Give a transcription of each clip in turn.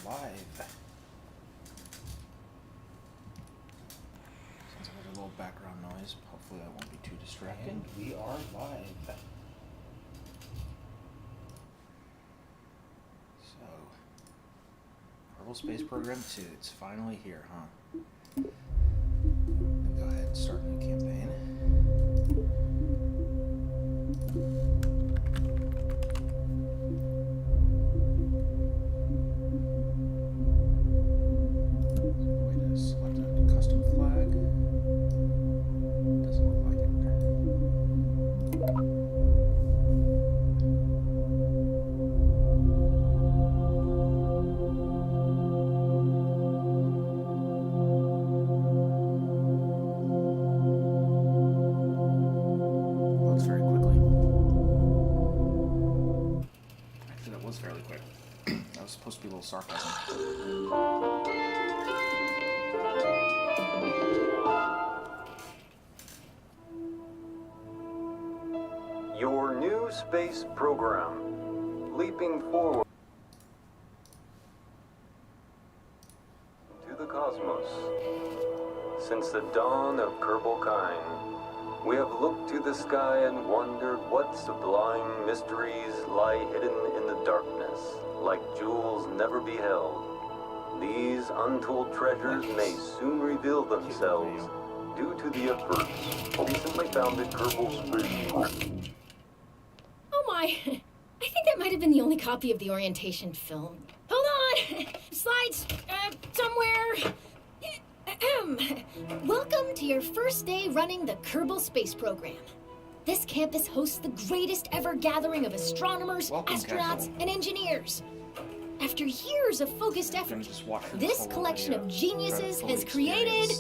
live. Sounds like a little background noise. Hopefully that won't be too distracting. And we are live. So, Kerbal Space Program 2. It's finally here, huh? Go ahead and start a new campaign. Supposed to be a little sarcasm. Your new space program, leaping forward to the cosmos. Since the dawn of Kerbal kind, we have looked to the sky and wondered what sublime mysteries lie hidden in the darkness, like jewels never beheld. These untold treasures may soon reveal themselves due to the efforts recently founded Kerbal Space. Oh my, I think that might have been the only copy of the orientation film. Hold on, slides, somewhere. Welcome to your first day running the Kerbal Space Program. This campus hosts the greatest ever gathering of astronomers, astronauts, and engineers. After years of focused effort, this collection of geniuses has created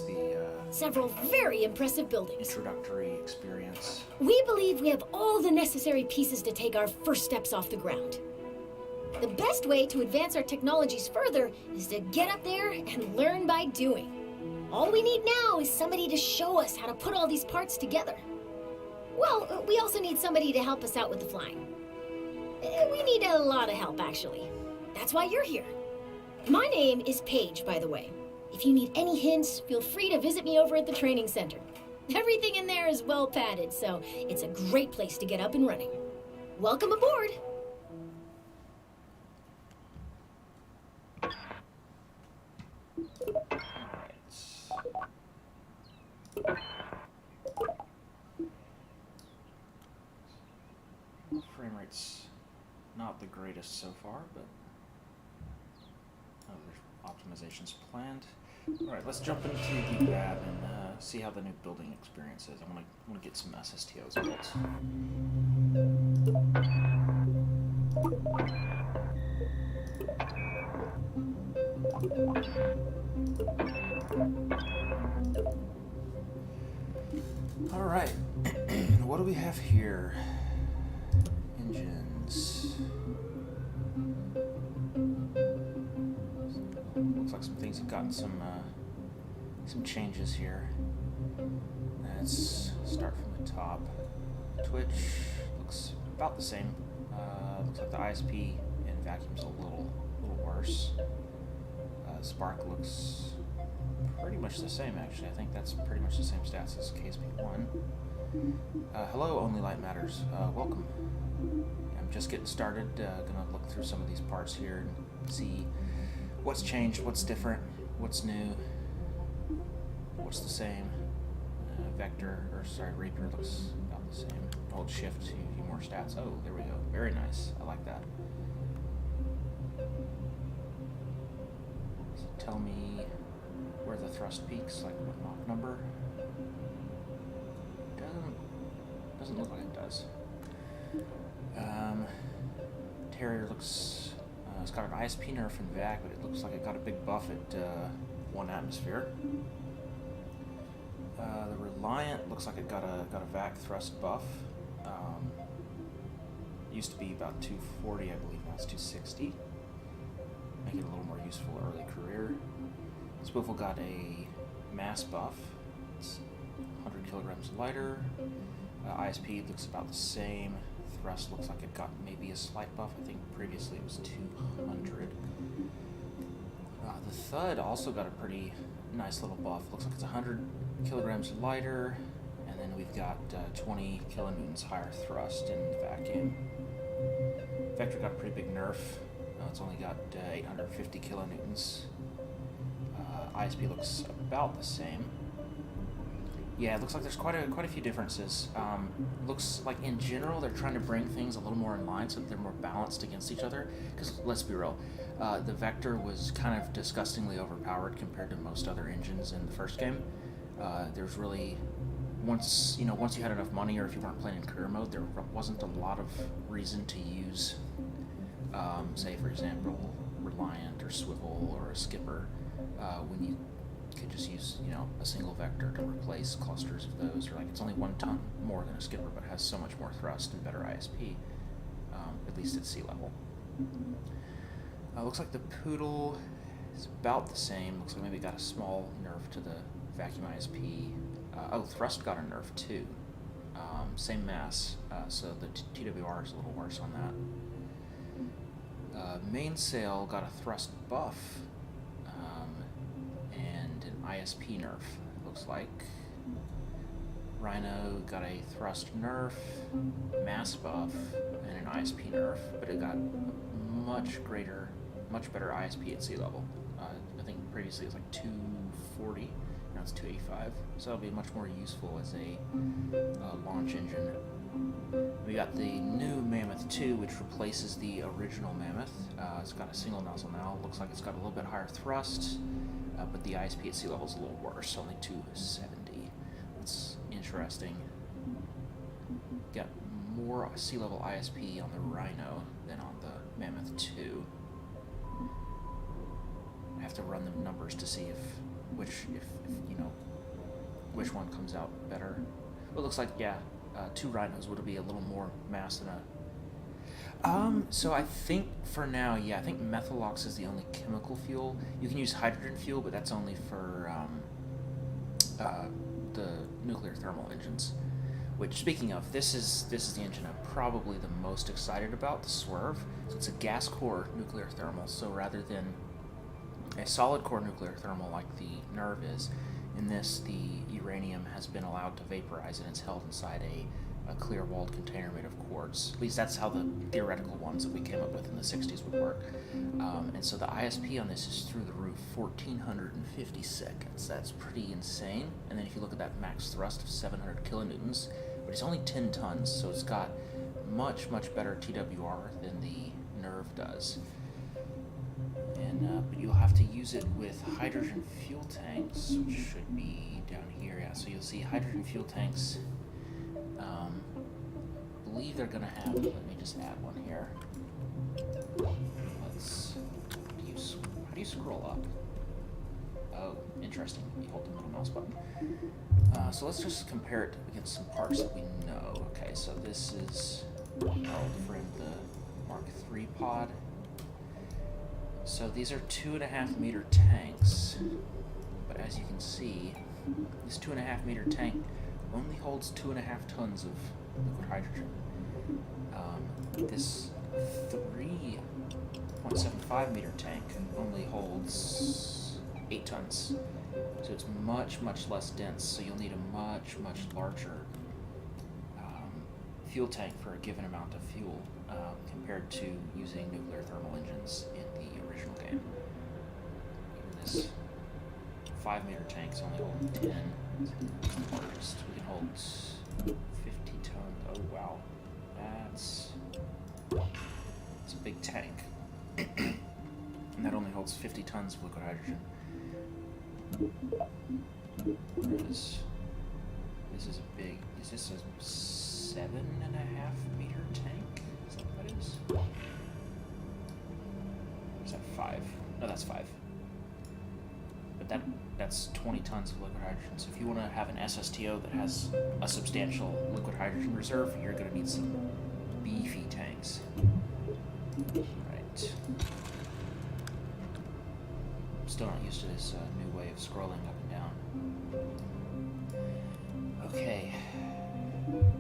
several very impressive buildings. Introductory experience. We believe we have all the necessary pieces to take our first steps off the ground. The best way to advance our technologies further is to get up there and learn by doing. All we need now is somebody to show us how to put all these parts together. Well, we also need somebody to help us out with the flying. We need a lot of help, actually. That's why you're here. My name is Paige, by the way. If you need any hints, feel free to visit me over at the training center. Everything in there is well padded, so it's a great place to get up and running. Welcome aboard! Frame rate's not the greatest so far, but optimization's planned. Alright, let's jump into the lab and see how the new building experience is. I want to get some SSTOs built. Alright, what do we have here? Engines. Looks like some things have gotten some changes here. Let's start from the top. Twitch looks about the same. Looks like the ISP and vacuum's a little worse. Spark looks pretty much the same, actually. I think that's pretty much the same stats as KSP1. Hello, Only Light Matters. Welcome. I'm just getting started. Gonna look through some of these parts here and see what's changed, what's different, what's new, what's the same. Reaper looks about the same. Hold shift to view more stats. Oh, there we go. Very nice. I like that. So tell me where the thrust peaks, like what Mach number. Doesn't look like it does. Terrier looks, it's got an ISP nerf and vac, but it looks like it got a big buff at 1 atmosphere. The Reliant looks like it got a vac thrust buff. Used to be about 240, I believe, now it's 260. Make it a little more useful early career. Spoofle got a mass buff. It's 100 kilograms lighter. ISP looks about the same. Thrust looks like it got maybe a slight buff. I think previously it was 200. The Thud also got a pretty nice little buff. Looks like it's 100 kilograms lighter, and then we've got 20 kilonewtons higher thrust in the vacuum. Vector got a pretty big nerf. It's only got 850 kilonewtons. ISP looks about the same. Yeah, it looks like there's quite a few differences. Looks like in general they're trying to bring things a little more in line so that they're more balanced against each other. Because let's be real, the Vector was kind of disgustingly overpowered compared to most other engines in the first game. There's really once you had enough money, or if you weren't playing in career mode, there wasn't a lot of reason to use, say for example, Reliant or Swivel or a Skipper, when you could just use, a single vector to replace clusters of those, or like it's only 1 ton more than a Skipper, but has so much more thrust and better ISP, at least at sea level. Looks like the Poodle is about the same. Looks like maybe got a small nerf to the vacuum ISP. Thrust got a nerf too. Same mass, so the TWR is a little worse on that. Mainsail got a thrust buff. And an ISP nerf, it looks like. Rhino got a thrust nerf, mass buff, and an ISP nerf, but it got much better ISP at sea level. I think previously it was like 240, now it's 285, so it'll be much more useful as a launch engine. We got the new Mammoth 2, which replaces the original Mammoth. It's got a single nozzle now. Looks like it's got a little bit higher thrust, but the ISP at sea level is a little worse, only 270. That's interesting. Got more sea level ISP on the Rhino than on the Mammoth 2. I have to run the numbers to see which one comes out better. Well, it looks like, yeah, 2 Rhinos would be a little more mass than a... So I think for now, yeah, I think Methalox is the only chemical fuel. You can use hydrogen fuel, but that's only for the nuclear thermal engines. Which, speaking of, this is the engine I'm probably the most excited about, the Swerve. So it's a gas core nuclear thermal, so rather than a solid core nuclear thermal like the NERV is, in this the uranium has been allowed to vaporize and it's held inside a clear-walled container made of quartz. At least that's how the theoretical ones that we came up with in the 60s would work. And so the ISP on this is through the roof, 1,450 seconds. That's pretty insane. And then if you look at that max thrust of 700 kilonewtons, but it's only 10 tons, so it's got much better TWR than the NERV does. And but you'll have to use it with hydrogen fuel tanks, which should be down here. Yeah, so you'll see hydrogen fuel tanks. I believe they're gonna have. Let me just add one here. How do you scroll up? Oh, interesting. You hold the middle mouse button. So let's just compare it against some parts that we know. Okay, so this is for the Mark III pod. So these are 2.5 meter tanks, but as you can see, this 2.5 meter tank only holds 2.5 tons of liquid hydrogen. This 3.75 meter tank only holds 8 tons. So it's much less dense, so you'll need a much larger fuel tank for a given amount of fuel compared to using nuclear thermal engines in the original game. This 5 meter tank's only holding 10. It's the largest. We can hold 50 tons. Oh wow, that's a big tank. And that only holds 50 tons of liquid hydrogen. Whereas this is a big. Is this a 7.5 meter tank? Is that what that is? Or is that 5? No, that's 5. But that's 20 tons of liquid hydrogen. So if you want to have an SSTO that has a substantial liquid hydrogen reserve, you're going to need some beefy tanks. Right. I'm still not used to this new way of scrolling up and down. Okay.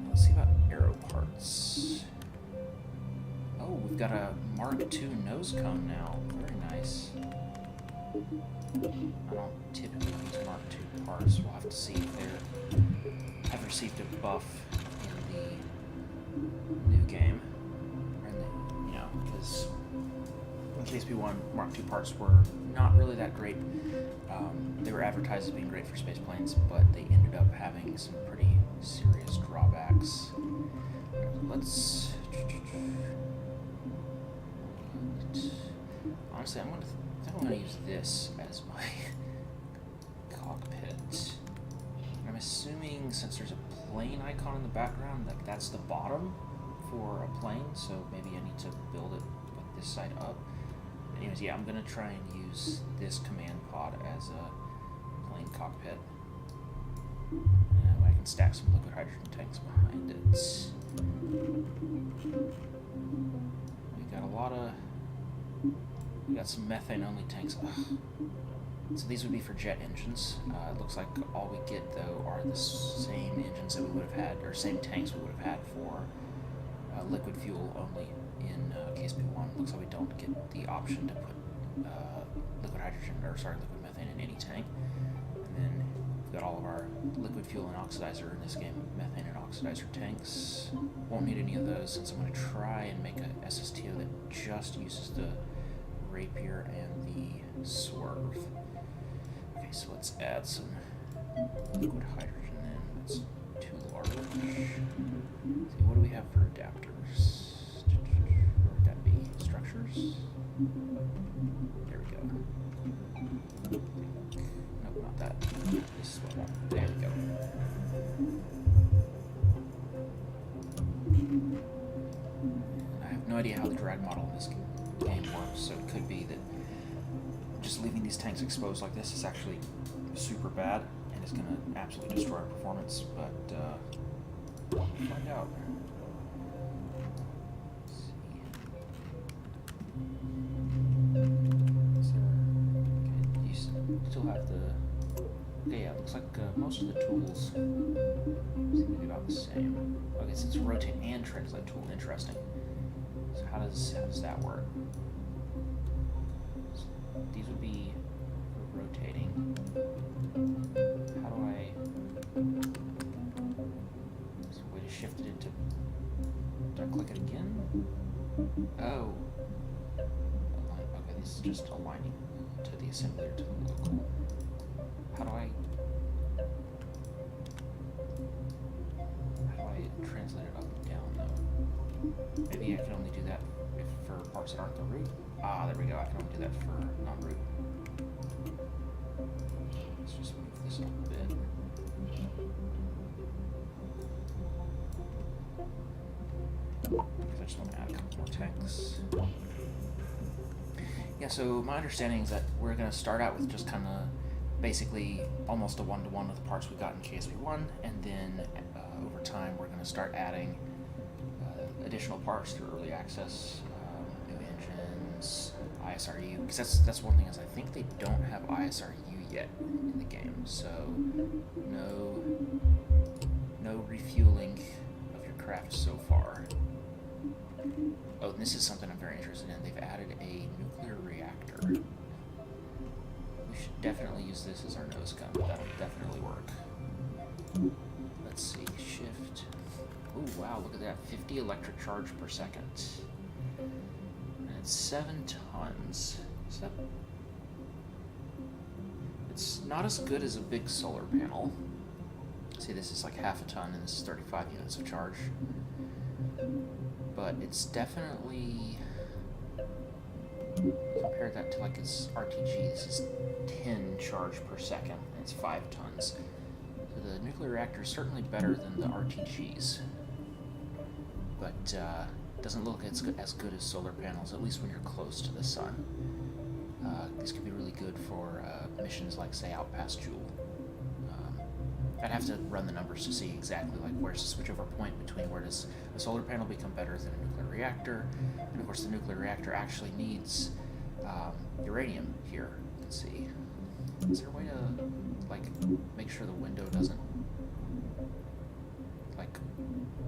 Let's see about aero parts. Oh, we've got a Mark II nose cone now. Very nice. I don't typically use Mark II parts. We'll have to see if have received a buff in the new game. Or in the, because in KSP1, Mark II parts were not really that great. They were advertised as being great for space planes, but they ended up having some pretty serious drawbacks. Let's... Honestly, I think I'm going to use this as my cockpit. I'm assuming since there's a plane icon in the background, like that's the bottom for a plane, so maybe I need to build it with this side up. Anyways, yeah, I'm going to try and use this command pod as a plane cockpit. I can stack some liquid hydrogen tanks behind it. We got some methane-only tanks. Ugh. So these would be for jet engines. It looks like all we get, though, are the same engines that we would have had, or same tanks we would have had for liquid fuel only in KSP1. Looks like we don't get the option to put liquid methane in any tank. And then we've got all of our liquid fuel and oxidizer in this game, methane and oxidizer tanks. Won't need any of those since I'm going to try and make a SSTO that just uses the Rapier and the Swerve. Okay, so let's add some liquid hydrogen in. That's too large. Let's see, what do we have for adapters? Where would that be? Structures? There we go. Nope, not that. This is what I want. There we go. I have no idea how the drag model in this game works, so it could be that just leaving these tanks exposed like this is actually super bad and is going to absolutely destroy our performance, but we'll find out. Let's see. Is there... Okay, you still have the... Okay, yeah, it looks like most of the tools seem to be about the same. Okay, so it's rotate and translate tool. Interesting. So how does that work? So these would be for rotating. How do I... Is there a way to shift it into... Do I click it again? Oh. Okay, this is just aligning to the assembler tool. Oh, cool. How do I translate it up and down, though? Maybe I can only do that for parts that aren't the root. Ah, there we go. I can only do that for non-root. Let's just move this up a bit. Because I just want to add a couple more tanks. Yeah, so my understanding is that we're going to start out with just kind of basically almost a one-to-one with the parts we got in KSP1, and then over time we're going to start adding additional parts through early access, new engines, ISRU, because that's one thing is I think they don't have ISRU yet in the game, so no refueling of your craft so far. Oh, and this is something I'm very interested in. They've added a nuclear reactor. We should definitely use this as our nose gun. That'll definitely work. Let's see, shift. Oh wow, look at that, 50 electric charge per second. And it's 7 tons. Is that... It's not as good as a big solar panel. See, this is like half a ton and this is 35 units of charge. But it's definitely... Compare that to like its RTG, this is 10 charge per second, and it's 5 tons. So the nuclear reactor is certainly better than the RTGs. But it doesn't look as good as solar panels, at least when you're close to the sun. This could be really good for missions like, say, out past Joule. I'd have to run the numbers to see exactly like where's the switchover point between where does a solar panel become better than a nuclear reactor, and of course the nuclear reactor actually needs uranium here. Let's see. Is there a way to like make sure the window doesn't like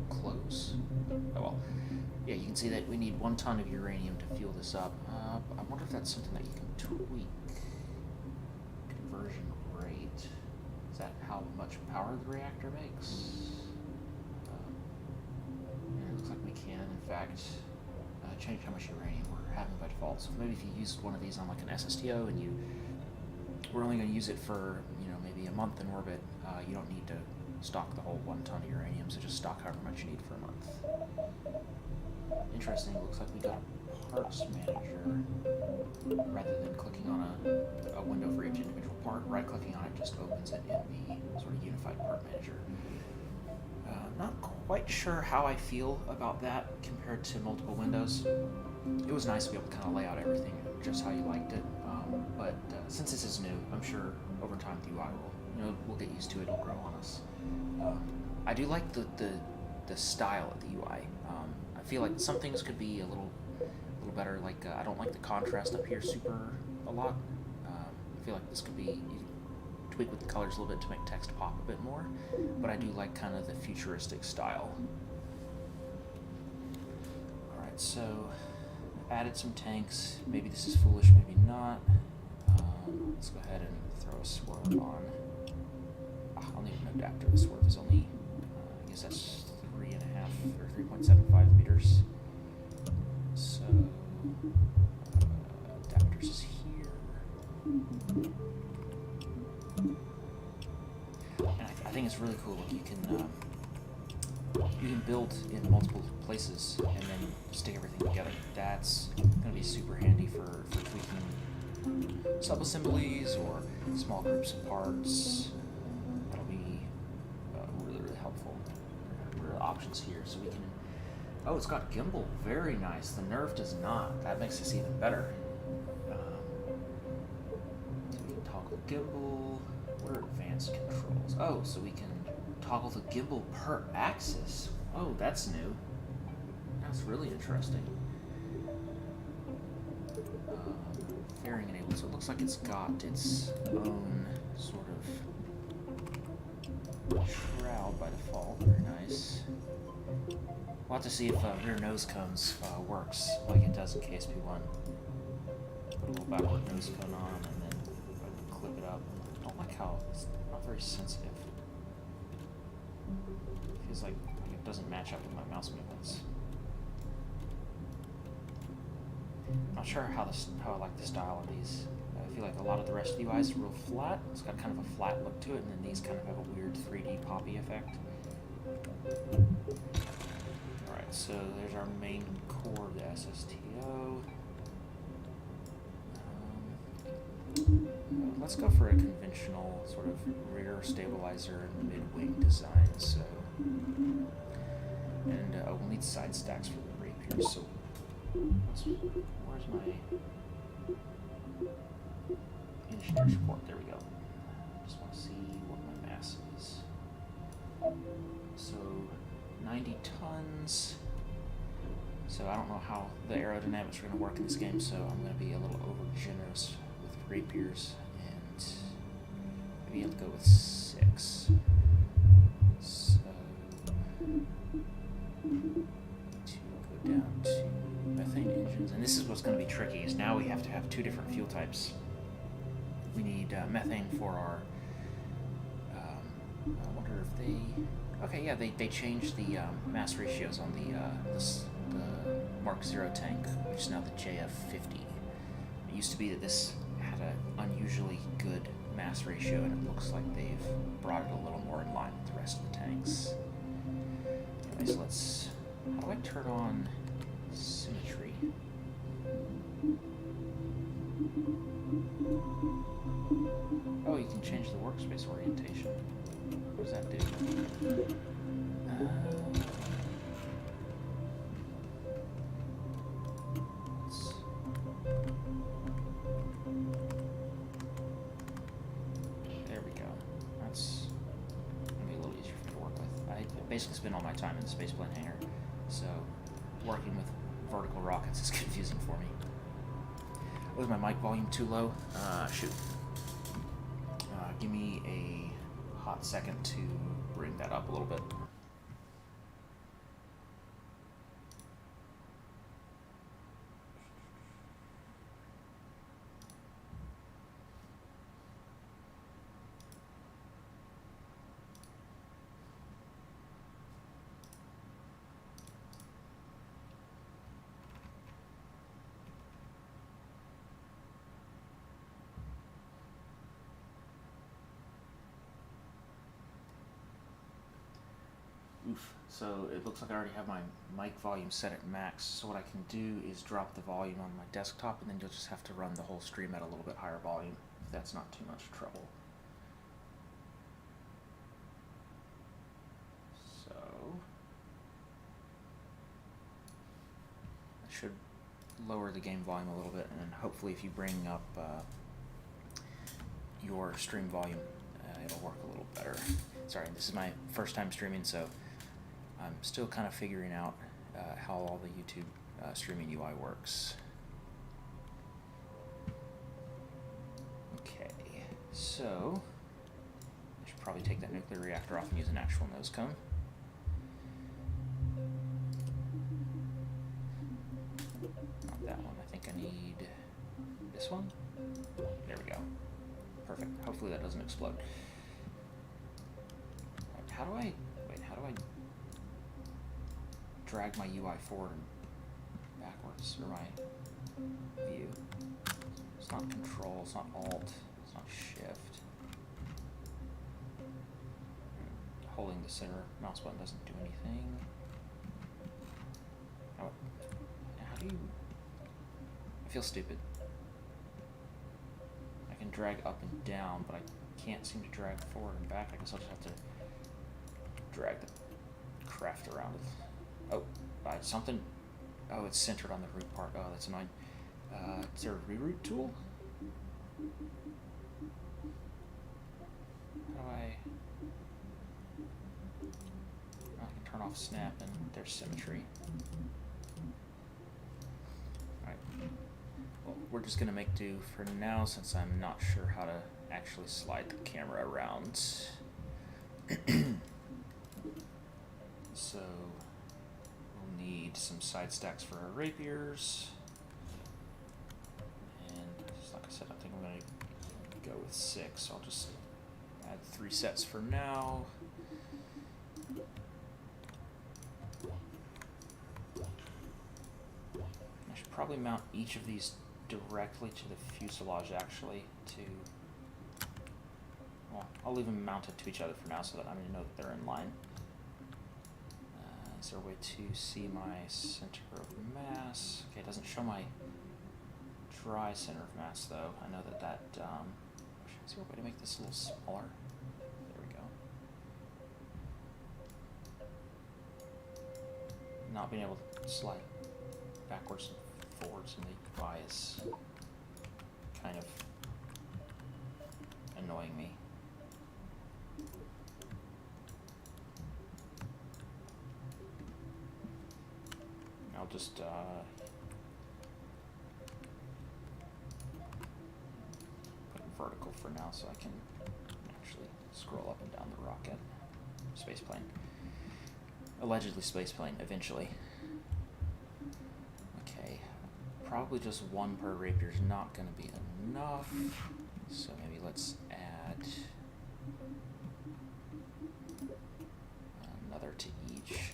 close? Oh well. Yeah, you can see that we need 1 ton of uranium to fuel this up. I wonder if that's something that you can tweak. conversion rate. Is that how much power the reactor makes? And it looks like we can, in fact, change how much uranium we're having by default. So maybe if you used one of these on like an SSTO and you were only going to use it for, maybe a month in orbit, you don't need to stock the whole 1 ton of uranium, so just stock however much you need for a month. Interesting, it looks like we got a parts manager. Rather than clicking on a window for each individual part, right-clicking on it just opens it in the sort of unified part manager. Not quite sure how I feel about that compared to multiple windows. It was nice to be able to kind of lay out everything just how you liked it, but since this is new, I'm sure over time the UI we'll get used to it, it'll grow on us. I do like the style of the UI. I feel like some things could be a little better, like I don't like the contrast up here a lot. I feel like this could be, you can tweak with the colors a little bit to make text pop a bit more, but I do like kind of the futuristic style. Alright, so added some tanks. Maybe this is foolish, maybe not. Let's go ahead and throw a swerve on. I'll need an adapter. The swerve is only, I guess that's 3.5 or 3.75 meters. So, adapters is here. And I think it's really cool. You can build in multiple places and then stick everything together. That's going to be super handy for tweaking sub-assemblies or small groups of parts. That'll be really, really helpful. There are options here, so we can. Oh, it's got gimbal. Very nice. The Nerve does not. That makes this even better. So we can toggle gimbal. What are advanced controls? Oh, so we can toggle the gimbal per axis. Oh, that's new. That's really interesting. Fairing enabled. So it looks like it's got its own sort of shroud by default. Very nice. We'll have to see if rear nose cones works like it does in KSP1. Put a little backward nose cone on and then clip it up. I don't like how it's not very sensitive. It feels like it doesn't match up with my mouse movements. I'm not sure how I like the style of these. I feel like a lot of the rest of the UI is real flat. It's got kind of a flat look to it, and then these kind of have a weird 3D poppy effect. Alright, so there's our main core of the SSTO. Let's go for a conventional sort of rear stabilizer and mid-wing design. So, and we'll need side stacks for the rapiers. So, where's my engineer's report? There we go. Just want to see what my mass is. So, 90 tons. So I don't know how the aerodynamics are going to work in this game, so I'm going to be a little over generous with rapiers, and maybe I'll go with 6. So to go down to methane engines, and this is what's going to be tricky, is now we have to have 2 different fuel types. We need methane for our, I wonder if they, okay, yeah, they changed the mass ratios on the Mark 0 tank, which is now the JF50. It used to be that this had an unusually good mass ratio, and it looks like they've brought it a little more in line with the rest of the tanks. Anyways, let's, how do I turn on symmetry? Oh, you can change the workspace orientation. What does that do? There we go. That's going to be a little easier to work with. I basically spend all my time in the spaceplane hangar, so working with vertical rockets is confusing for me. Was my mic volume too low? Shoot. Give me a hot second to bring that up a little bit. Oof. So it looks like I already have my mic volume set at max. So what I can do is drop the volume on my desktop, and then you'll just have to run the whole stream at a little bit higher volume, if that's not too much trouble. So I should lower the game volume a little bit, and then hopefully if you bring up your stream volume, it'll work a little better. Sorry, this is my first time streaming, so I'm still kind of figuring out how all the YouTube streaming UI works. Okay, so I should probably take that nuclear reactor off and use an actual nose cone. Not that one. I think I need this one. There we go. Perfect. Hopefully that doesn't explode. Right, how do I drag my UI forward and backwards, or my view? It's not Control, it's not Alt, it's not Shift. Holding the center mouse button doesn't do anything. How do you... I feel stupid. I can drag up and down, but I can't seem to drag forward and back. I guess I'll just have to drag the craft around it. Oh, something. Oh, it's centered on the root part. Oh, that's annoying. Is there a reroute tool? How do I... Oh, I can turn off snap and there's symmetry. Alright. Well, we're just gonna make do for now since I'm not sure how to actually slide the camera around. So we'll need some side stacks for our rapiers. And just like I said, I think I'm gonna go with 6. So I'll just add 3 sets for now. I should probably mount each of these directly to the fuselage actually well, I'll leave them mounted to each other for now so that I know that they're in line. Is there a way to see my center of mass? Okay, it doesn't show my dry center of mass though. I know that is there a way to make this a little smaller? There we go. Not being able to slide backwards and forwards in the UI is kind of annoying me. I'll just put it vertical for now so I can actually scroll up and down the rocket. Spaceplane. Allegedly spaceplane, eventually. Okay. Probably just 1 per rapier is not going to be enough. So maybe let's add another to each.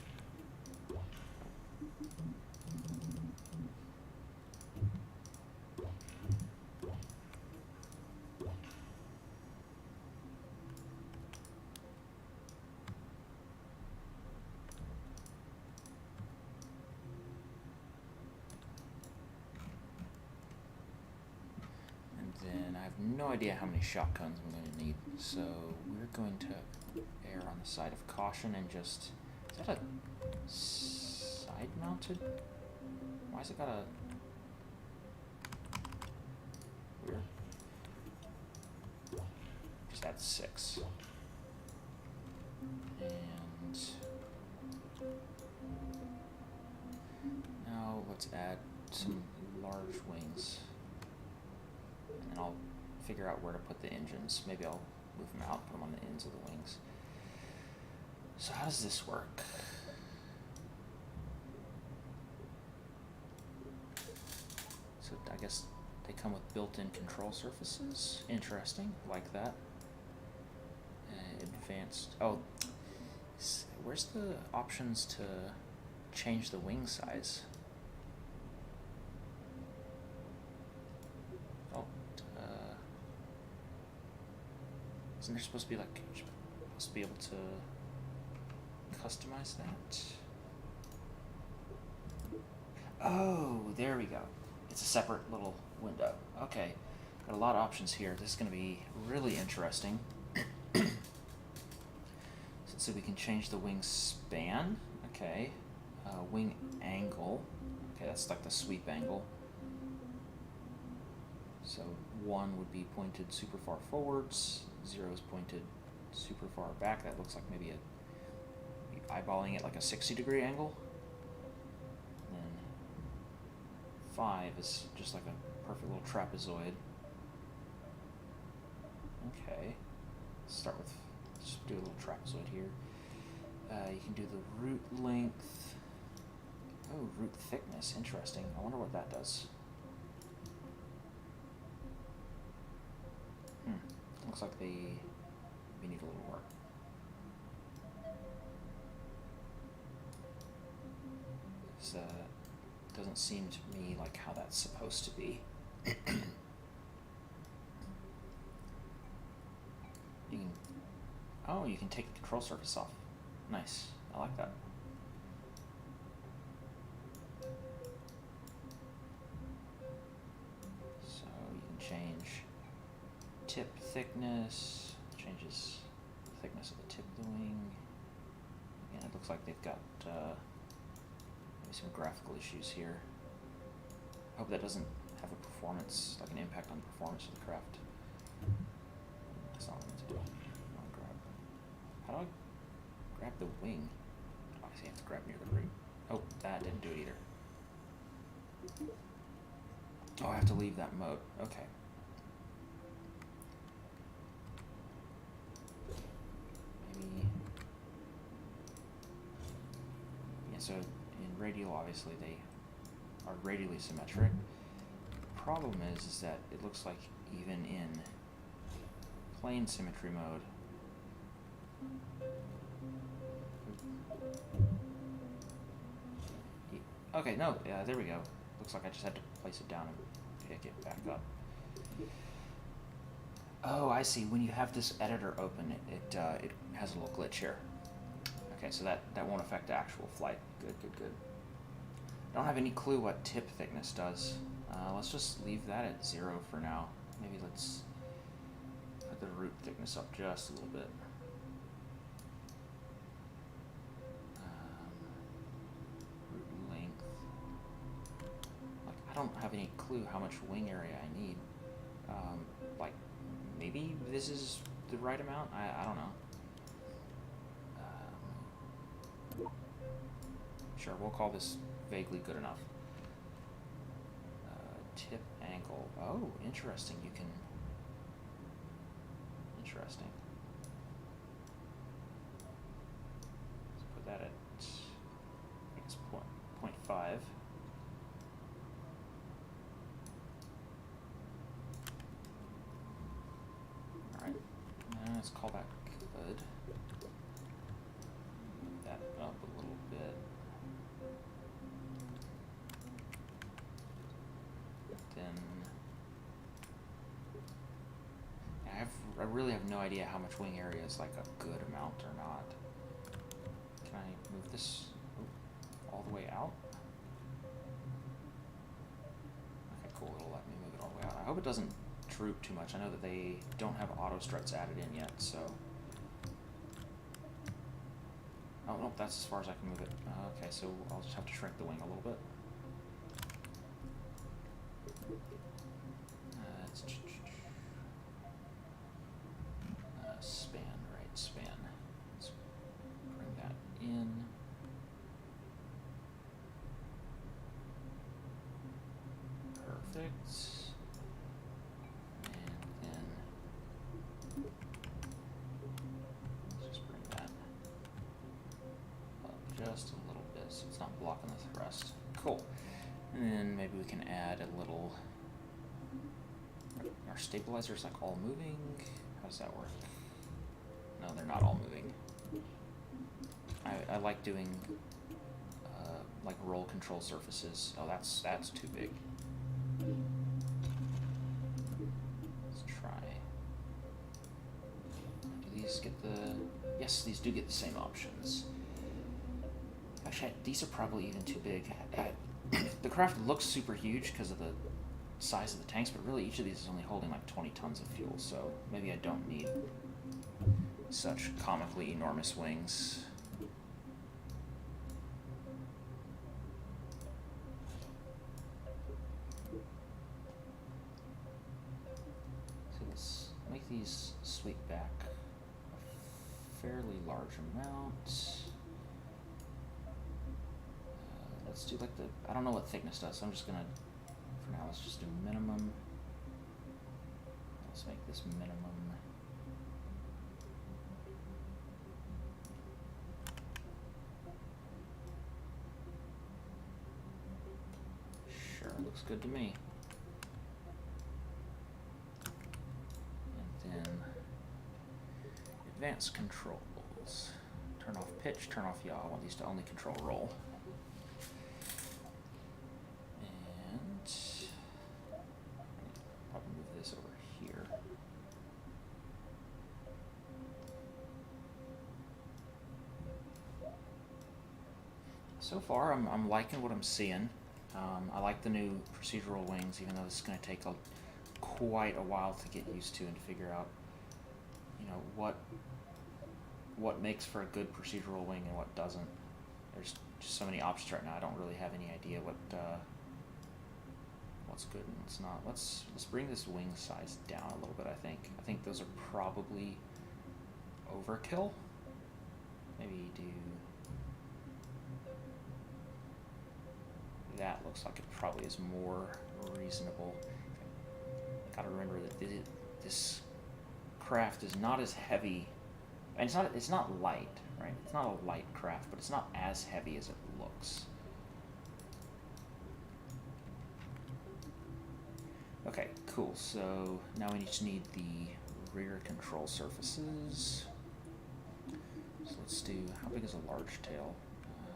No idea how many shotguns I'm going to need, so we're going to err on the side of caution and just... Is that a side-mounted? Why has it got a... Weird. Just add 6. And... now let's add some large wings. And I'll figure out where to put the engines. Maybe I'll move them out, put them on the ends of the wings. So how does this work? So I guess they come with built-in control surfaces. Interesting, like that. Advanced. Oh, where's the options to change the wing size? Isn't there supposed to be like, you're supposed to be able to customize that. Oh, there we go. It's a separate little window. Okay, got a lot of options here. This is going to be really interesting. So we can change the wing span. Okay, wing angle. Okay, that's like the sweep angle. So 1 would be pointed super far forwards, 0 is pointed super far back. That looks like maybe eyeballing it like a 60-degree angle. And then 5 is just like a perfect little trapezoid. Okay, let's start with, just do a little trapezoid here. You can do the root length. Oh, root thickness, interesting. I wonder what that does. Looks like they need a little work. This doesn't seem to me like how that's supposed to be. You can take the control surface off. Nice, I like that. So you can change tip thickness, changes the thickness of the tip of the wing. Again, it looks like they've got maybe some graphical issues here. I hope that doesn't have a performance, like an impact on the performance of the craft. That's not what I meant to do. How do I grab the wing? Oh, I see, I have to grab near the root. Oh, that didn't do it either. Oh, I have to leave that mode. Okay. Maybe. Yeah, so in radial, obviously, they are radially symmetric. Problem is that it looks like even in plane symmetry mode, okay, no, yeah, there we go. Looks like I just had to place it down and pick it back up. Oh, I see. When you have this editor open, it has a little glitch here. Okay, so that won't affect the actual flight. Good, good, good. I don't have any clue what tip thickness does. Let's just leave that at 0 for now. Maybe let's put the root thickness up just a little bit. I don't have any clue how much wing area I need. Like, maybe this is the right amount? I don't know. Sure, we'll call this vaguely good enough. Tip angle. Oh, interesting. You can... Interesting. Let's put that at, I guess, 0.5. Let's call that good. Move that up a little bit. Then I really have no idea how much wing area is like a good amount or not. Can I move this all the way out? Okay, cool. It'll let me move it all the way out. I hope it doesn't droop too much. I know that they don't have auto struts added in yet, so... Oh, nope, that's as far as I can move it. Okay, so I'll just have to shrink the wing a little bit. Span, right, span. Let's bring that in. Perfect. Just a little bit, so it's not blocking the thrust. Cool. And then maybe we can add a little... Are stabilizers like all moving? How does that work? No, they're not all moving. I like doing like roll control surfaces. Oh, that's too big. Let's try. Do these get the... Yes, these do get the same options. Actually, these are probably even too big. The craft looks super huge because of the size of the tanks, but really each of these is only holding like 20 tons of fuel, so maybe I don't need such comically enormous wings. So let's make these sweep back a fairly large amount. Let's do like the, I don't know what thickness does, so I'm just gonna, for now, let's just do minimum. Let's make this minimum. Sure, looks good to me. And then advanced controls. Turn off pitch, turn off yaw. I want these to only control roll. Probably move this over here. So far, I'm liking what I'm seeing. I like the new procedural wings, even though it's going to take quite a while to get used to and to figure out, you know, what makes for a good procedural wing and what doesn't. There's just so many options right now. I don't really have any idea what's good and what's not. Let's bring this wing size down a little bit. I think those are probably overkill. Maybe do that. Looks like it probably is more reasonable. Gotta remember that this craft is not as heavy, and it's not light, right? It's not a light craft, but it's not as heavy as it looks. Okay, cool. So now we just need the rear control surfaces. So let's do, how big is a large tail?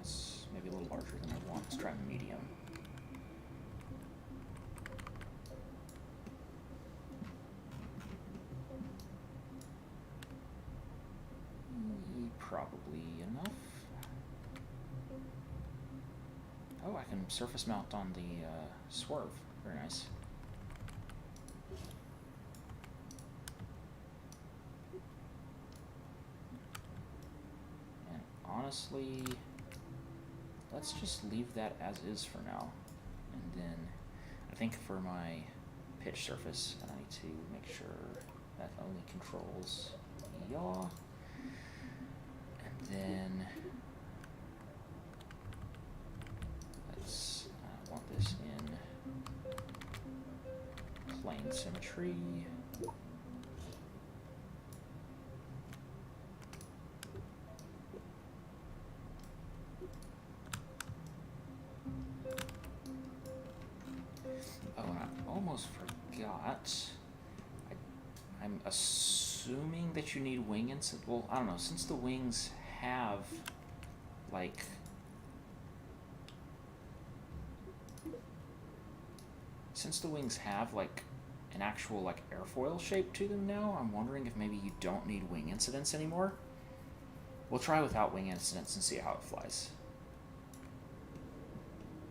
It's maybe a little larger than I want. Let's try medium. Probably enough. Oh, I can surface mount on the swerve. Very nice. And honestly, let's just leave that as is for now. And then I think for my pitch surface, I need to make sure that only controls yaw. And then let's want this in plane symmetry. Oh, and I almost forgot. I'm assuming that you need wing inset. Well, I don't know. Since the wings have, like, an actual, like, airfoil shape to them now, I'm wondering if maybe you don't need wing incidents anymore. We'll try without wing incidents and see how it flies.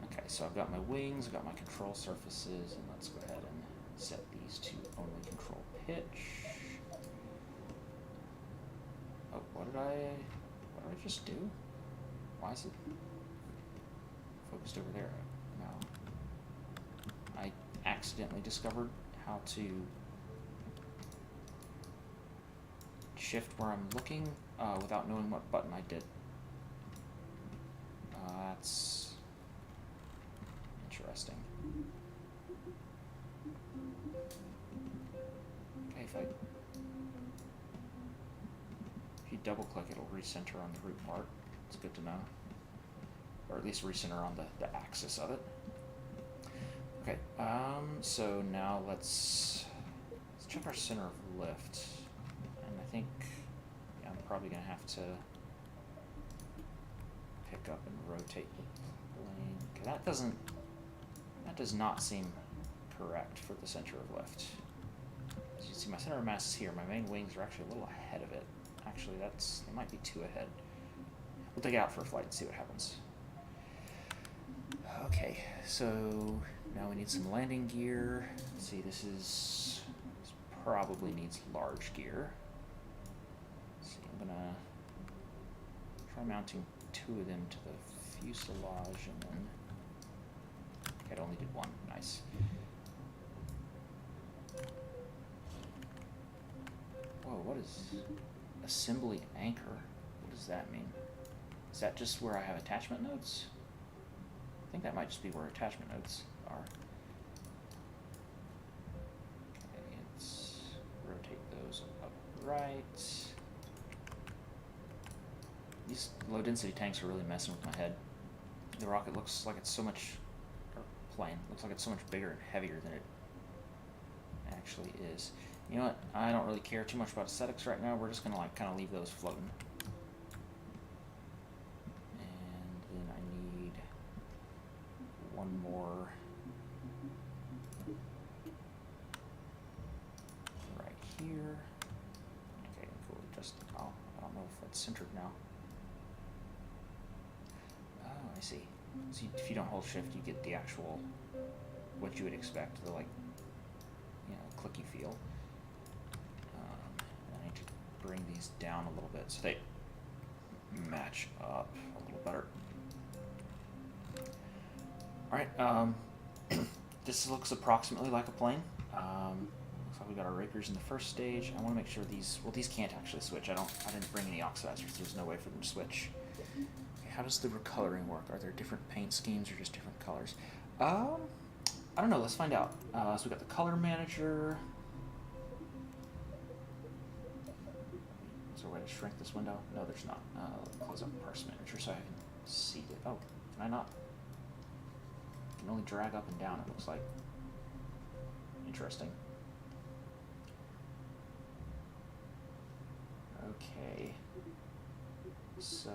Okay, so I've got my wings, I've got my control surfaces, and let's go ahead and set these to only control pitch. Oh, what did I just do? Why is it focused over there? No. I accidentally discovered how to shift where I'm looking without knowing what button I did. That's interesting. Okay, if you double click, it'll recenter on the root part. It's good to know. Or at least recenter on the axis of it. Okay, so now let's check our center of lift. And I think, yeah, I'm probably gonna have to pick up and rotate the plane. Okay, that does not seem correct for the center of lift. As you can see, my center of mass is here. My main wings are actually a little ahead of it. Actually, they might be too ahead. We'll take it out for a flight and see what happens. Okay, so now we need some landing gear. Let's see, this probably needs large gear. Let's see, I'm gonna try mounting 2 of them to the fuselage and then... Okay, it only did 1. Nice. Whoa, what is assembly anchor? What does that mean? Is that just where I have attachment nodes? I think that might just be where attachment nodes are. Okay, let's rotate those upright. These low density tanks are really messing with my head. The rocket looks like it's so much, or plane, looks like it's so much bigger and heavier than it actually is. You know what, I don't really care too much about aesthetics right now. We're just gonna like kind of leave those floating. And then I need one more right here. Okay, cool. Just, oh, I don't know if that's centered now. Oh, I see. So if you don't hold shift, you get the actual, what you would expect, the like, you know, clicky feel. I need to bring these down a little bit so they match up a little better. Alright, this looks approximately like a plane. Looks like we got our rakers in the first stage. I want to make sure these, well, these can't actually switch. I didn't bring any oxidizers. There's no way for them to switch. Okay, how does the recoloring work? Are there different paint schemes or just different colors? I don't know. Let's find out. So we got the color manager. Is there a way to shrink this window? No, there's not. Let's close up parse manager so I can see it. Oh, can I not? I can only drag up and down, it looks like. Interesting. Okay. So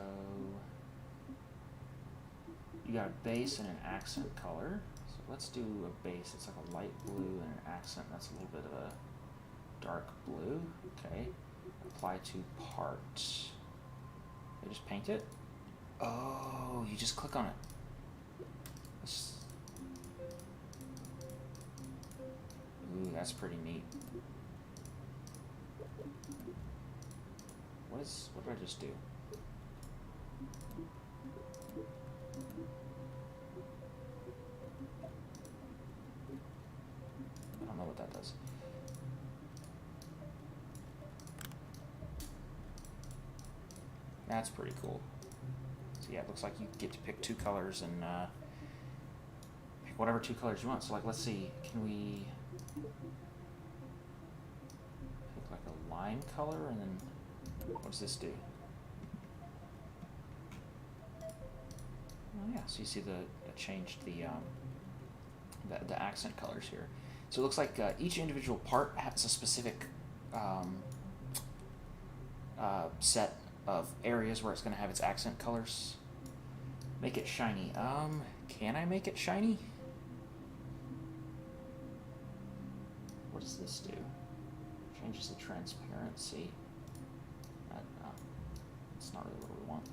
you got a base and an accent color. So let's do a base. It's like a light blue and an accent. That's a little bit of a dark blue. Okay. Apply to part. They just paint it? Oh, you just click on it. Ooh, that's pretty neat. What did I just do? I don't know what that does. That's pretty cool. So yeah, it looks like you get to pick 2 colors and pick whatever 2 colors you want. So like, let's see, can we pick like a lime color and then what does this do? Oh yeah, so you see it changed the accent colors here. So it looks like each individual part has a specific set of areas where it's going to have its accent colors. Make it shiny. Can I make it shiny? What does this do? Changes the transparency. It's not really what we want.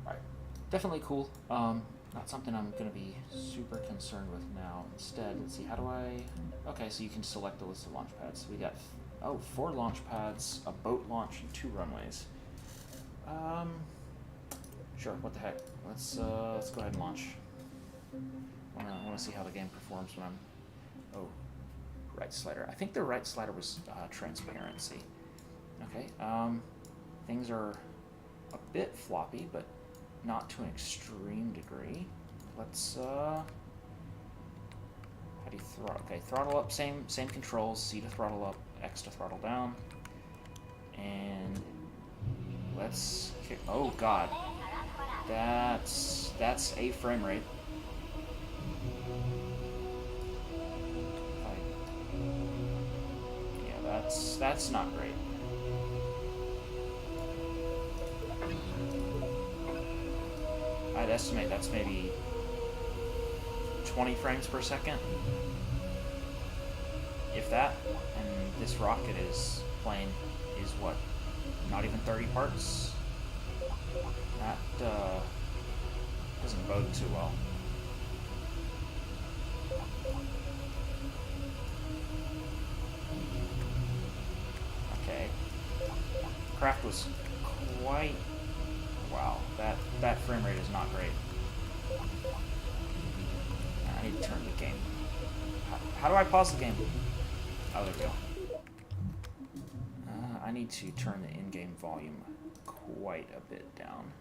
Right. Definitely cool. Not something I'm going to be super concerned with now. Instead, let's see, how do I... Okay, so you can select the list of launch pads. We got, 4 launch pads, a boat launch, and 2 runways. Sure, what the heck. Let's go ahead and launch. I want to see how the game performs when I'm... Oh, right slider. I think the right slider was transparency. Okay, things are a bit floppy, but not to an extreme degree. Let's, how do you throttle? Okay, throttle up, same controls, C to throttle up, X to throttle down. And let's kick, oh god. That's a frame rate. Yeah, that's not great. I'd estimate that's maybe 20 frames per second, if that, and this rocket is what, not even 30 parts? That doesn't bode too well. Okay. Craft was quite... Wow, that frame rate is not great. I need to turn the game. How do I pause the game? Oh, there we go. I need to turn the in-game volume quite a bit down.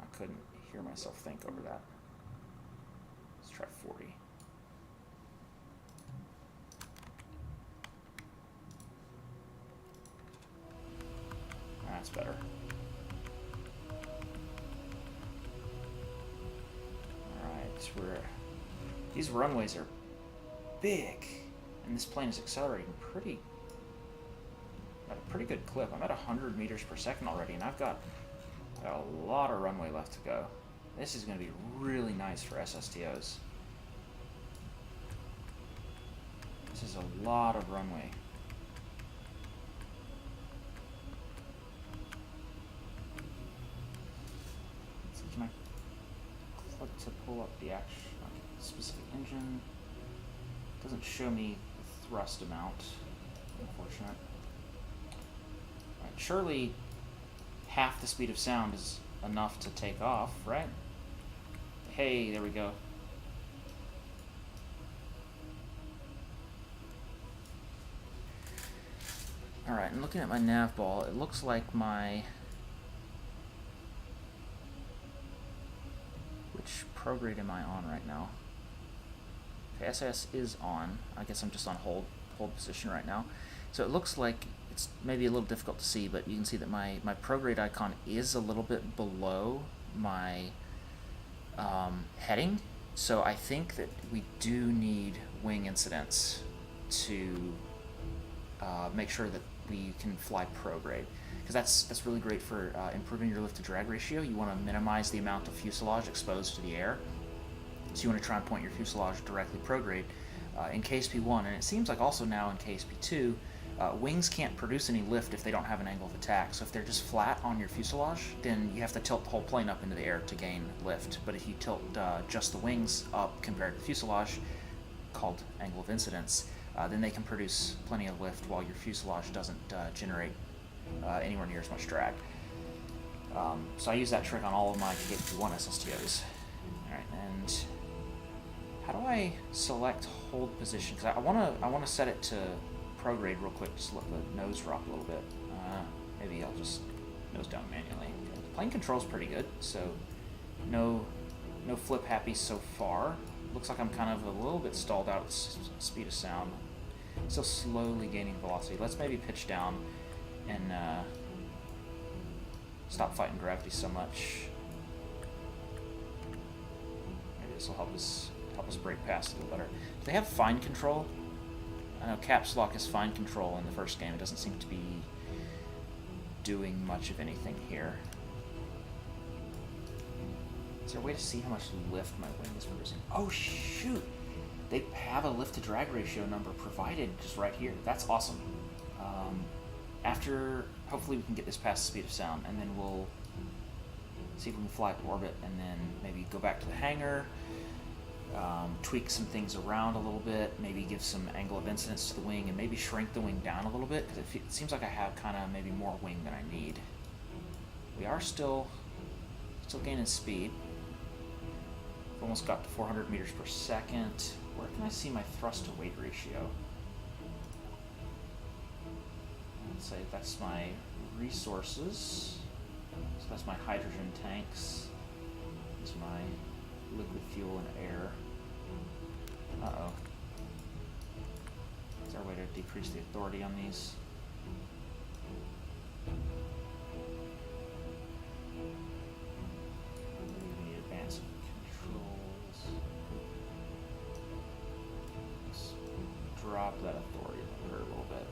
I couldn't hear myself think over that. Let's try 40. That's better. Alright, these runways are big, and this plane is accelerating at a pretty good clip. I'm at 100 meters per second already, and I've got a lot of runway left to go. This is going to be really nice for SSTOs. This is a lot of runway. Can I click to pull up the actual specific engine? Doesn't show me the thrust amount. Unfortunate. Right, surely half the speed of sound is enough to take off, right? Hey, there we go. Alright, and looking at my nav ball, it looks like my... Which prograde am I on right now? Okay, SAS is on. I guess I'm just on hold position right now. So it looks like it's maybe a little difficult to see, but you can see that my prograde icon is a little bit below my heading. So I think that we do need wing incidents to make sure that we can fly prograde, because that's really great for improving your lift to drag ratio. You want to minimize the amount of fuselage exposed to the air, so you want to try and point your fuselage directly prograde. In KSP 1, and it seems like also now in KSP 2, wings can't produce any lift if they don't have an angle of attack. So if they're just flat on your fuselage, then you have to tilt the whole plane up into the air to gain lift. But if you tilt just the wings up compared to the fuselage, called angle of incidence, then they can produce plenty of lift while your fuselage doesn't generate anywhere near as much drag. So I use that trick on all of my KSP 1 SSTOs. Alright, and how do I select hold position? Because I want to set it to prograde real quick, just let the nose drop a little bit. Maybe I'll just nose down manually. The plane control's pretty good, so no flip happy so far. Looks like I'm kind of a little bit stalled out at speed of sound. Still slowly gaining velocity. Let's maybe pitch down and stop fighting gravity so much. Maybe this will help us break past a little better. Do they have fine control? I know caps lock is fine control in the first game. It doesn't seem to be doing much of anything here. Is there a way to see how much lift my wing is producing? Oh shoot! They have a lift to drag ratio number provided just right here. That's awesome. After, hopefully we can get this past the speed of sound, and then we'll see if we can fly to orbit, and then maybe go back to the hangar, tweak some things around a little bit, maybe give some angle of incidence to the wing, and maybe shrink the wing down a little bit, because it seems like I have kind of maybe more wing than I need. We are still gaining speed. Almost got to 400 meters per second. Where can I see my thrust to weight ratio? Let's say that's my resources. So that's my hydrogen tanks. This is my liquid fuel and air. Uh-oh. Is there a way to decrease the authority on these? We need advanced controls. Let's drop that authority a little bit.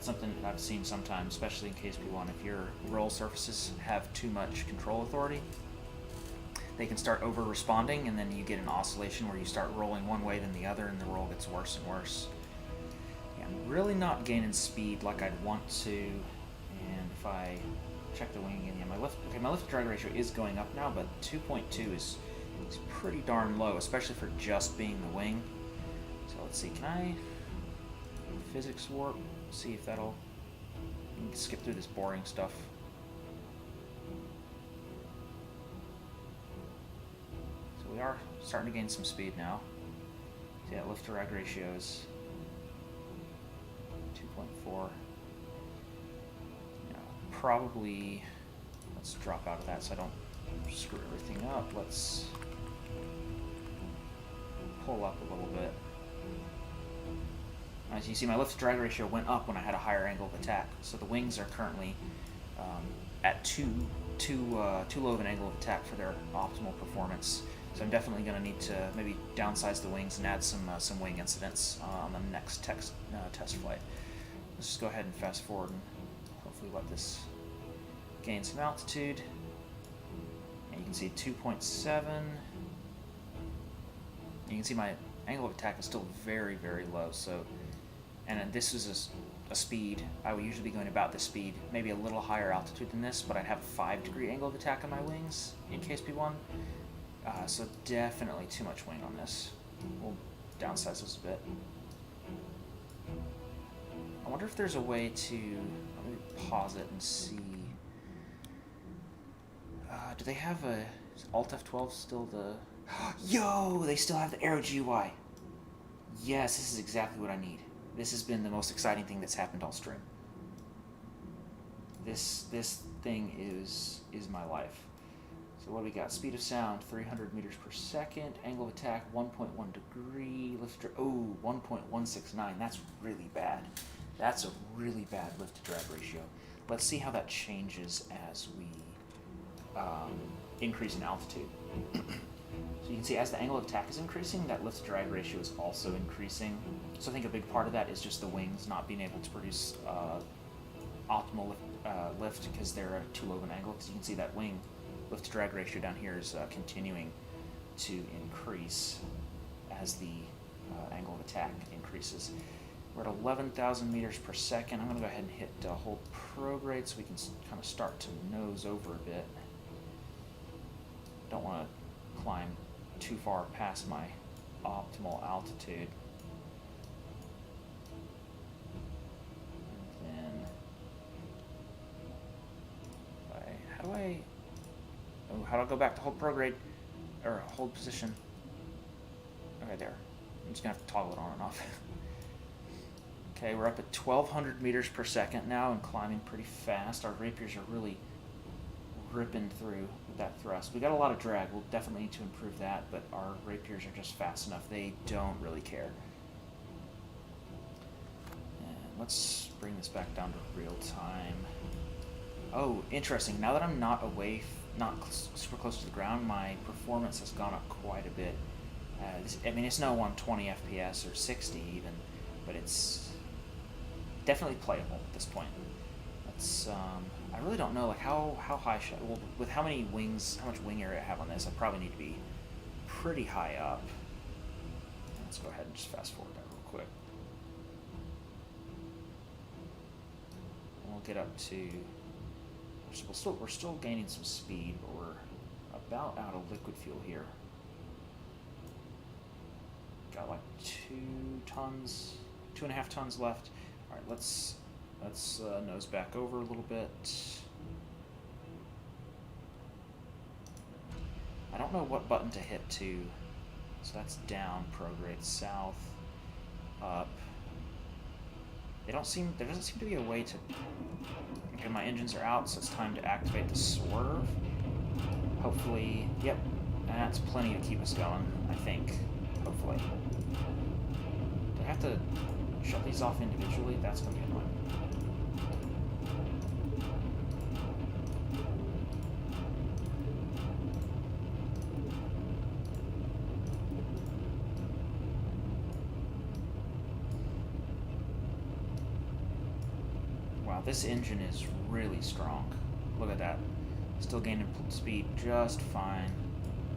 That's something that I've seen sometimes, especially in KSP1. If your roll surfaces have too much control authority, they can start over-responding, and then you get an oscillation where you start rolling one way then the other, and the roll gets worse and worse. Yeah, I'm really not gaining speed like I'd want to, and if I check the wing again, yeah, my lift to drag ratio is going up now, but 2.2 is pretty darn low, especially for just being the wing. So let's see, can I physics warp? See if that'll skip through this boring stuff. So we are starting to gain some speed now. So yeah, lift to drag ratio is 2.4. Yeah, probably let's drop out of that so I don't screw everything up. Let's pull up a little bit. As you see, my lift to drag ratio went up when I had a higher angle of attack. So the wings are currently at too low of an angle of attack for their optimal performance. So I'm definitely going to need to maybe downsize the wings and add some wing incidents on the next test flight. Let's just go ahead and fast forward and hopefully let this gain some altitude. And you can see 2.7. You can see my angle of attack is still very, very low. So. And this is a speed, I would usually be going about this speed, maybe a little higher altitude than this, but I'd have a 5-degree angle of attack on my wings in KSP1. So definitely too much wing on this. We'll downsize this a bit. I wonder if there's a way to, let me pause it and see. Do they have is Alt F12 still the, yo, they still have the Aero GUI. Yes, this is exactly what I need. This has been the most exciting thing that's happened all stream. This thing is my life. So what do we got? Speed of sound, 300 meters per second. Angle of attack, 1.1 degree. Lift to, 1.169. That's really bad. That's a really bad lift to drag ratio. Let's see how that changes as we increase in altitude. So you can see as the angle of attack is increasing, that lift to drag ratio is also increasing. So I think a big part of that is just the wings not being able to produce optimal lift because they're at too low of an angle. Because you can see that wing lift to drag ratio down here is continuing to increase as the angle of attack increases. We're at 11,000 meters per second. I'm going to go ahead and hit hold prograde so we can kind of start to nose over a bit. Don't want to climb too far past my optimal altitude. And then how do I go back to hold prograde or hold position? Okay, there. I'm just gonna have to toggle it on and off. Okay, we're up at 1,200 meters per second now and climbing pretty fast. Our rapiers are really ripping through with that thrust. We got a lot of drag. We'll definitely need to improve that, but our rapiers are just fast enough. They don't really care. And let's bring this back down to real time. Oh, interesting. Now that I'm not super close to the ground, my performance has gone up quite a bit. I mean, it's no 120 FPS or 60 even, but it's definitely playable at this point. Let's I really don't know, like how high should I, well, with how many wings, how much wing area I have on this, I probably need to be pretty high up. Let's go ahead and just fast forward that real quick. And we'll get up to, we're still gaining some speed, but we're about out of liquid fuel here. Got like 2.5 tons left. All right, let's nose back over a little bit. I don't know what button to hit to. So that's down, prograde, south, up. There doesn't seem to be a way to. Okay, my engines are out, so it's time to activate the swerve. Hopefully, yep, that's plenty to keep us going, I think. Hopefully. Do I have to shut these off individually? That's going to be annoying. Wow, this engine is really strong. Look at that. Still gaining speed just fine.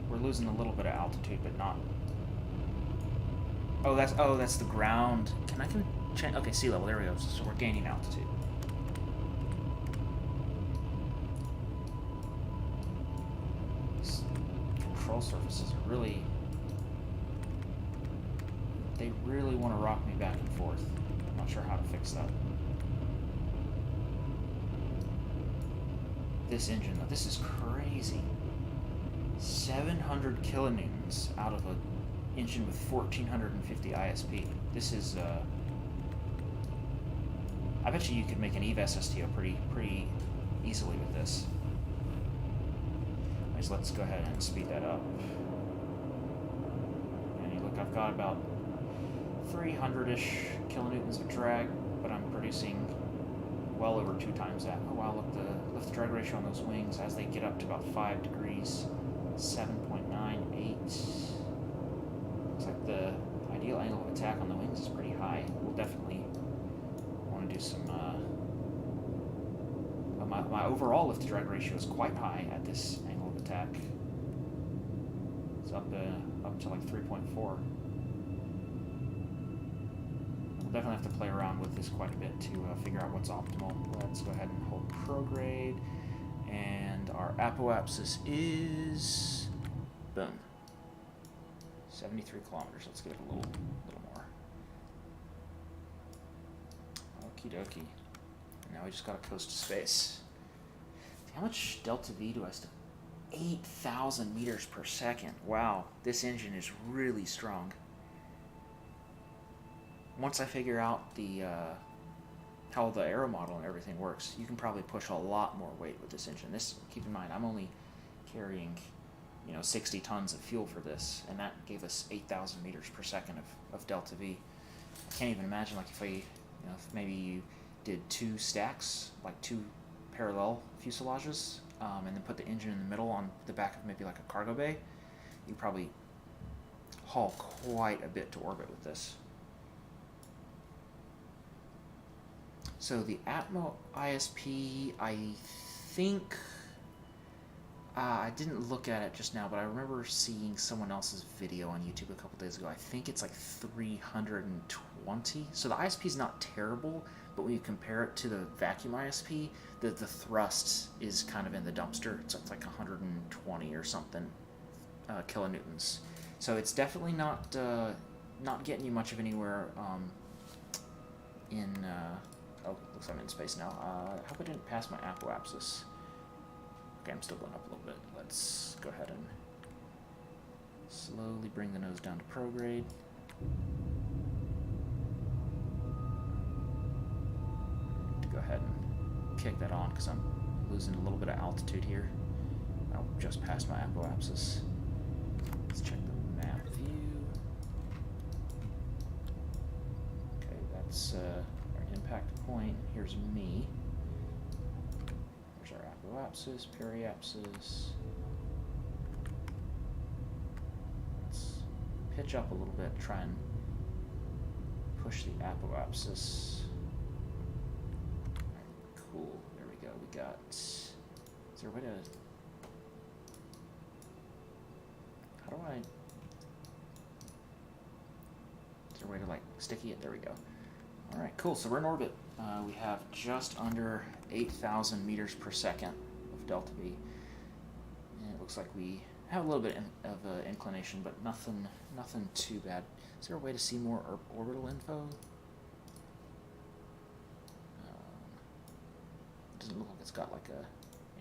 We're losing a little bit of altitude, but not... Oh, that's the ground. Can I change? Okay, sea level. There we go. So we're gaining altitude. These control surfaces are really... They really want to rock me back and forth. I'm not sure how to fix that. This engine, though, this is crazy. 700 kilonewtons out of an engine with 1450 ISP. This is, I bet you could make an EVE SSTO pretty easily with this. Anyways, let's go ahead and speed that up. And you look, I've got about 300-ish kilonewtons of drag, but I'm producing well over 2 times that. Oh wow, look, the lift-to-drag ratio on those wings as they get up to about 5 degrees, 7.98. Looks like the ideal angle of attack on the wings is pretty high. We'll definitely want to do some... my overall lift-to-drag ratio is quite high at this angle of attack. It's up to like 3.4. Definitely have to play around with this quite a bit to figure out what's optimal. Let's go ahead and hold prograde, and our apoapsis is boom, 73 kilometers. Let's give it a little more. Okie dokie. Now we just gotta coast to space. How much delta V do I still? 8,000 meters per second. Wow, this engine is really strong. Once I figure out the how the aero model and everything works, you can probably push a lot more weight with this engine. This, keep in mind, I'm only carrying, 60 tons of fuel for this, and that gave us 8,000 meters per second of delta V. I can't even imagine, like, if if maybe you did 2 stacks, like 2 parallel fuselages, and then put the engine in the middle on the back of maybe like a cargo bay, you probably haul quite a bit to orbit with this. So the Atmo ISP, I think, I didn't look at it just now, but I remember seeing someone else's video on YouTube a couple days ago. I think it's like 320. So the ISP is not terrible, but when you compare it to the vacuum ISP, the thrust is kind of in the dumpster. It's like 120 or something kilonewtons. So it's definitely not getting you much of anywhere in... Oh, looks like I'm in space now. I hope I didn't pass my apoapsis. Okay, I'm still going up a little bit. Let's go ahead and slowly bring the nose down to prograde. To go ahead and kick that on because I'm losing a little bit of altitude here. I'll just pass my apoapsis. Let's check the map view. Okay, that's impact point. Here's me. There's our apoapsis, periapsis. Let's pitch up a little bit, try and push the apoapsis. Right, cool. There we go. We got... Is there a way to... How do I... Is there a way to, like, sticky it? There we go. Alright, cool. So we're in orbit. We have just under 8,000 meters per second of delta V. And it looks like we have a little bit of inclination, but nothing too bad. Is there a way to see more orbital info? Doesn't look like it's got like a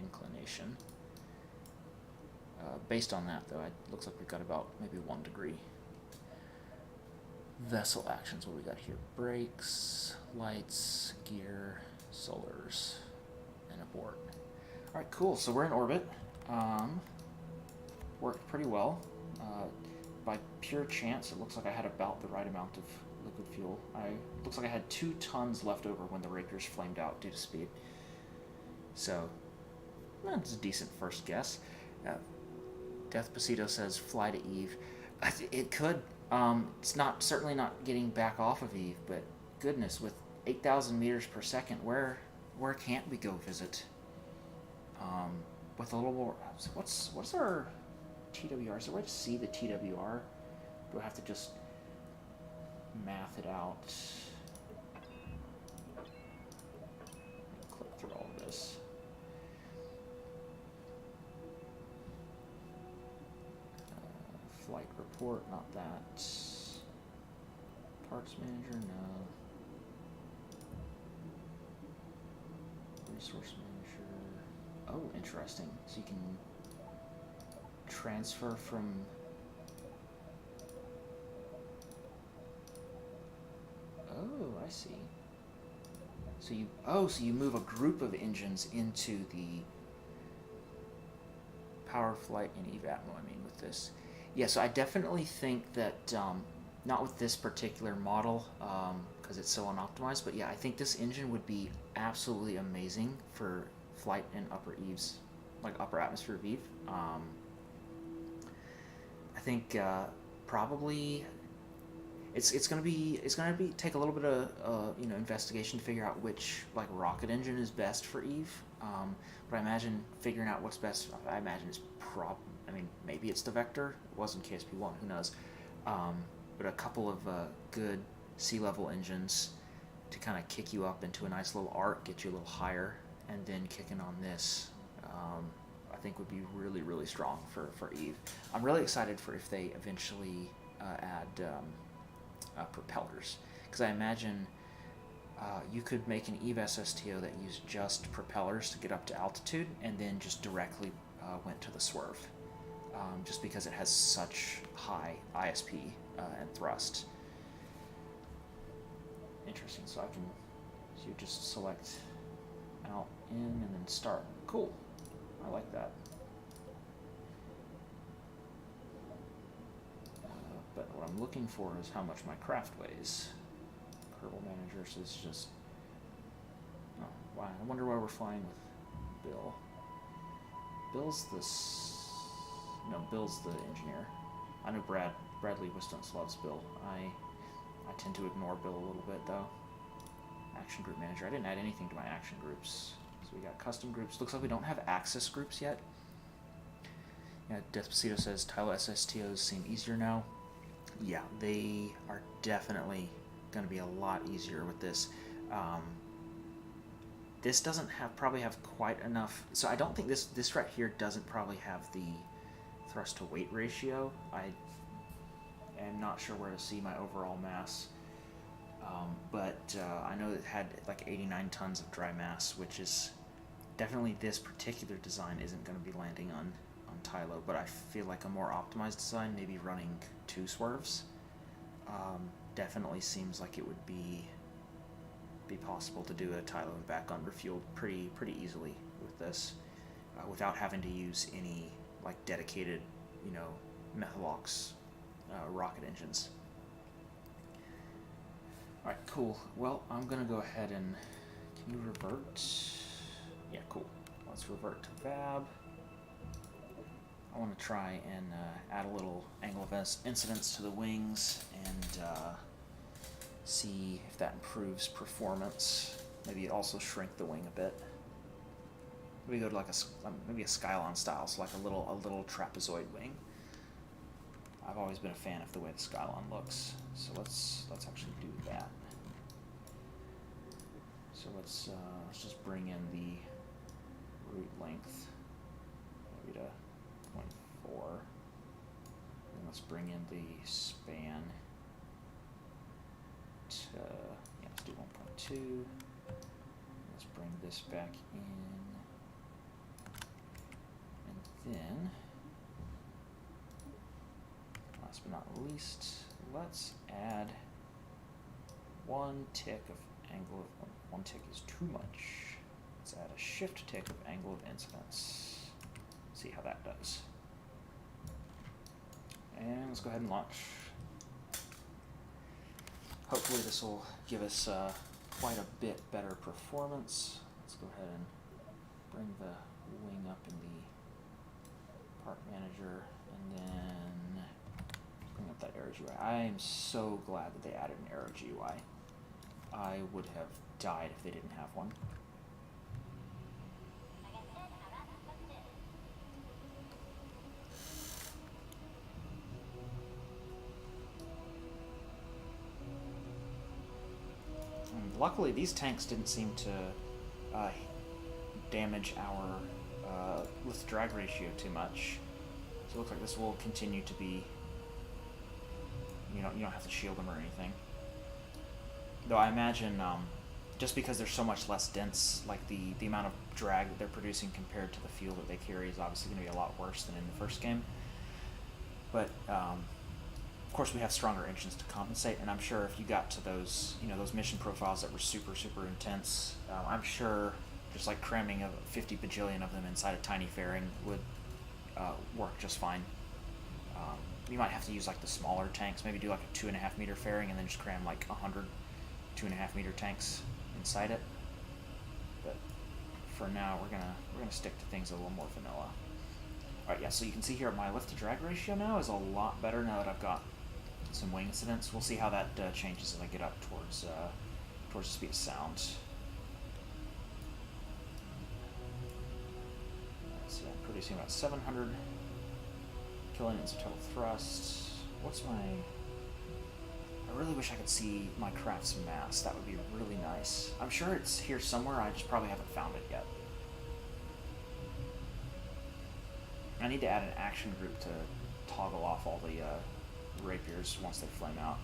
inclination. Based on that, though, it looks like we've got about maybe 1 degree. Vessel actions, what we got here? Brakes, lights, gear, solars, and abort. Alright, cool. So we're in orbit. Worked pretty well. By pure chance, it looks like I had about the right amount of liquid fuel. Looks like I had 2 tons left over when the Rakers flamed out due to speed. So, that's a decent first guess. Death Pasito says, fly to Eve. It could. It's certainly not getting back off of Eve, but goodness, with 8,000 meters per second, where where can't we go visit? With a little more, what's our TWR? Is there a way to see the TWR? Do I have to just math it out? Click through all of this. Flight report, not that. Parts manager, no. Resource manager. Oh, interesting. So you can transfer from. Oh, I see. So you move a group of engines into the power flight and eVAT mode. I mean, with this. Yeah, so I definitely think that, not with this particular model, because it's so unoptimized, but yeah, I think this engine would be absolutely amazing for flight in upper eaves, like upper atmosphere of Eve. I think probably it's gonna be take a little bit of investigation to figure out which like rocket engine is best for Eve. But I imagine figuring out what's best. I imagine it's maybe it's the Vector. It was in KSP 1. Who knows? But a couple of good sea level engines to kind of kick you up into a nice little arc, get you a little higher, and then kicking on this. I think would be really, really strong for Eve. I'm really excited for if they eventually add propellers, because I imagine you could make an Eve SSTO that used just propellers to get up to altitude and then just directly went to the swerve, just because it has such high ISP and thrust. Interesting. So you just select out, in, and then start. Cool. I like that. But what I'm looking for is how much my craft weighs. Kerbal Manager says just. Oh, wow. I wonder why we're flying with Bill. Bill's Bill's the engineer. I know Bradley Wistons loves Bill. I tend to ignore Bill a little bit though. Action group manager. I didn't add anything to my action groups. So we got custom groups. Looks like we don't have access groups yet. Yeah, Despacito says Tylo SSTOs seem easier now. Yeah, they are definitely going to be a lot easier with this. This doesn't probably have quite enough. So I don't think this right here doesn't probably have the thrust to weight ratio. I am not sure where to see my overall mass. But I know it had like 89 tons of dry mass, which is definitely this particular design isn't going to be landing on Tylo, but I feel like a more optimized design, maybe running 2 swerves, definitely seems like it would be possible to do a Tylo and back unrefueled pretty easily with this, without having to use any like dedicated, Methalox rocket engines. Alright, cool. Well, I'm gonna go ahead and, can you revert? Yeah, cool. Let's revert to Vab. I want to try and add a little angle of incidence to the wings and see if that improves performance. Maybe also shrink the wing a bit. Maybe go to like maybe a Skylon style, so like a little trapezoid wing. I've always been a fan of the way the Skylon looks, so let's actually do that. So let's just bring in the route length maybe to 0.4, and let's bring in the span to, let's do 1.2. Let's bring this back in, and then last but not least, let's add 1 tick of angle of, 1 tick is too much. Let's add a shift tick of angle of incidence. See how that does. And let's go ahead and launch. Hopefully this will give us quite a bit better performance. Let's go ahead and bring the wing up in the part manager, and then bring up that Aero GUI. I am so glad that they added an Aero GUI. I would have died if they didn't have one. luckily, these tanks didn't seem to damage our lift-to-drag ratio too much. So it looks like this will continue to be... You don't have to shield them or anything. Though I imagine, just because they're so much less dense, like the amount of drag that they're producing compared to the fuel that they carry is obviously going to be a lot worse than in the first game. But of course, we have stronger engines to compensate, and I'm sure if you got to those, those mission profiles that were super, super intense, I'm sure just like cramming 50 bajillion of them inside a tiny fairing would work just fine. You might have to use like the smaller tanks, maybe do like a 2.5 meter fairing, and then just cram like 100 2.5 meter tanks inside it. But for now, we're gonna stick to things a little more vanilla. All right, yeah. So you can see here my lift to drag ratio now is a lot better now that I've got some wing incidents. We'll see how that changes as I get up towards the speed of sound. Let's see, I'm producing about 700 kilonewtons of total thrust. What's my... I really wish I could see my craft's mass. That would be really nice. I'm sure it's here somewhere, I just probably haven't found it yet. I need to add an action group to toggle off all the rapiers once they flame out.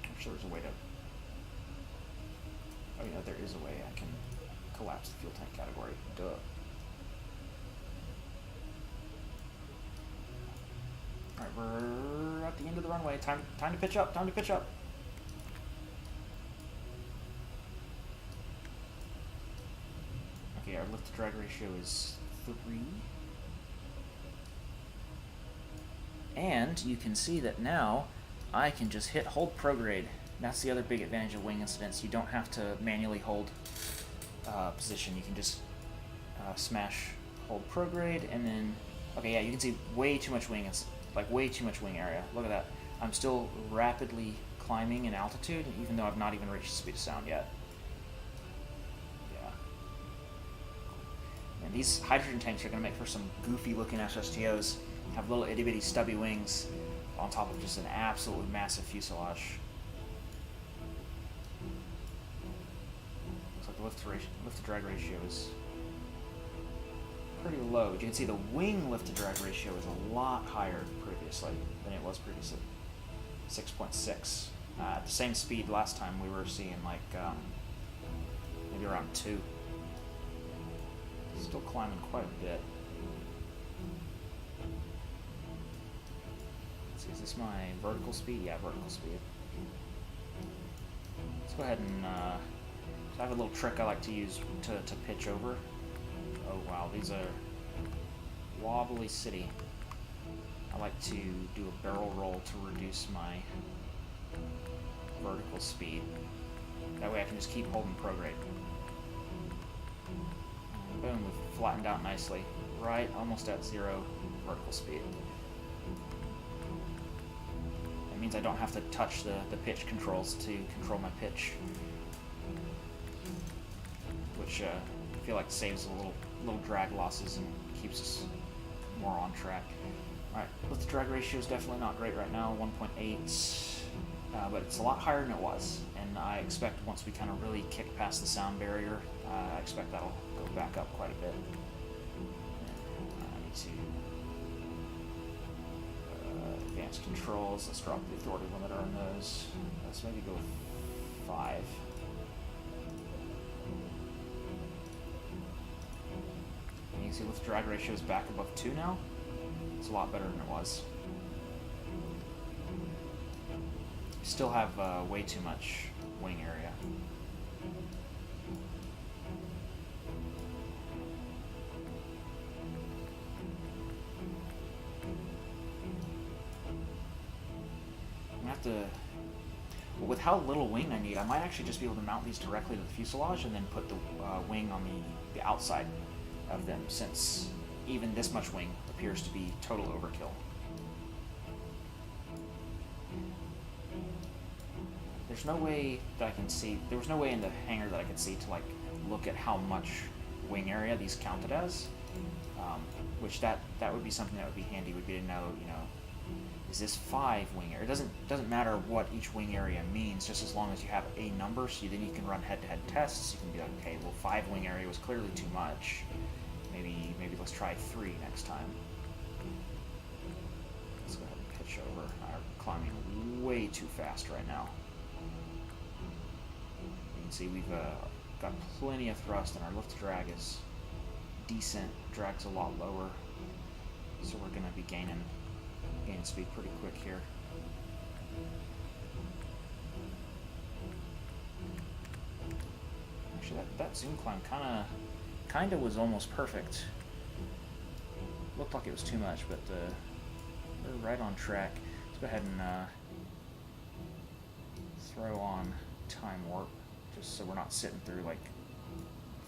I'm sure there's a way to... Oh yeah, there is a way I can collapse the fuel tank category. Duh. Alright, we're at the end of the runway. Time to pitch up, time to pitch up. Okay, our lift to drag ratio is 3. And you can see that now I can just hit hold prograde. That's the other big advantage of wing incidents. You don't have to manually hold position. You can just smash hold prograde, and then... Okay, yeah, you can see way too much wing. It's like way too much wing area. Look at that. I'm still rapidly climbing in altitude, even though I've not even reached the speed of sound yet. Yeah. And these hydrogen tanks are going to make for some goofy-looking SSTOs. Have little itty-bitty stubby wings on top of just an absolutely massive fuselage. Looks like the lift to drag ratio is pretty low. But you can see the wing lift to drag ratio is a lot higher previously than it was previously. 6.6. At the same speed last time we were seeing like maybe around 2. Still climbing quite a bit. Let's see, is this my vertical speed? Yeah, vertical speed. Let's go ahead and so I have a little trick I like to use to pitch over. Oh wow, these are wobbly city. I like to do a barrel roll to reduce my vertical speed. That way I can just keep holding prograde. And boom, we've flattened out nicely. Right, almost at 0 vertical speed. That means I don't have to touch the pitch controls to control my pitch. Which I feel like saves a little drag losses and keeps us more on track. Alright, lift to drag ratio is definitely not great right now, 1.8, but it's a lot higher than it was, and I expect once we kind of really kick past the sound barrier, I expect that'll go back up quite a bit. I need to advanced controls, let's drop the authority limiter on those. Let's maybe go with 5. You can see lift drag ratio is back above 2 now. It's a lot better than it was. Still have way too much wing area. I'm gonna have to... Well, with how little wing I need, I might actually just be able to mount these directly to the fuselage and then put the wing on the outside of them, since even this much wing appears to be total overkill. There's no way that I can see, there was no way in the hangar that I could see to like look at how much wing area these counted as, Which that would be something that would be handy. Would be to know, you know, is this 5 wing area? It doesn't matter what each wing area means, just as long as you have a number, so then you can run head-to-head tests. You can be like, okay, well, 5 wing area was clearly too much. Maybe let's try 3 next time. Let's go ahead and pitch over. I'm climbing way too fast right now. You can see we've got plenty of thrust, and our lift drag is decent. Drag's a lot lower, so we're going to be gaining speed pretty quick here. Actually, that zoom climb kind of was almost perfect. Looked like it was too much, but we're right on track. Let's go ahead and throw on time warp, just so we're not sitting through like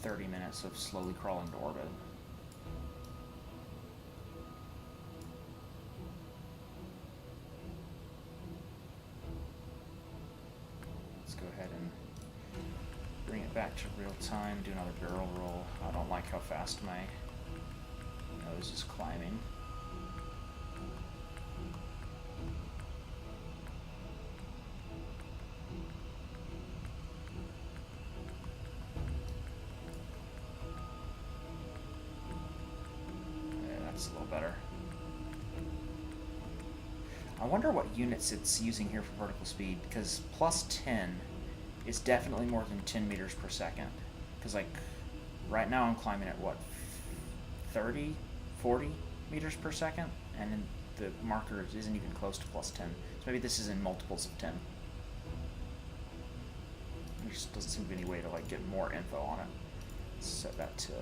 30 minutes of slowly crawling to orbit. Let's go ahead and bring it back to real time, do another barrel roll. I don't like how fast my nose is climbing. A little better. I wonder what units it's using here for vertical speed, because plus 10 is definitely more than 10 meters per second. Because like right now I'm climbing at what, 30, 40 meters per second, and then the marker isn't even close to plus 10. So maybe this is in multiples of 10. There just doesn't seem to be any way to like get more info on it. Let's set that to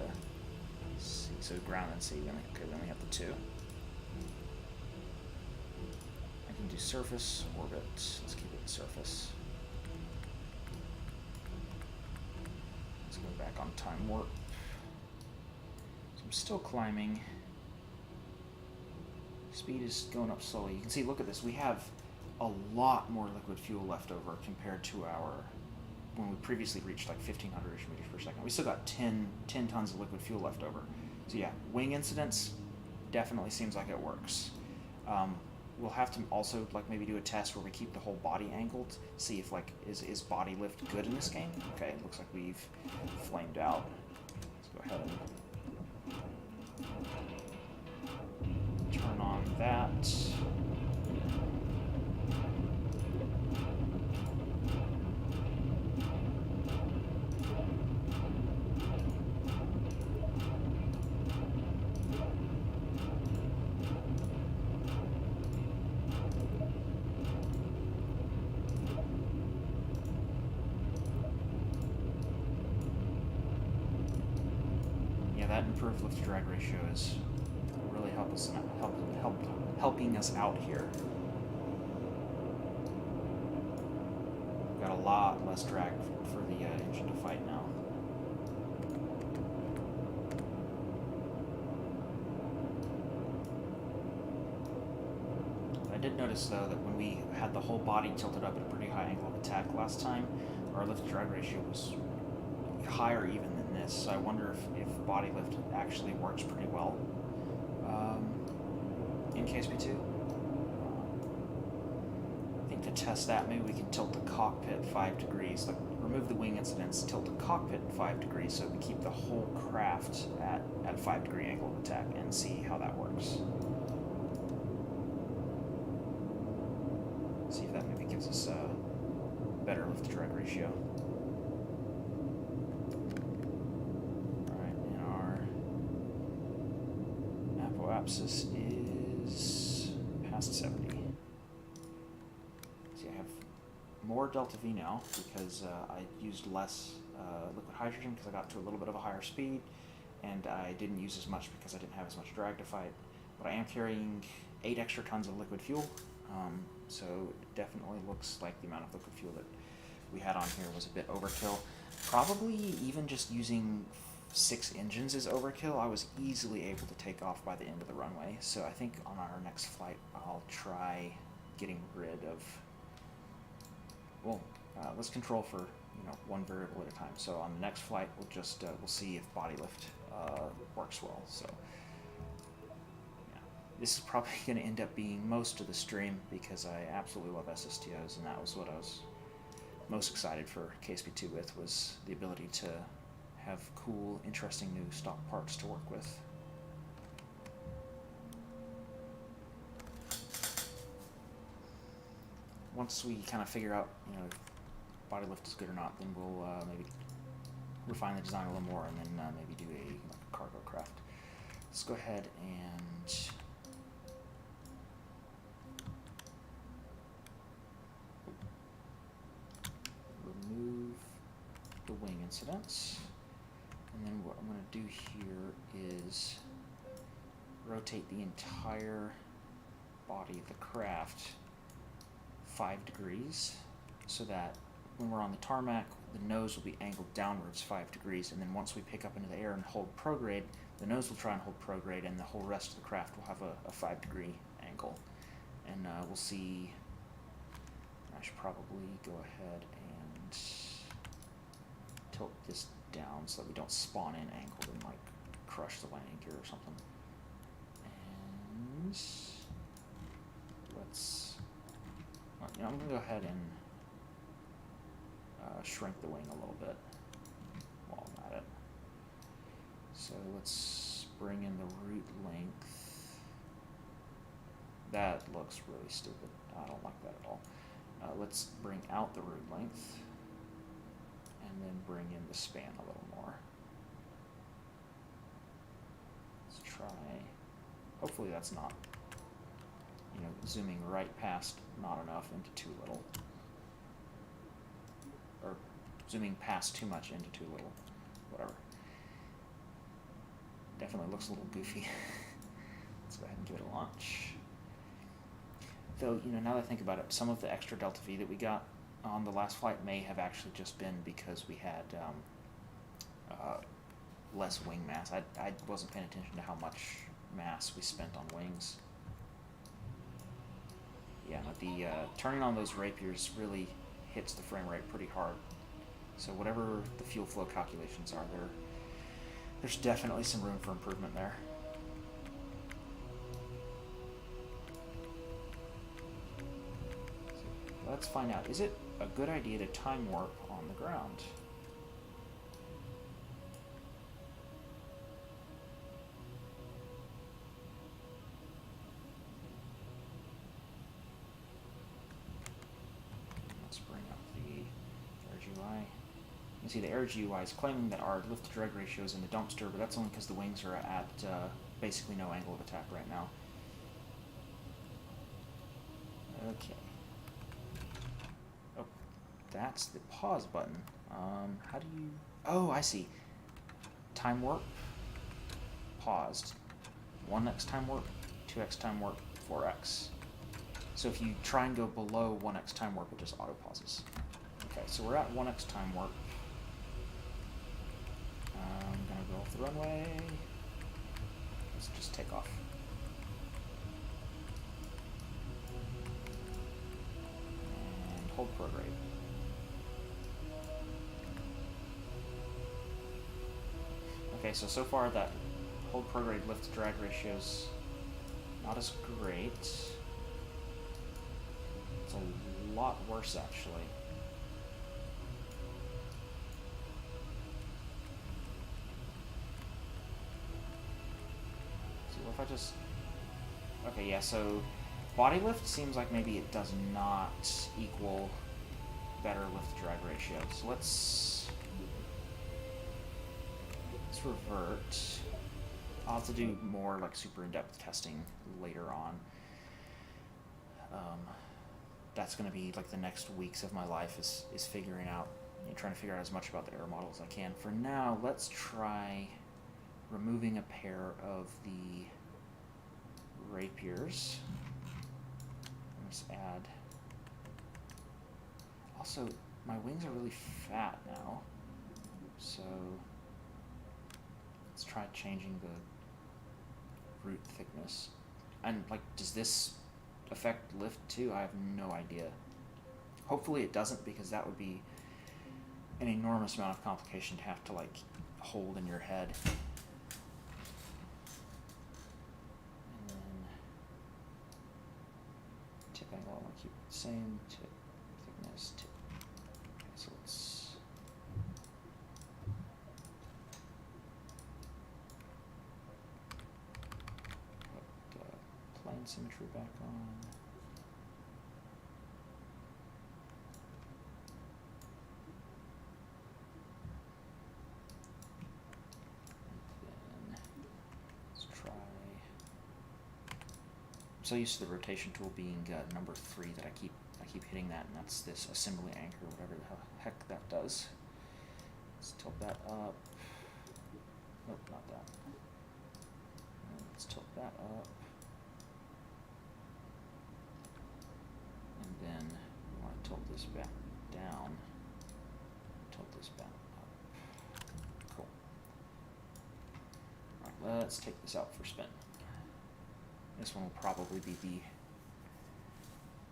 C, so ground and sea. We only have the 2. I can do surface, orbit. Let's keep it surface. Let's go back on time warp. So I'm still climbing. Speed is going up slowly. You can see, look at this. We have a lot more liquid fuel left over compared to when we previously reached like 1,500-ish meters per second. We still got 10 tons of liquid fuel left over. So yeah, wing incidence definitely seems like it works. We'll have to also like maybe do a test where we keep the whole body angled, see if like is body lift good in this game. Okay, it looks like we've flamed out. Let's go ahead and turn on that. That improved lift to drag ratio is really helping us out here. We've got a lot less drag for the engine to fight now. I did notice though that when we had the whole body tilted up at a pretty high angle of attack last time, our lift to drag ratio was higher even than this, so I wonder if body lift actually works pretty well in KSP2. I think to test that, maybe we can tilt the cockpit 5 degrees, like remove the wing incidence, tilt the cockpit 5 degrees so we keep the whole craft at 5-degree angle of attack and see how that works. See if that maybe gives us a better lift to drag ratio. Apsis is past 70. See, I have more delta V now because I used less liquid hydrogen because I got to a little bit of a higher speed, and I didn't use as much because I didn't have as much drag to fight. But I am carrying 8 extra tons of liquid fuel, so it definitely looks like the amount of liquid fuel that we had on here was a bit overkill. Probably even just using 6 engines is overkill. I was easily able to take off by the end of the runway, so I think on our next flight I'll try getting rid of, well, let's control for one variable at a time. So on the next flight we'll just we'll see if body lift works well. So yeah, this is probably going to end up being most of the stream because I absolutely love SSTOs, and that was what I was most excited for KSP2 with, was the ability to have cool, interesting new stock parts to work with. Once we kind of figure out, you know, if body lift is good or not, then we'll maybe refine the design a little more, and then maybe do a cargo craft. Let's go ahead and remove the wing incidents, and then what I'm going to do here is rotate the entire body of the craft 5 degrees, so that when we're on the tarmac, the nose will be angled downwards 5 degrees, and then once we pick up into the air and hold prograde, the nose will try and hold prograde, and the whole rest of the craft will have a 5-degree angle. And we'll see. I should probably go ahead and tilt this down so that we don't spawn in angled and like crush the landing gear or something. And let's. You know, I'm gonna go ahead and shrink the wing a little bit while I'm at it. So let's bring in the root length. That looks really stupid. I don't like that at all. Let's bring out the root length and then bring in the span a little more. Let's try. Hopefully that's not, you know, zooming right past not enough into too little. Or zooming past too much into too little. Whatever. Definitely looks a little goofy. Let's go ahead and give it a launch. Though, you know, now that I think about it, some of the extra delta V that we got on the last flight may have actually just been because we had less wing mass. I wasn't paying attention to how much mass we spent on wings. Yeah, but the turning on those rapiers really hits the frame rate pretty hard. So whatever the fuel flow calculations are, there's definitely some room for improvement there. So let's find out, is it a good idea to time warp on the ground? You see the air GUI is claiming that our lift to drag ratio is in the dumpster, but that's only because the wings are at basically no angle of attack right now. Okay. Oh, that's the pause button. How do you... Oh, I see. Time warp. Paused. 1x time warp, 2x time warp, 4x. So if you try and go below 1x time warp, it just auto pauses. Okay, so we're at 1x time warp. I'm gonna go off the runway. Let's just take off. And hold prograde. Okay, so far that hold prograde lift to drag ratio's not as great. It's a lot worse actually. If I just... Okay, yeah, so body lift seems like maybe it does not equal better lift-to-drag ratio. So let's revert. I'll have to do more like super in-depth testing later on. That's going to be like the next weeks of my life is figuring out, you know, trying to figure out as much about the air model as I can. For now, let's try removing a pair of the rapiers. Let's add. Also, my wings are really fat now, so let's try changing the root thickness. And like, does this affect lift too? I have no idea. Hopefully it doesn't, because that would be an enormous amount of complication to have to like hold in your head. same tip thickness tip. Okay, so let's put plane symmetry back on. I'm so used to the rotation tool being number 3 that I keep hitting that, and that's this assembly anchor, whatever the heck that does. Let's tilt that up. Nope, not that. And let's tilt that up. And then we want to tilt this back down. Tilt this back up. Cool. Alright, let's take this out for spin. This one will probably be the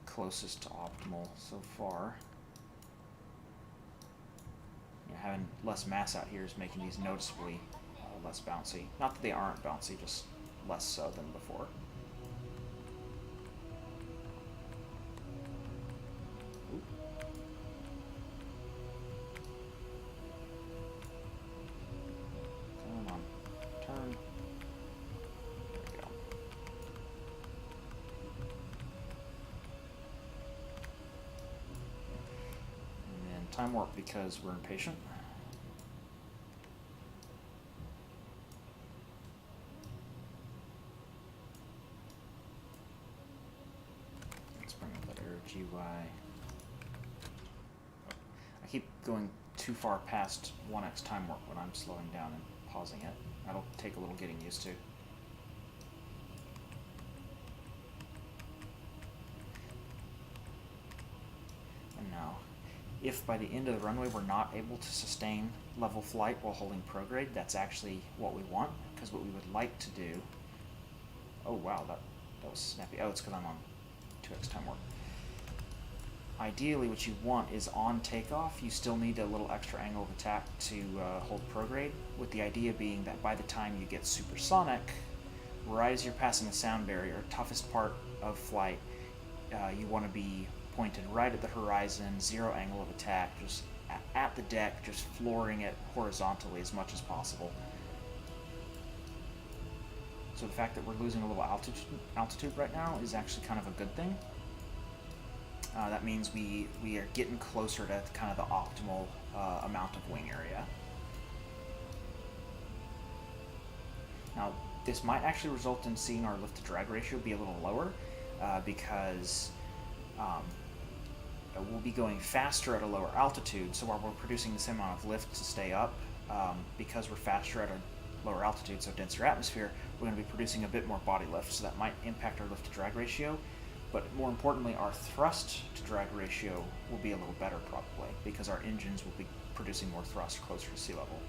closest to optimal so far. You know, having less mass out here is making these noticeably less bouncy. Not that they aren't bouncy, just less so than before. Ooh. Come on, turn. Time warp because we're impatient. Let's bring up that error GY. I keep going too far past 1x time warp when I'm slowing down and pausing it. That'll take a little getting used to. And now, if by the end of the runway we're not able to sustain level flight while holding prograde, that's actually what we want, because what we would like to do... Oh wow, that was snappy. Oh, it's because I'm on 2x time warp. Ideally what you want is on takeoff, you still need a little extra angle of attack to hold prograde, with the idea being that by the time you get supersonic, right as you're passing the sound barrier, toughest part of flight, you want to be pointed right at the horizon, 0 angle of attack, just at the deck, just flooring it horizontally as much as possible. So the fact that we're losing a little altitude right now is actually kind of a good thing. That means we are getting closer to kind of the optimal amount of wing area. Now, this might actually result in seeing our lift to drag ratio be a little lower because we'll be going faster at a lower altitude, so while we're producing the same amount of lift to stay up, because we're faster at a lower altitude, so denser atmosphere, we're going to be producing a bit more body lift, so that might impact our lift to drag ratio, but more importantly, our thrust to drag ratio will be a little better probably, because our engines will be producing more thrust closer to sea level.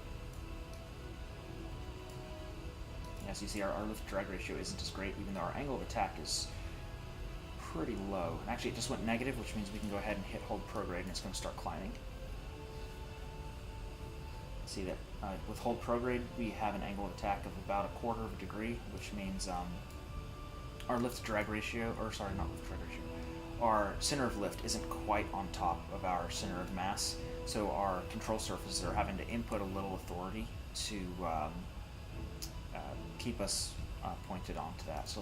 As you see, our lift to drag ratio isn't as great, even though our angle of attack is pretty low. And actually it just went negative, which means we can go ahead and hit hold prograde and it's going to start climbing. See that with hold prograde we have an angle of attack of about 1/4 degree, which means our lift to drag ratio, or sorry, not lift to drag ratio, our center of lift isn't quite on top of our center of mass, so our control surfaces are having to input a little authority to keep us pointed onto that. So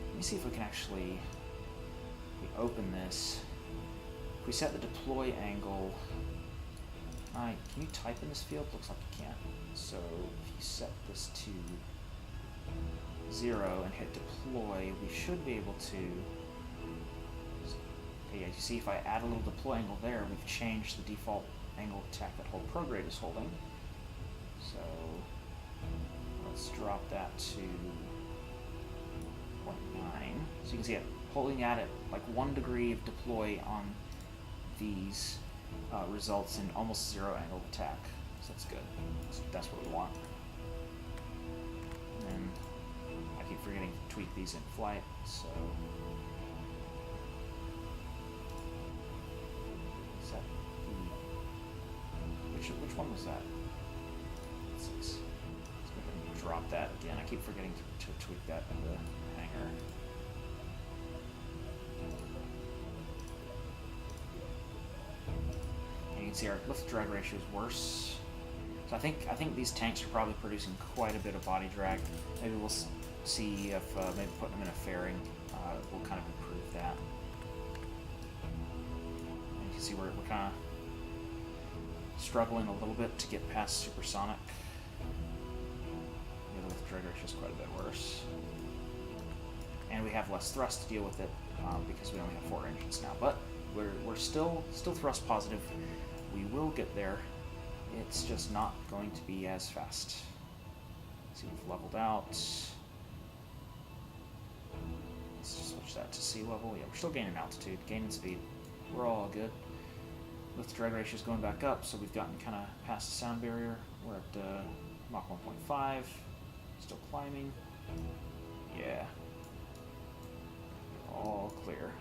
let me see if we can actually, if we open this, if we set the deploy angle, can you type in this field? Looks like you can't. So if you set this to 0 and hit deploy, we should be able to, okay, as you see, if I add a little deploy angle there, we've changed the default angle of attack that hold prograde is holding. So let's drop that to 0.9. So you can see it holding at it like 1 degree of deploy on these results in almost 0 angle of attack. So that's good. That's what we want. And then I keep forgetting to tweak these in flight, so is that which one was that? Let's go ahead and drop that again. I keep forgetting to tweak that in the hangar. see our lift drag ratio is worse. So I think these tanks are probably producing quite a bit of body drag. Maybe we'll see if maybe putting them in a fairing will kind of improve that. And you can see we're kind of struggling a little bit to get past supersonic. Yeah, the lift drag ratio is quite a bit worse. And we have less thrust to deal with it because we only have 4 engines now. But we're still thrust positive. We will get there. It's just not going to be as fast. See, we've leveled out. Let's switch that to sea level. Yeah, we're still gaining altitude, gaining speed. We're all good. Lift drag ratio is going back up, so we've gotten kind of past the sound barrier. We're at Mach 1.5. Still climbing. Yeah. All clear.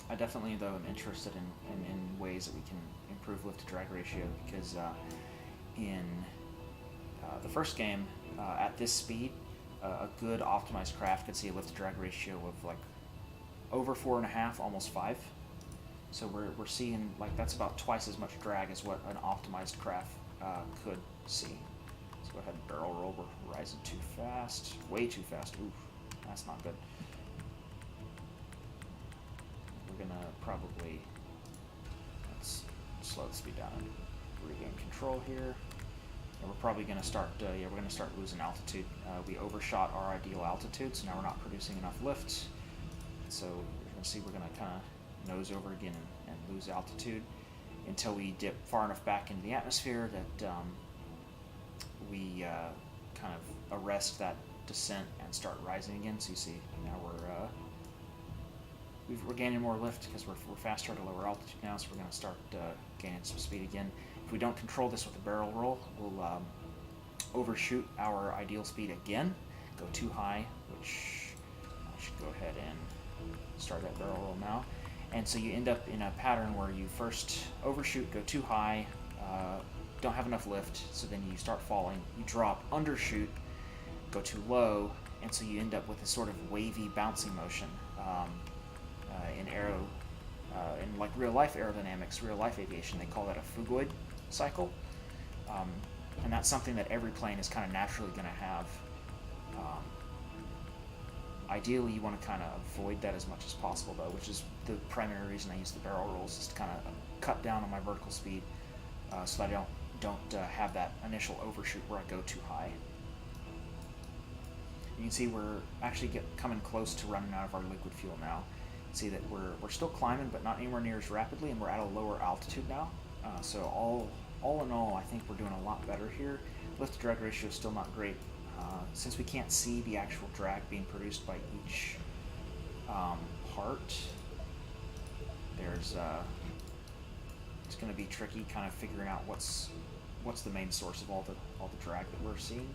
I definitely, though, am interested in ways that we can improve lift-to-drag ratio, because in the first game, at this speed, a good optimized craft could see a lift-to-drag ratio of like over 4.5, almost 5. So we're seeing like that's about twice as much drag as what an optimized craft could see. Let's go ahead and barrel roll. We're rising too fast, way too fast. Oof, that's not good. We're gonna probably, let's slow the speed down and regain control here. And we're probably gonna start, we're gonna start losing altitude. We overshot our ideal altitude, so now we're not producing enough lift. So you're gonna see we're gonna kind of nose over again and lose altitude until we dip far enough back into the atmosphere that we kind of arrest that descent and start rising again. So you see now we're gaining more lift because we're faster at a lower altitude now, so we're going to start gaining some speed again. If we don't control this with a barrel roll, we'll overshoot our ideal speed again, go too high, which I should go ahead and start that barrel roll now. And so you end up in a pattern where you first overshoot, go too high, don't have enough lift, so then you start falling, you drop, undershoot, go too low, and so you end up with this sort of wavy bouncing motion. In like real life aerodynamics, real life aviation, they call that a phugoid cycle, and that's something that every plane is kind of naturally going to have. Ideally, you want to kind of avoid that as much as possible, though, which is the primary reason I use the barrel rolls, is to kind of cut down on my vertical speed, so that I don't have that initial overshoot where I go too high. You can see we're actually coming close to running out of our liquid fuel now. See that we're still climbing, but not anywhere near as rapidly, and we're at a lower altitude now. So all in all, I think we're doing a lot better here. Lift-to-drag ratio is still not great. Since we can't see the actual drag being produced by each part, it's going to be tricky kind of figuring out what's the main source of all the drag that we're seeing.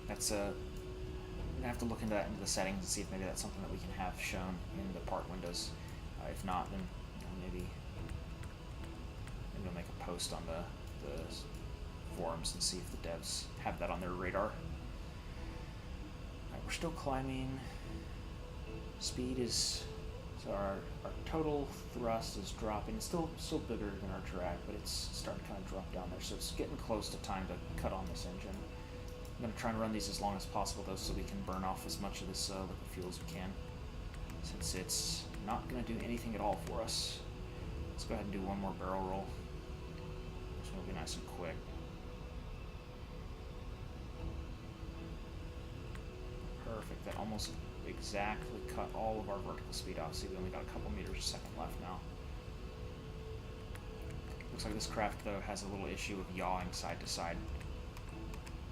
That's we're gonna have to look into that into the settings and see if maybe that's something that we can have shown in the part windows. If not, then maybe we'll make a post on the forums and see if the devs have that on their radar. Alright, we're still climbing. Speed is, so our total thrust is dropping. It's still bigger than our drag, but it's starting to kind of drop down there. So it's getting close to time to cut on this engine. I'm going to try and run these as long as possible, though, so we can burn off as much of this liquid fuel as we can, since it's not going to do anything at all for us. Let's go ahead and do one more barrel roll. This one will be nice and quick. Perfect. That almost exactly cut all of our vertical speed off. See, we only got a couple meters a second left now. Looks like this craft, though, has a little issue of yawing side to side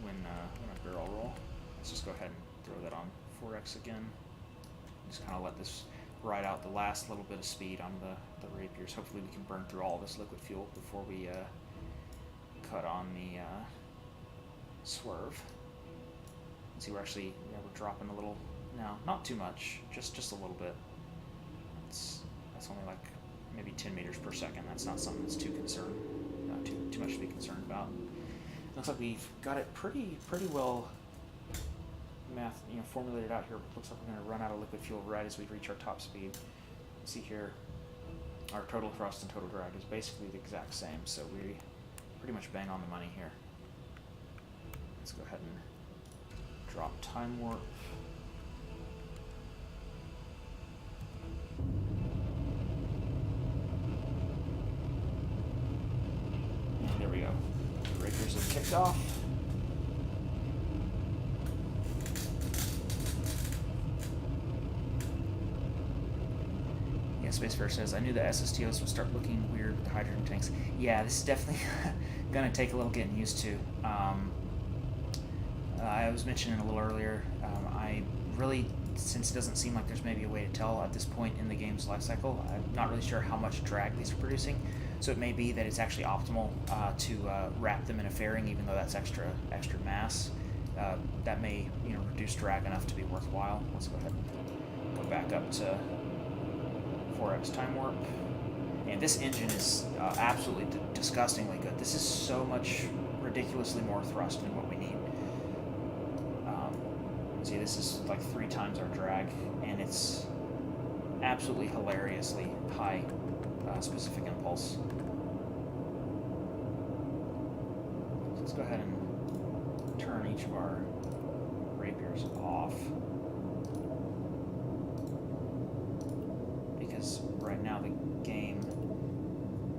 when I barrel roll. Let's just go ahead and throw that on 4x again. Just kind of let this ride out the last little bit of speed on the rapiers. Hopefully we can burn through all this liquid fuel before we cut on the swerve. See, we're actually we're dropping a little now, not too much, just a little bit. That's only like maybe 10 meters per second. That's not something that's too much to be concerned about. Looks like we've got it pretty well math, formulated out here. Looks like we're going to run out of liquid fuel right as we reach our top speed. See here, our total thrust and total drag is basically the exact same, so we pretty much bang on the money here. Let's go ahead and drop time warp. And there we go. The Raptors have kicked off. Yeah, Spacefarer says, I knew the SSTOs would start looking weird with the hydrogen tanks. Yeah, this is definitely going to take a little getting used to. I was mentioning a little earlier, I really, since it doesn't seem like there's maybe a way to tell at this point in the game's life cycle, I'm not really sure how much drag these are producing. So it may be that it's actually optimal to wrap them in a fairing, even though that's extra mass. That may reduce drag enough to be worthwhile. Let's go ahead and go back up to 4x time warp. And this engine is absolutely disgustingly good. This is so much ridiculously more thrust than what we need. See, this is like 3 times our drag, and it's absolutely hilariously high specific impulse. So let's go ahead and turn each of our rapiers off, because right now the game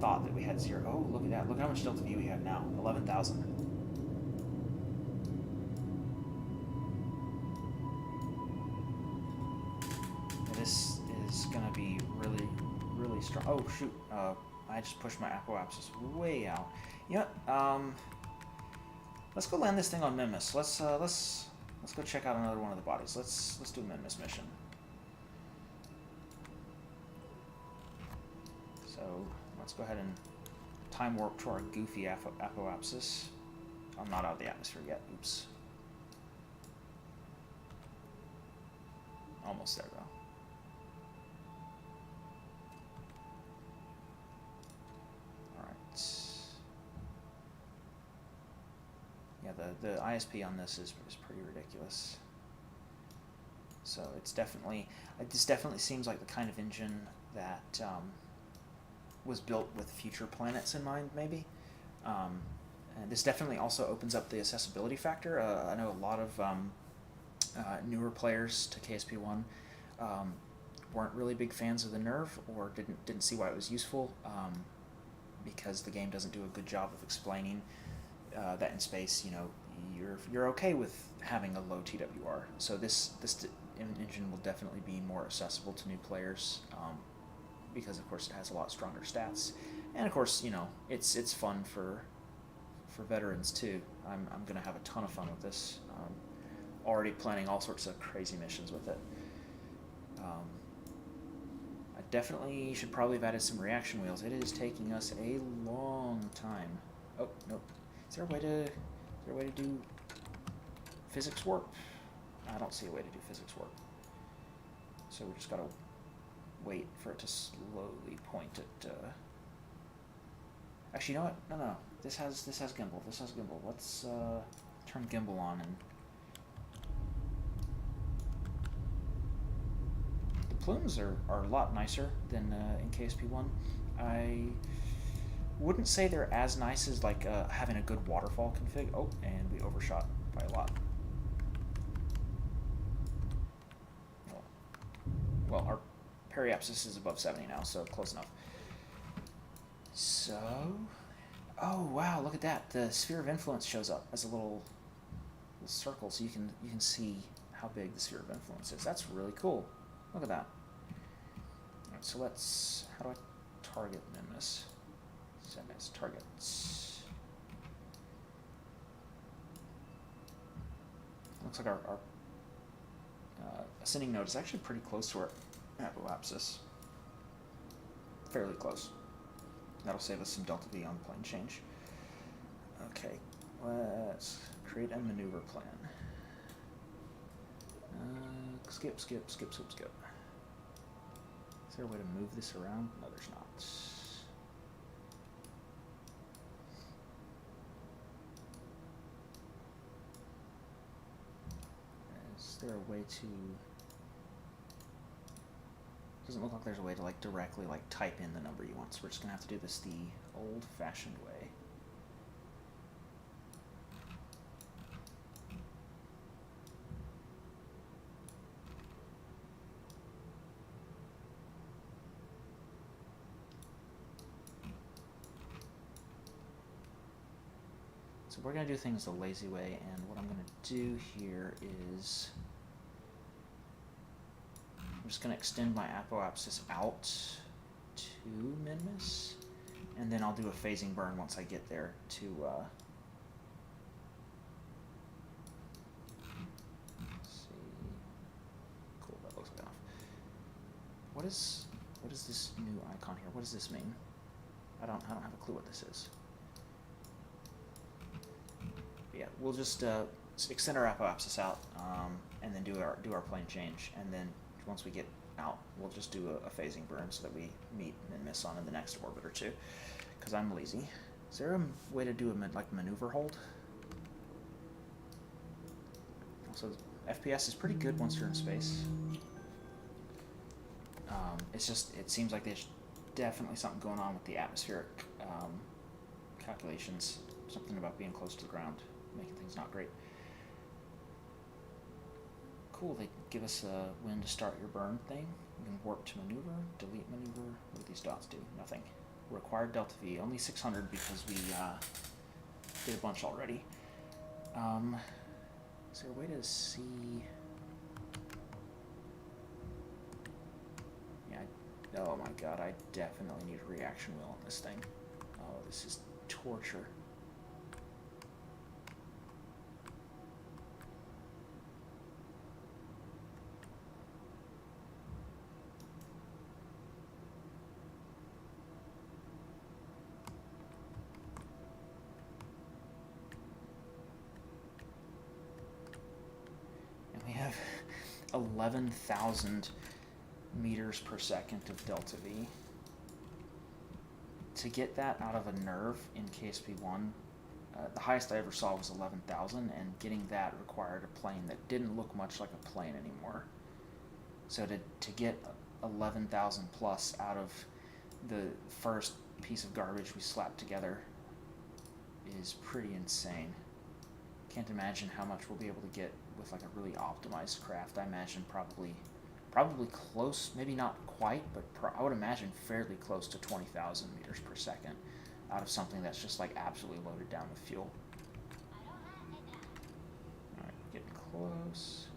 thought that we had 0. Oh, look at that. Look how much delta V we have now. 11,000. This is going to be really, really strong. Oh, shoot. I just pushed my apoapsis way out. Yeah, let's go land this thing on Mimus. Let's go check out another one of the bodies. Let's do a Mimus mission. So let's go ahead and time warp to our goofy apoapsis. I'm not out of the atmosphere yet. Oops. Almost there, though. Yeah, the ISP on this is pretty ridiculous. So this definitely seems like the kind of engine that was built with future planets in mind, maybe. And this definitely also opens up the accessibility factor. I know a lot of newer players to KSP1 weren't really big fans of the nerve, or didn't see why it was useful, because the game doesn't do a good job of explaining that in space, you're okay with having a low TWR. So this engine will definitely be more accessible to new players, because of course it has a lot stronger stats, and of course it's fun for veterans too. I'm gonna have a ton of fun with this. Already planning all sorts of crazy missions with it. I definitely should probably have added some reaction wheels. It is taking us a long time. Oh, nope. Is there a way to do physics warp? I don't see a way to do physics warp. So we just gotta wait for it to slowly point at. Actually, you know what? No. This has gimbal. Let's turn gimbal on and. The plumes are a lot nicer than in KSP1. I wouldn't say they're as nice as like having a good waterfall config. Oh, and we overshot by a lot. Well, our periapsis is above 70 now, so close enough. So, oh wow, look at that! The sphere of influence shows up as a little circle, so you can see how big the sphere of influence is. That's really cool. Look at that. All right, so how do I target Mimus? Send as targets. Looks like our ascending node is actually pretty close to our apoapsis. Fairly close. That'll save us some delta V on plane change. Okay, let's create a maneuver plan. Skip. Is there a way to move this around? No, there's not. way to... Doesn't look like there's a way to like directly like type in the number you want, so we're just gonna have to do this the old-fashioned way. So we're going to do things the lazy way, and what I'm going to do here is I'm just going to extend my apoapsis out to min-miss, and then I'll do a phasing burn once I get there to let's see. Cool, that looks like enough. What is this new icon here? What does this mean? I don't have a clue what this is. Yeah, we'll just extend our apoapsis out, and then do our plane change, and then once we get out, we'll just do a phasing burn so that we meet and miss on in the next orbit or two. Because I'm lazy. Is there a way to do a maneuver hold? Also, FPS is pretty good once you're in space. It's just, it seems like there's definitely something going on with the atmospheric calculations. Something about being close to the ground, making things not great. Cool, they give us a when to start your burn thing. You can warp to maneuver, delete maneuver. What do these dots do? Nothing. Required delta V, only 600 because we did a bunch already. Is there a way to see? Yeah, oh my god, I definitely need a reaction wheel on this thing. Oh, this is torture. We have 11,000 meters per second of delta V. To get that out of a nerve in KSP1, the highest I ever saw was 11,000, and getting that required a plane that didn't look much like a plane anymore. So to get 11,000 plus out of the first piece of garbage we slapped together is pretty insane. Can't imagine how much we'll be able to get with like a really optimized craft. I imagine probably close, maybe not quite, but I would imagine fairly close to 20,000 meters per second out of something that's just like absolutely loaded down with fuel. Alright, getting close.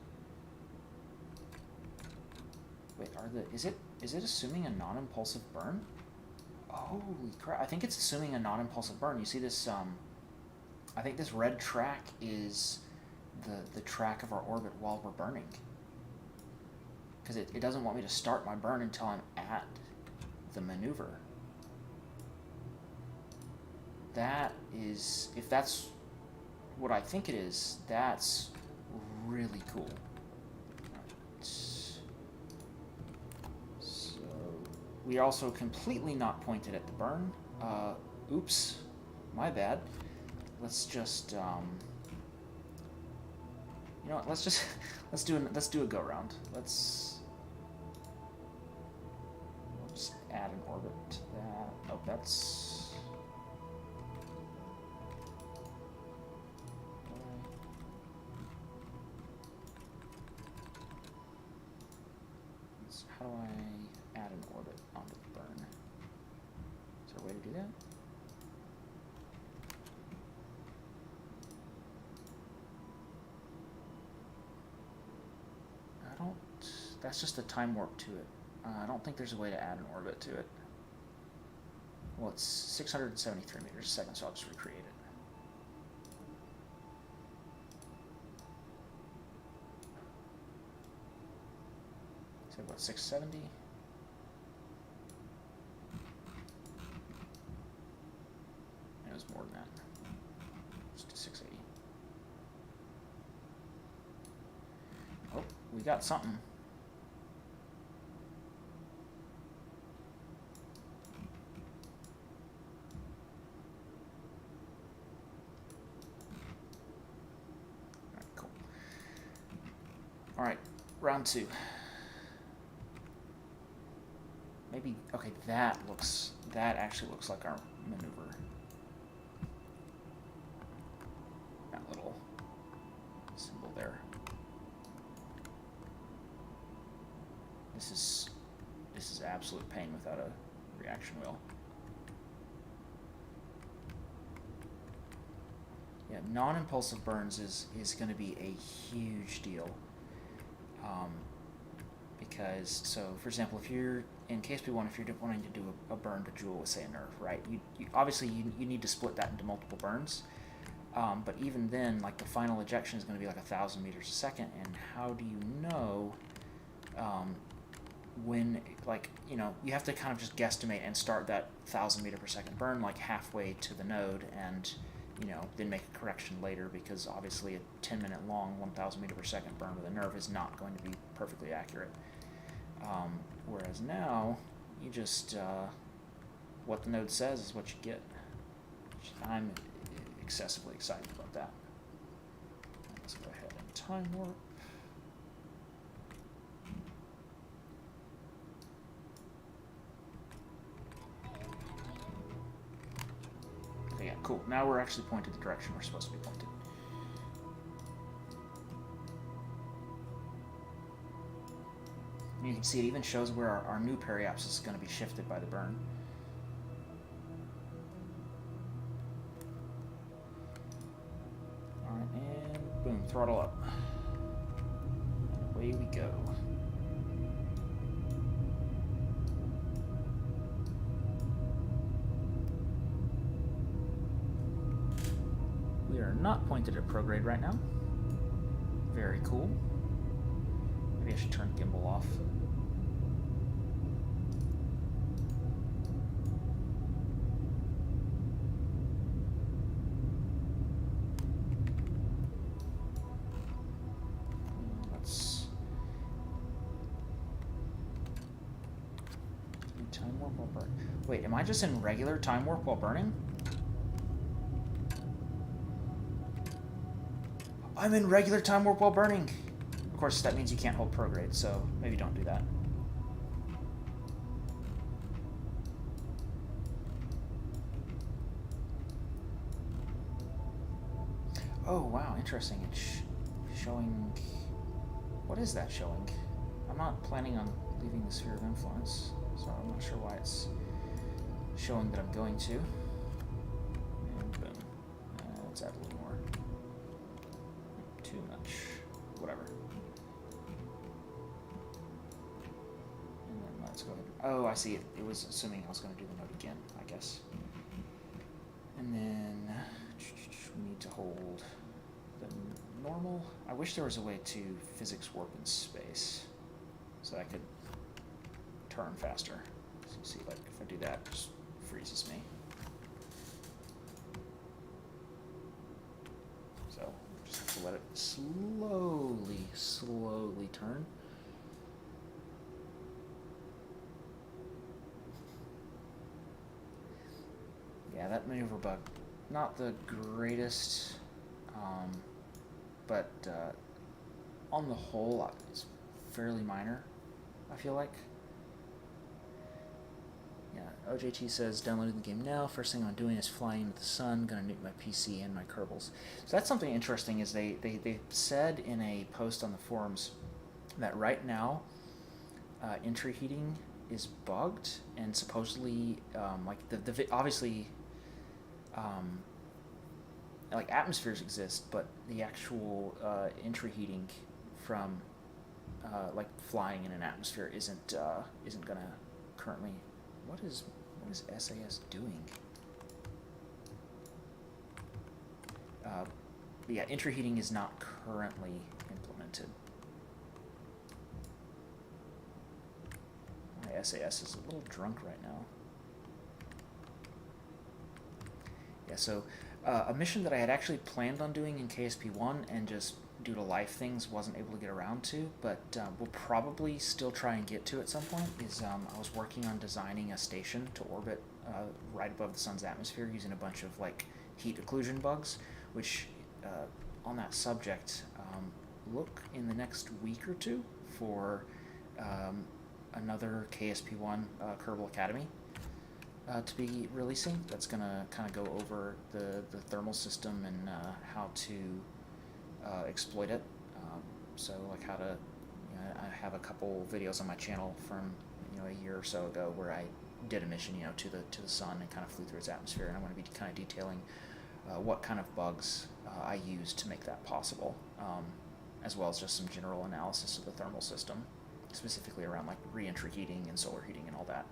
Wait, is it assuming a non-impulsive burn? Holy crap, I think it's assuming a non-impulsive burn. You see this, I think this red track is the track of our orbit while we're burning. Because it doesn't want me to start my burn until I'm at the maneuver. That is, if that's what I think it is, that's really cool. So, we are also completely not pointed at the burn. Oops, my bad. Let's just, you know what? Let's do a go round. We'll just add an orbit to that. Oh, that's. How do I add an orbit onto the burn? Is there a way to do that? That's just a time warp to it. I don't think there's a way to add an orbit to it. Well, it's 673 meters a second, so I'll just recreate it. So what, 670? It was more than that. Just to 680. Oh, we got something. Alright, round 2. Maybe, okay, that actually looks like our maneuver. That little symbol there. This is absolute pain without a reaction wheel. Yeah, non-impulsive burns is going to be a huge deal. Because, so for example, if you're in KSP 1, if you're wanting to do a burn to jewel with, say, a nerf, right? You obviously you need to split that into multiple burns. But even then, like, the final ejection is going to be like 1,000 meters a second, and how do you know when, like, you know, you have to kind of just guesstimate and start that 1,000 meter per second burn like halfway to the node, and, you know, then make a correction later, because obviously a 10-minute long 1,000 meter per second burn with a nerf is not going to be perfectly accurate. Whereas now, you just, what the node says is what you get. I'm excessively excited about that. Let's go ahead and time warp. Okay, yeah, cool. Now we're actually pointed the direction we're supposed to be pointed. You can see it even shows where our new periapsis is going to be shifted by the burn. Alright, and boom, throttle up. And away we go. We are not pointed at prograde right now. Very cool. Maybe I should turn gimbal off. Let's time warp while burning. Wait, am I just in regular time warp while burning? I'm in regular time warp while burning. Of course, that means you can't hold prograde, so maybe don't do that. Oh, wow, interesting. It's showing... What is that showing? I'm not planning on leaving the sphere of influence, so I'm not sure why it's showing that I'm going to. And boom. Let's add a little more. Too much. Whatever. And then let's go ahead. Oh, I see. It was assuming I was going to do the node again, I guess. And then we need to hold the normal. I wish there was a way to physics warp in space so I could turn faster. So you see, like, if I do that, it just freezes me. So just have to let it slowly turn. Yeah, that maneuver bug, not the greatest, but on the whole, it's fairly minor, I feel like. Yeah, OJT says, downloading the game now. First thing I'm doing is flying into the sun. Gonna nuke my PC and my Kerbals. So that's something interesting, is they said in a post on the forums that right now, entry heating is bugged, and supposedly, like, obviously, like, atmospheres exist, but the actual entry heating from like flying in an atmosphere isn't gonna currently. What is SAS doing? Yeah, entry heating is not currently implemented. My SAS is a little drunk right now. Yeah, so a mission that I had actually planned on doing in KSP 1 and just due to life things wasn't able to get around to, but we'll probably still try and get to at some point, is I was working on designing a station to orbit right above the sun's atmosphere using a bunch of, like, heat occlusion bugs, which on that subject, look in the next week or two for another KSP1 Kerbal Academy to be releasing. That's going to kind of go over the thermal system and how to exploit it. So like how to, I have a couple videos on my channel from a year or so ago where I did a mission to the sun and kind of flew through its atmosphere, and I'm going to be kind of detailing what kind of bugs I used to make that possible, as well as just some general analysis of the thermal system, specifically around like re-entry heating and solar heating and all that.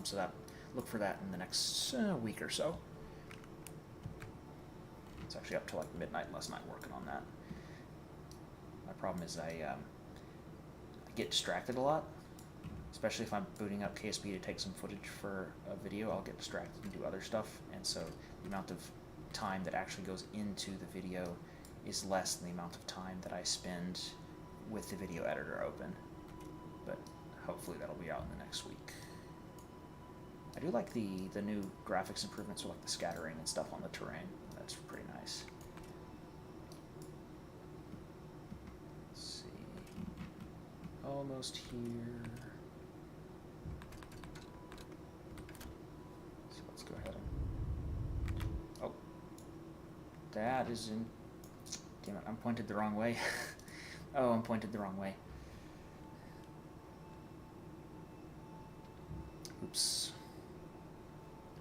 So look for that in the next week or so. It's actually up till like midnight last night working on that. My problem is I get distracted a lot, especially if I'm booting up KSP to take some footage for a video. I'll get distracted and do other stuff, and so the amount of time that actually goes into the video is less than the amount of time that I spend with the video editor open. But hopefully that'll be out in the next week. I do like the new graphics improvements with like the scattering and stuff on the terrain. That's pretty nice. Let's see. Almost here. So let's go ahead and... Oh. That is in... Damn it, I'm pointed the wrong way. Oh, I'm pointed the wrong way. Oops.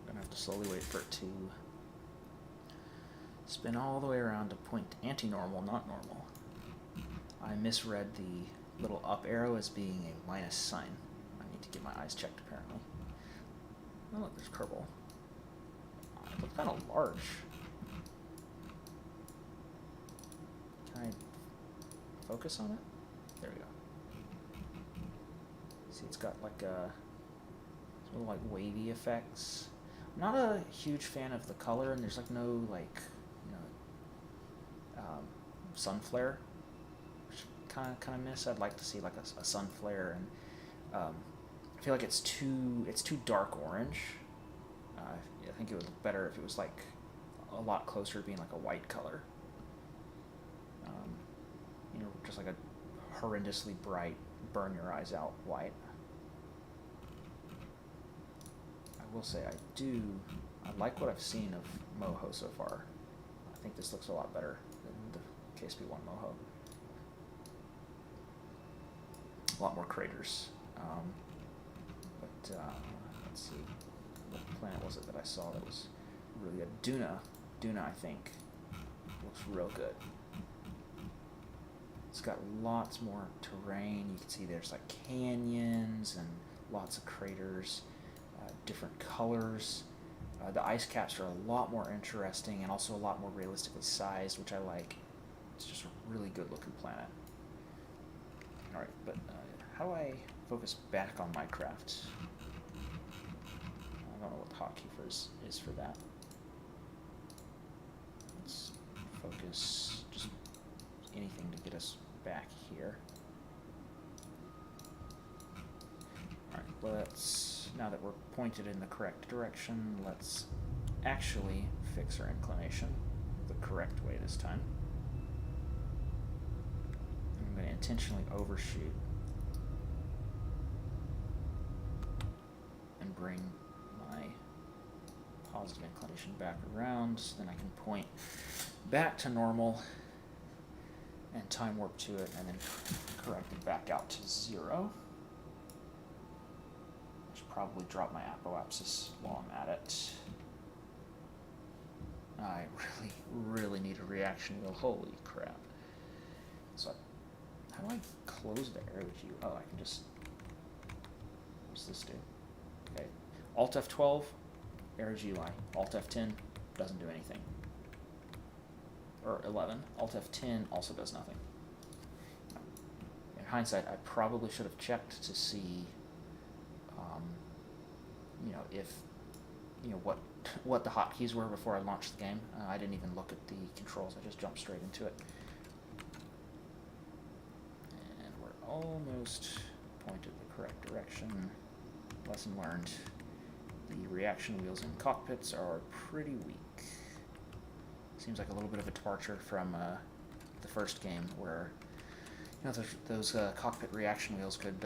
I'm gonna have to slowly wait for it to spin all the way around to point anti-normal, not normal. I misread the little up arrow as being a minus sign. I need to get my eyes checked, apparently. Oh, look, there's Kerbal. It looks kind of large. Can I focus on it? There we go. See, it's got like a little like wavy effects. I'm not a huge fan of the color, and there's like no like sun flare, which kind of miss. I'd like to see like a sun flare, and I feel like it's too dark orange. I think it would look better if it was like a lot closer to being like a white color. Just like a horrendously bright, burn your eyes out white. I will say I like what I've seen of Moho so far. I think this looks a lot better than the KSP1 Moho. A lot more craters. But let's see, what planet was it that I saw that was really good? Duna, I think, looks real good. It's got lots more terrain. You can see there's like canyons and lots of craters, different colors. The ice caps are a lot more interesting and also a lot more realistically sized, which I like. It's just a really good looking planet. Alright, but how do I focus back on my craft? I don't know what the hotkey is for that. Let's focus just anything to get us back here. Alright, now that we're pointed in the correct direction, let's actually fix our inclination the correct way this time. I'm going to intentionally overshoot and bring my positive inclination back around, so then I can point back to normal and time warp to it, and then correct it back out to 0. I should probably drop my apoapsis while I'm at it. I really need a reaction wheel. Holy crap. So, how do I close the arrow view? Oh, I can just... What's this do? Okay. Alt F12, arrow GUI. Alt F10 doesn't do anything. Or 11. Alt F10 also does nothing. In hindsight, I probably should have checked to see, if, what the hotkeys were before I launched the game. I didn't even look at the controls. I just jumped straight into it. And we're almost pointed the correct direction. Lesson learned. The reaction wheels in cockpits are pretty weak. Seems like a little bit of a departure from the first game, where those cockpit reaction wheels could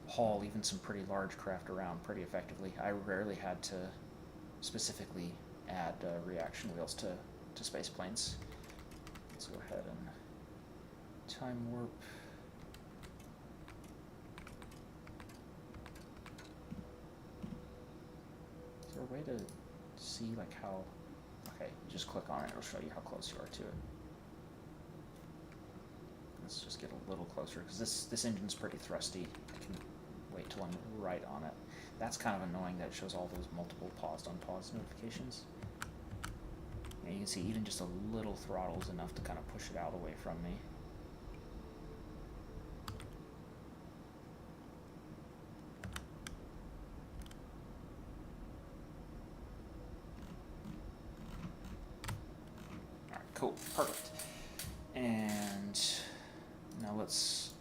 haul even some pretty large craft around pretty effectively. I rarely had to specifically add reaction wheels to space planes. Let's go ahead and time warp. Is there a way to see like how? Okay, you just click on it, it'll show you how close you are to it. Let's just get a little closer, because this engine's pretty thrusty. I can wait till I'm right on it. That's kind of annoying that it shows all those multiple paused, unpaused notifications. And you can see even just a little throttle is enough to kind of push it out away from me. Alright, cool, perfect. And now let's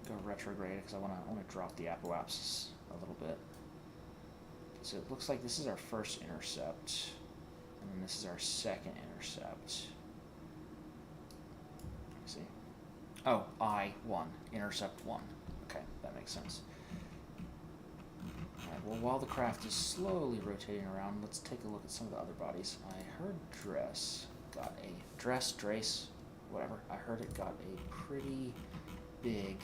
go retrograde, because I want to drop the apoapsis a little bit. So it looks like this is our first intercept, and then this is our second intercept. Let's see. Oh, I-1, intercept 1. Okay, that makes sense. Alright, well, while the craft is slowly rotating around, let's take a look at some of the other bodies. I heard Drace, whatever. I heard it got a pretty big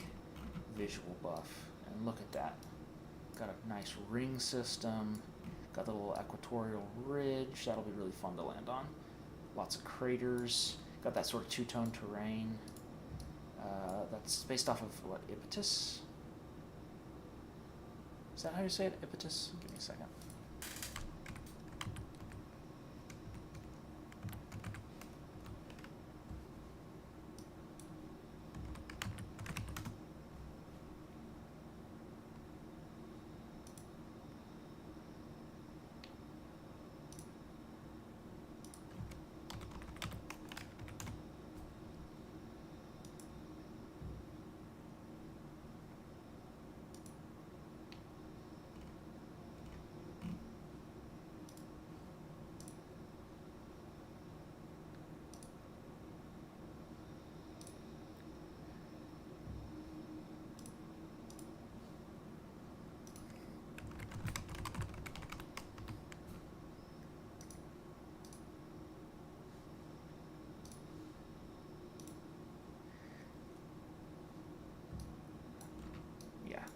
visual buff, and look at that. Got a nice ring system, got the little equatorial ridge, that'll be really fun to land on. Lots of craters, got that sort of two-tone terrain. That's based off of, what, Ipetus? Is that how you say it, Ipetus? Give me a second.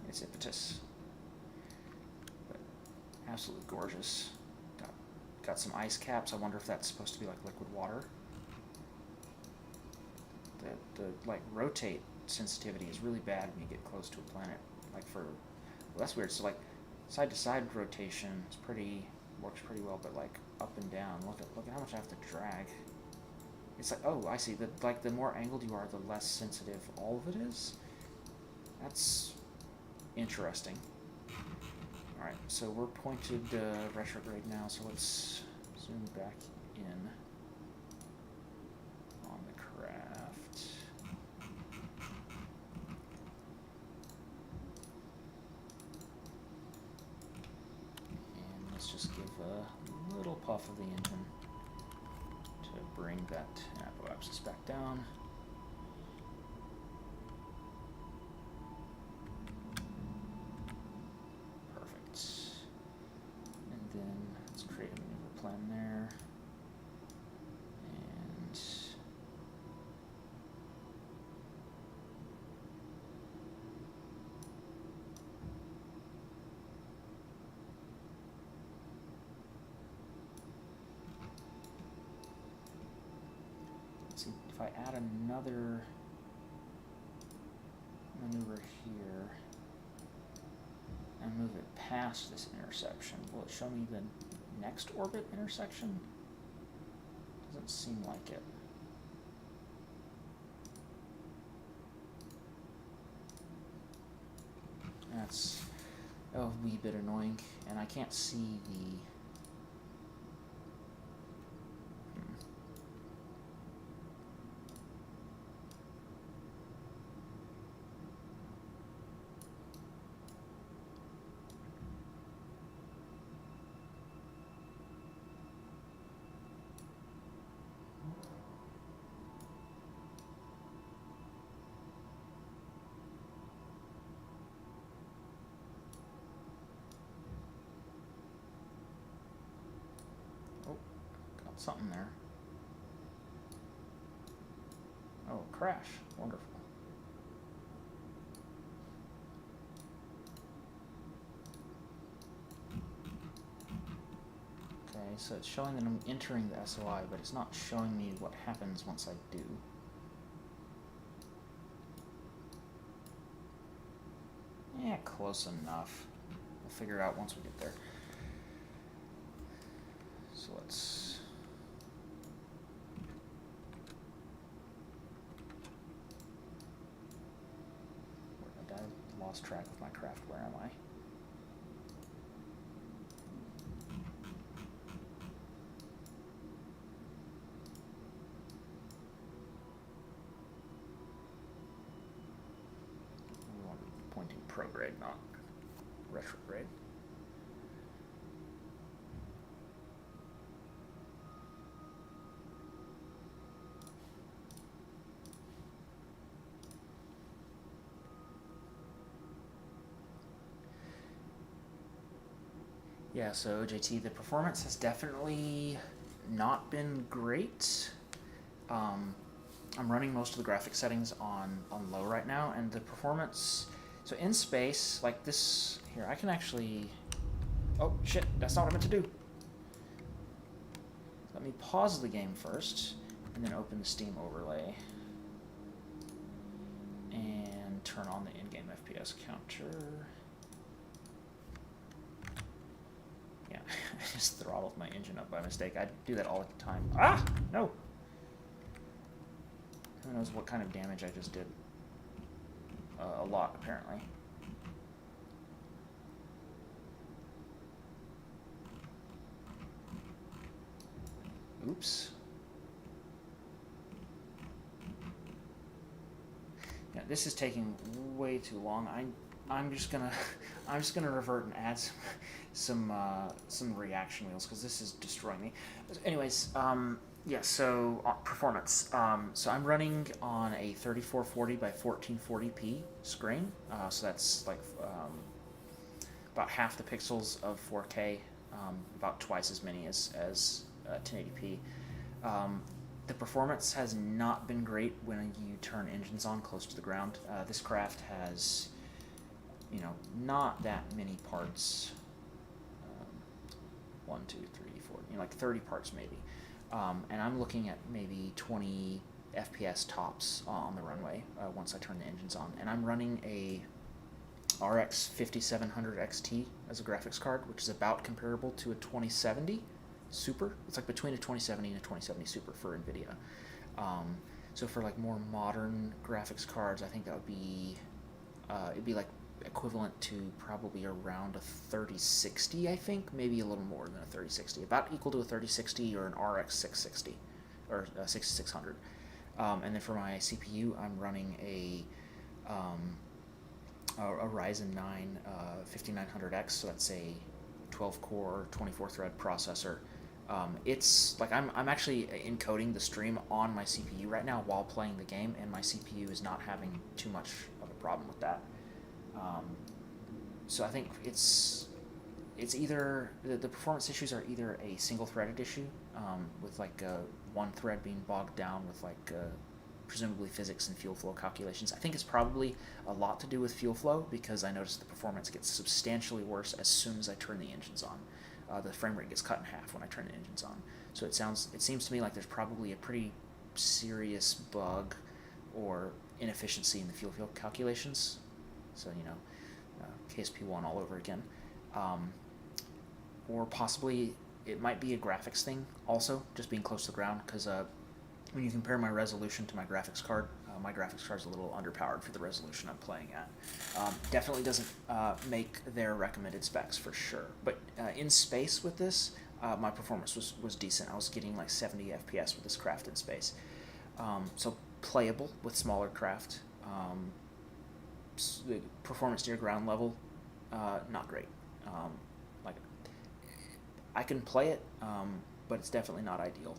It's Ipetus. But absolutely gorgeous. Got some ice caps. I wonder if that's supposed to be like liquid water. The like rotate sensitivity is really bad when you get close to a planet. Like well, that's weird. So like side to side rotation is works pretty well, but like up and down, look at how much I have to drag. It's like, oh, I see. The more angled you are, the less sensitive all of it is. That's interesting. Alright, so we're pointed retrograde now, so let's zoom back in on the craft. And let's just give a little puff of the engine to bring that apoapsis back down. There, and let's see if I add another maneuver here and move it past this intersection. Will it show me the next orbit intersection? Doesn't seem like it. That's a wee bit annoying, and I can't see the something there. Oh, crash. Wonderful. Okay, so it's showing that I'm entering the SOI, but it's not showing me what happens once I do. Yeah, close enough. We'll figure it out once we get there. So let's... I lost track of my craft. Where am I? We want pointing prograde, not retrograde. Yeah, so OJT, the performance has definitely not been great. I'm running most of the graphic settings on low right now, and the performance, so in space, like this, here, I can actually, oh shit, that's not what I meant to do. Let me pause the game first, and then open the Steam overlay, and turn on the in-game FPS counter. Yeah, I just throttled my engine up by mistake. I do that all the time. Ah! No! Who knows what kind of damage I just did? A lot, apparently. Oops. Yeah, this is taking way too long. I'm just gonna revert and add some reaction wheels because this is destroying me. Anyways, yeah. So performance. So I'm running on a 3440 by 1440p screen. So that's like about half the pixels of 4K, about twice as many as 1080p. The performance has not been great when you turn engines on close to the ground. This craft has, not that many parts. 1, 2, 3, 4, like 30 parts maybe. And I'm looking at maybe 20 FPS tops on the runway once I turn the engines on. And I'm running a RX 5700 XT as a graphics card, which is about comparable to a 2070 Super. It's like between a 2070 and a 2070 Super for NVIDIA. So for like more modern graphics cards, I think that would be, it'd be like equivalent to probably around a 3060, I think, maybe a little more than a 3060, about equal to a 3060 or an RX 660 or a 6600. And then for my CPU, I'm running a Ryzen 9 5900X, so that's a 12-core, 24-thread processor. It's like I'm actually encoding the stream on my CPU right now while playing the game, and my CPU is not having too much of a problem with that. So I think it's either the performance issues are either a single-threaded issue with like one thread being bogged down with like presumably physics and fuel flow calculations. I think it's probably a lot to do with fuel flow because I noticed the performance gets substantially worse as soon as I turn the engines on. The frame rate gets cut in half when I turn the engines on. So it seems to me like there's probably a pretty serious bug or inefficiency in the fuel flow calculations. So, KSP1 all over again. Or possibly it might be a graphics thing also, just being close to the ground, because when you compare my resolution to my graphics card is a little underpowered for the resolution I'm playing at. Definitely doesn't make their recommended specs for sure. But in space with this, my performance was decent. I was getting like 70 FPS with this craft in space. So playable with smaller craft. The performance near ground level, not great. Like I can play it, but it's definitely not ideal.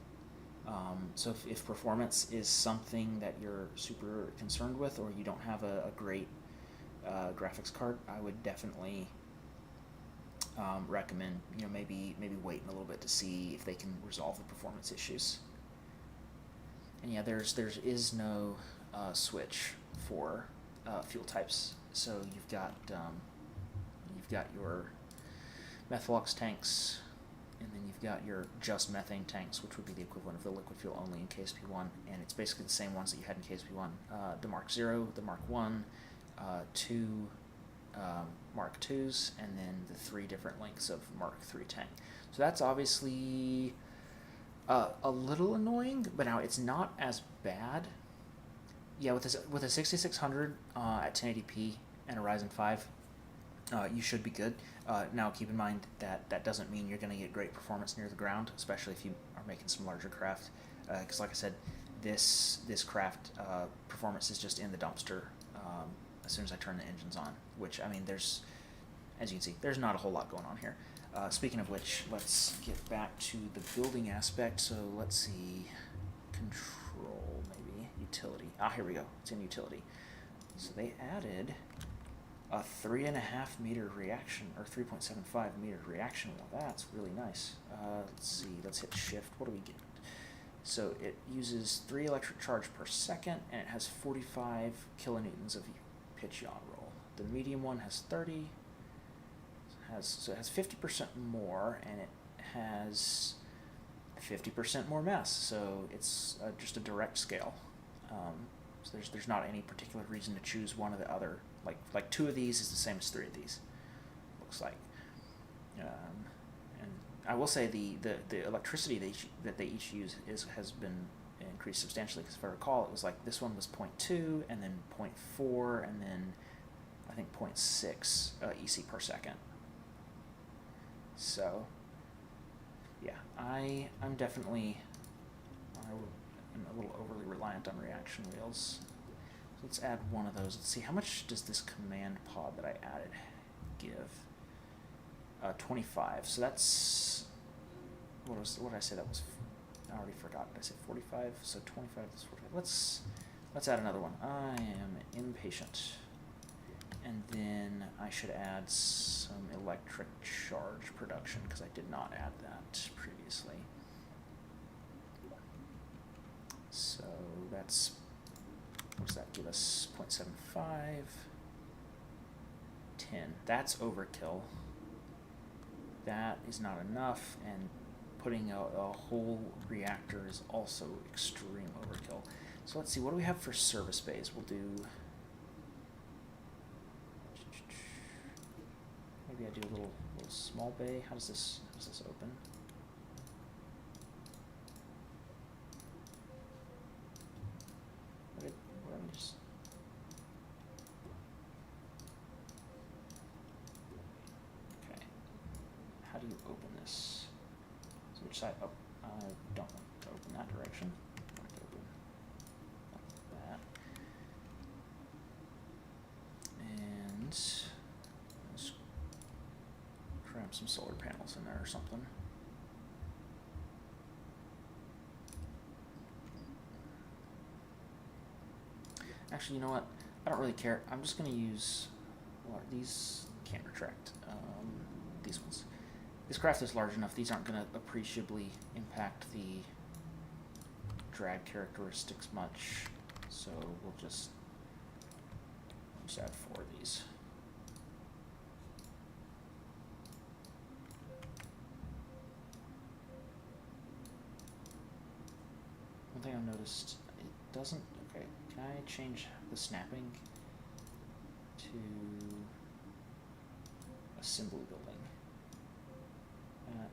So if performance is something that you're super concerned with, or you don't have a great graphics card, I would definitely recommend maybe waiting a little bit to see if they can resolve the performance issues. And yeah, there is no switch for fuel types. So you've got your Methalox tanks, and then you've got your just methane tanks, which would be the equivalent of the liquid fuel only in KSP1, and it's basically the same ones that you had in KSP1. The Mark 0, the Mark 1, 2 Mark 2s, and then the 3 different lengths of Mark 3 tank. So that's obviously a little annoying, but now it's not as bad. Yeah, with a 6600 at 1080p and a Ryzen 5, you should be good. Now keep in mind that doesn't mean you're going to get great performance near the ground, especially if you are making some larger craft. Because like I said, this craft performance is just in the dumpster as soon as I turn the engines on. Which, I mean, as you can see, there's not a whole lot going on here. Speaking of which, let's get back to the building aspect. So let's see, control, maybe utility. Here we go. It's in utility. So they added a 3.5 meter reaction, or 3.75 meter reaction wheel. That's really nice. Let's see, let's hit shift. What do we get? So it uses 3 electric charge per second, and it has 45 kilonewtons of pitch yaw roll. The medium one has 30. So it has 50% more, and it has 50% more mass. So it's just a direct scale. So there's not any particular reason to choose one or the other. Like 2 of these is the same as 3 of these, looks like. And I will say the electricity that they each use has been increased substantially, because if I recall, it was like this one was 0.2, and then 0.4, and then I think 0.6 EC per second. So yeah, I'm definitely I'm a little overly reliant on reaction wheels. So let's add one of those. Let's see, how much does this command pod that I added give? 25. So that's what did I say that was? I already forgot. Did I say 45? So 25 is 45. Let's add another one. I am impatient. And then I should add some electric charge production, because I did not add that previously. So that's, what does that give us? 0.75, 10. That's overkill. That is not enough, and putting a whole reactor is also extreme overkill. So let's see, what do we have for service bays? We'll do, maybe I do a little small bay. How does this open? Let me just, okay. How do you open this? So which side? Oh, I don't want to open that direction. I want to open like that. And let's cram some solar panels in there or something. Actually, you know what? I don't really care. I'm just going to use, well, these can't retract. These ones. This craft is large enough. These aren't going to appreciably impact the drag characteristics much. So we'll just add 4 of these. One thing I noticed, it doesn't. Okay, can I change the snapping to assembly building?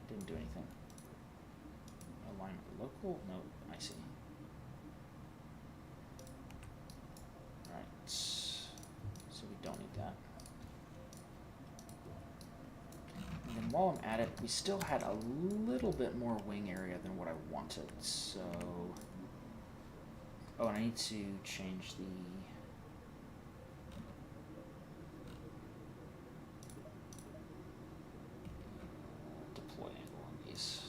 Didn't do anything. Alignment local? No, I see. Alright, so we don't need that. And then while I'm at it, we still had a little bit more wing area than what I wanted, so... Oh, and I need to change the deploy angle on these.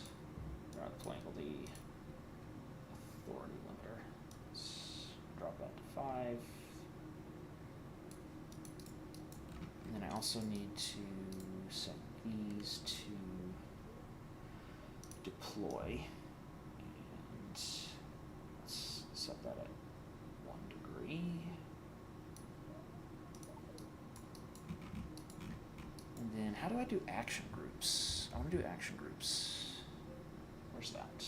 Or not deploy angle, the authority limiter. Let's drop that to 5. And then I also need to set these to deploy, and let's set that at 1 degree. And then how do I do action groups? I want to do action groups. Where's that?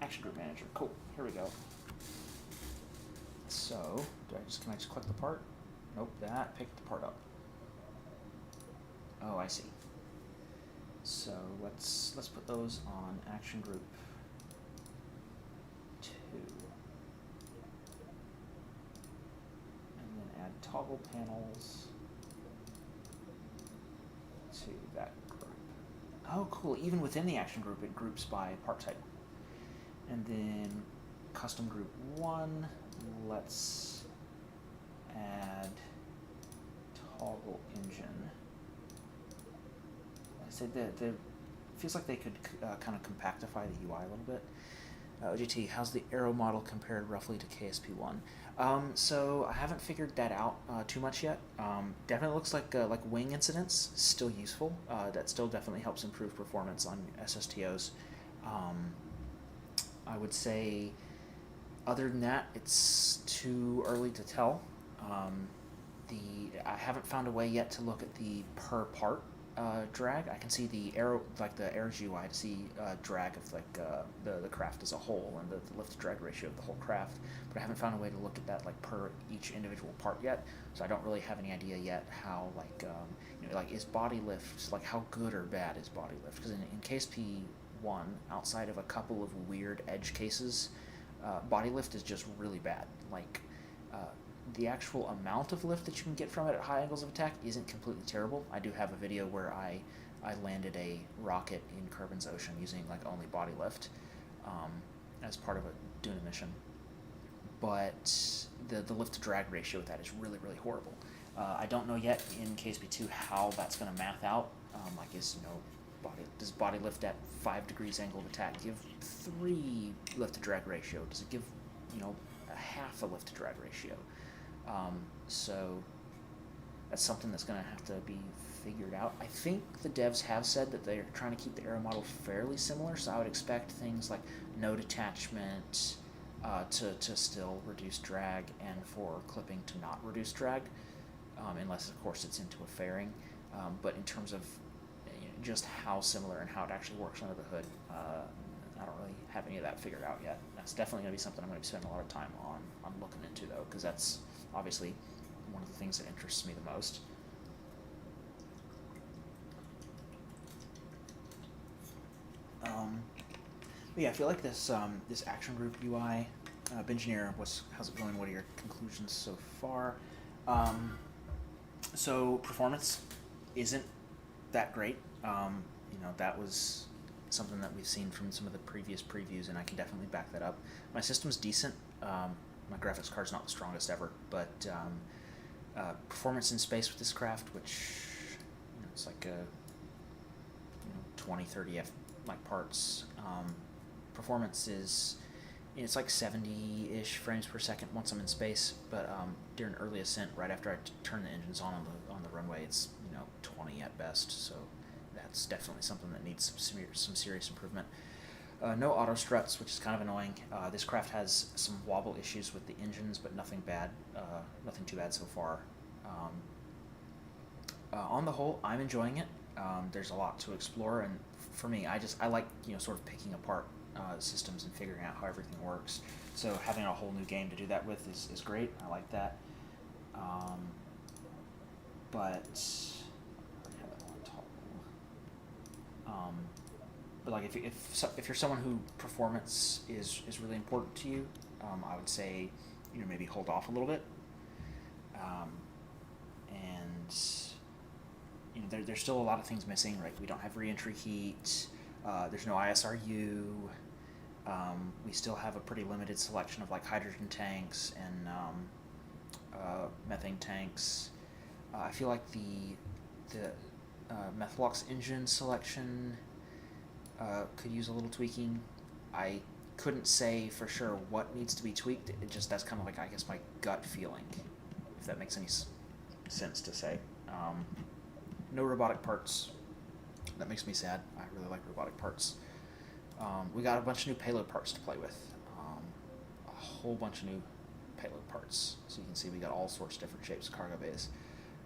Action group manager. Cool. Here we go. So, can I just click the part? Nope, that picked the part up. Oh, I see. So let's put those on action group 2. And then add toggle panels to that group. Oh, cool. Even within the action group, it groups by part type. And then custom group 1, let's add toggle engine. I said that feels like they could kind of compactify the UI a little bit. OGT, how's the arrow model compared roughly to KSP1? So I haven't figured that out too much yet. Definitely looks like wing incidents still useful. That still definitely helps improve performance on SSTOs. I would say, other than that, it's too early to tell. I haven't found a way yet to look at the per part drag. I can see the arrow, like the arrows UI, to see drag of like the craft as a whole and the lift to drag ratio of the whole craft. But I haven't found a way to look at that like per each individual part yet. So I don't really have any idea yet how like like is body lift, like how good or bad is body lift? Because in KSP1, outside of a couple of weird edge cases, body lift is just really bad. Like the actual amount of lift that you can get from it at high angles of attack isn't completely terrible. I do have a video where I landed a rocket in Kerbin's Ocean using like only body lift as part of a Duna mission. But the lift to drag ratio with that is really, really horrible. I don't know yet in KSP2 how that's going to math out. Like does body lift at 5 degrees angle of attack give 3 lift to drag ratio? Does it give a half a lift to drag ratio? So that's something that's going to have to be figured out. I think the devs have said that they're trying to keep the arrow model fairly similar, so I would expect things like node attachment to still reduce drag, and for clipping to not reduce drag, unless of course it's into a fairing. But in terms of just how similar and how it actually works under the hood, I don't really have any of that figured out yet. That's definitely going to be something I'm going to be spending a lot of time on looking into, though, because that's obviously one of the things that interests me the most. But yeah, I feel like this this action group UI, Bengineer, how's it going? What are your conclusions so far? So performance isn't that great. That was something that we've seen from some of the previous previews, and I can definitely back that up. My system's decent. My graphics card's not the strongest ever, but performance in space with this craft, which it's like a 20, 30 F like parts. Performance is it's like 70-ish frames per second once I'm in space, but during early ascent, right after I turn the engines on the runway, it's 20 at best. So that's definitely something that needs some serious improvement. No auto struts, which is kind of annoying. This craft has some wobble issues with the engines, but nothing bad, nothing too bad so far. On the whole, I'm enjoying it. There's a lot to explore, and for me, I like sort of picking apart systems and figuring out how everything works. So having a whole new game to do that with is great. I like that. But like if you're someone who performance is really important to you, I would say maybe hold off a little bit. And there's still a lot of things missing, right? We don't have reentry heat. There's no ISRU. We still have a pretty limited selection of like hydrogen tanks and methane tanks. I feel like the Methalox engine selection could use a little tweaking. I couldn't say for sure what needs to be tweaked. That's kind of like, I guess, my gut feeling, if that makes any sense to say. No robotic parts. That makes me sad. I really like robotic parts. We got a bunch of new payload parts to play with. A whole bunch of new payload parts. So you can see we got all sorts of different shapes of cargo bays.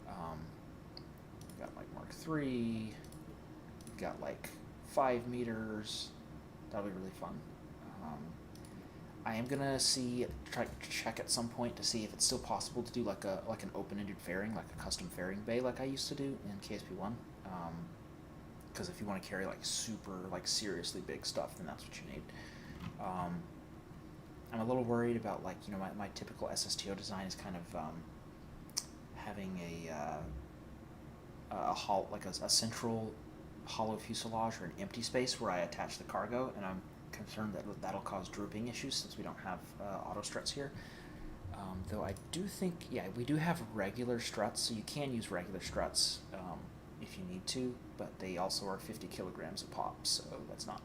We got like Mark III. We got like 5 meters. That'll be really fun. I am gonna try to check at some point to see if it's still possible to do like an open-ended fairing, like a custom fairing bay, like I used to do in KSP1. Because if you want to carry like super, like seriously big stuff, then that's what you need. I'm a little worried about like, you know, my typical SSTO design is kind of having a central hollow fuselage or an empty space where I attach the cargo, and I'm concerned that that'll cause drooping issues since we don't have auto struts here. Though I do think, yeah, we do have regular struts, so you can use regular struts if you need to, but they also are 50 kilograms a pop, so that's not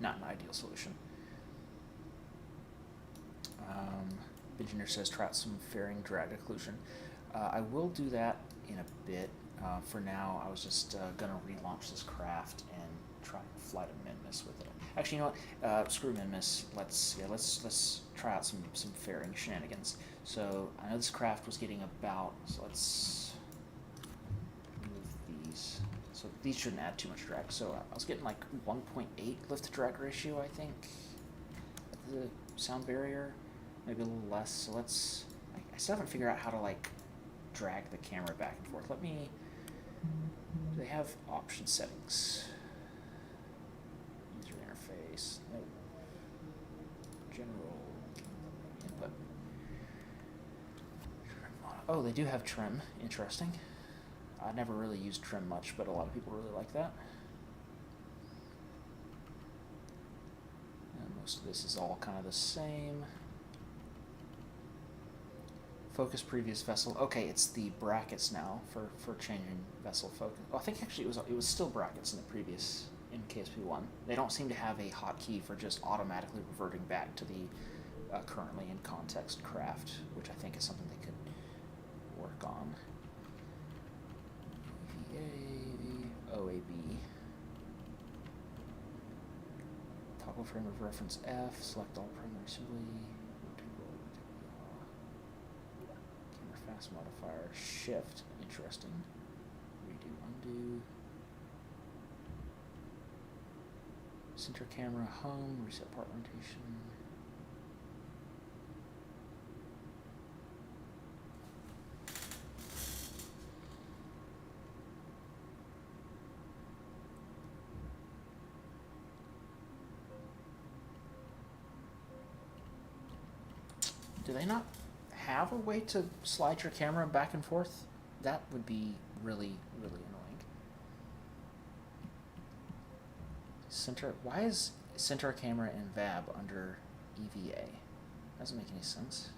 an ideal solution. Engineer says try out some fairing drag occlusion. I will do that in a bit. For now, I was just gonna relaunch this craft and try and flight a Minmus with it. Actually, you know what? Screw Minmus. Let's try out some fairing shenanigans. So I know this craft was getting about. So let's move these. So these shouldn't add too much drag. So I was getting like 1.8 lift to drag ratio, I think, at the sound barrier. Maybe a little less. So let's. I still haven't figured out how to like drag the camera back and forth. Do they have option settings? User interface. No. General input. Oh, they do have trim. Interesting. I never really used trim much, but a lot of people really like that. And most of this is all kind of the same. Focus previous vessel. Okay, it's the brackets now for changing vessel focus. Oh, I think actually it was still brackets in the previous in KSP1. They don't seem to have a hotkey for just automatically reverting back to the currently in context craft, which I think is something they could work on. EVA, OAB. Toggle frame of reference F. Select all primary assembly. Fast modifier, shift, interesting. Redo, undo. Center camera, home, reset part orientation. Do they not have a way to slide your camera back and forth? That would be really, really annoying. Why is center camera and VAB under EVA? Doesn't make any sense.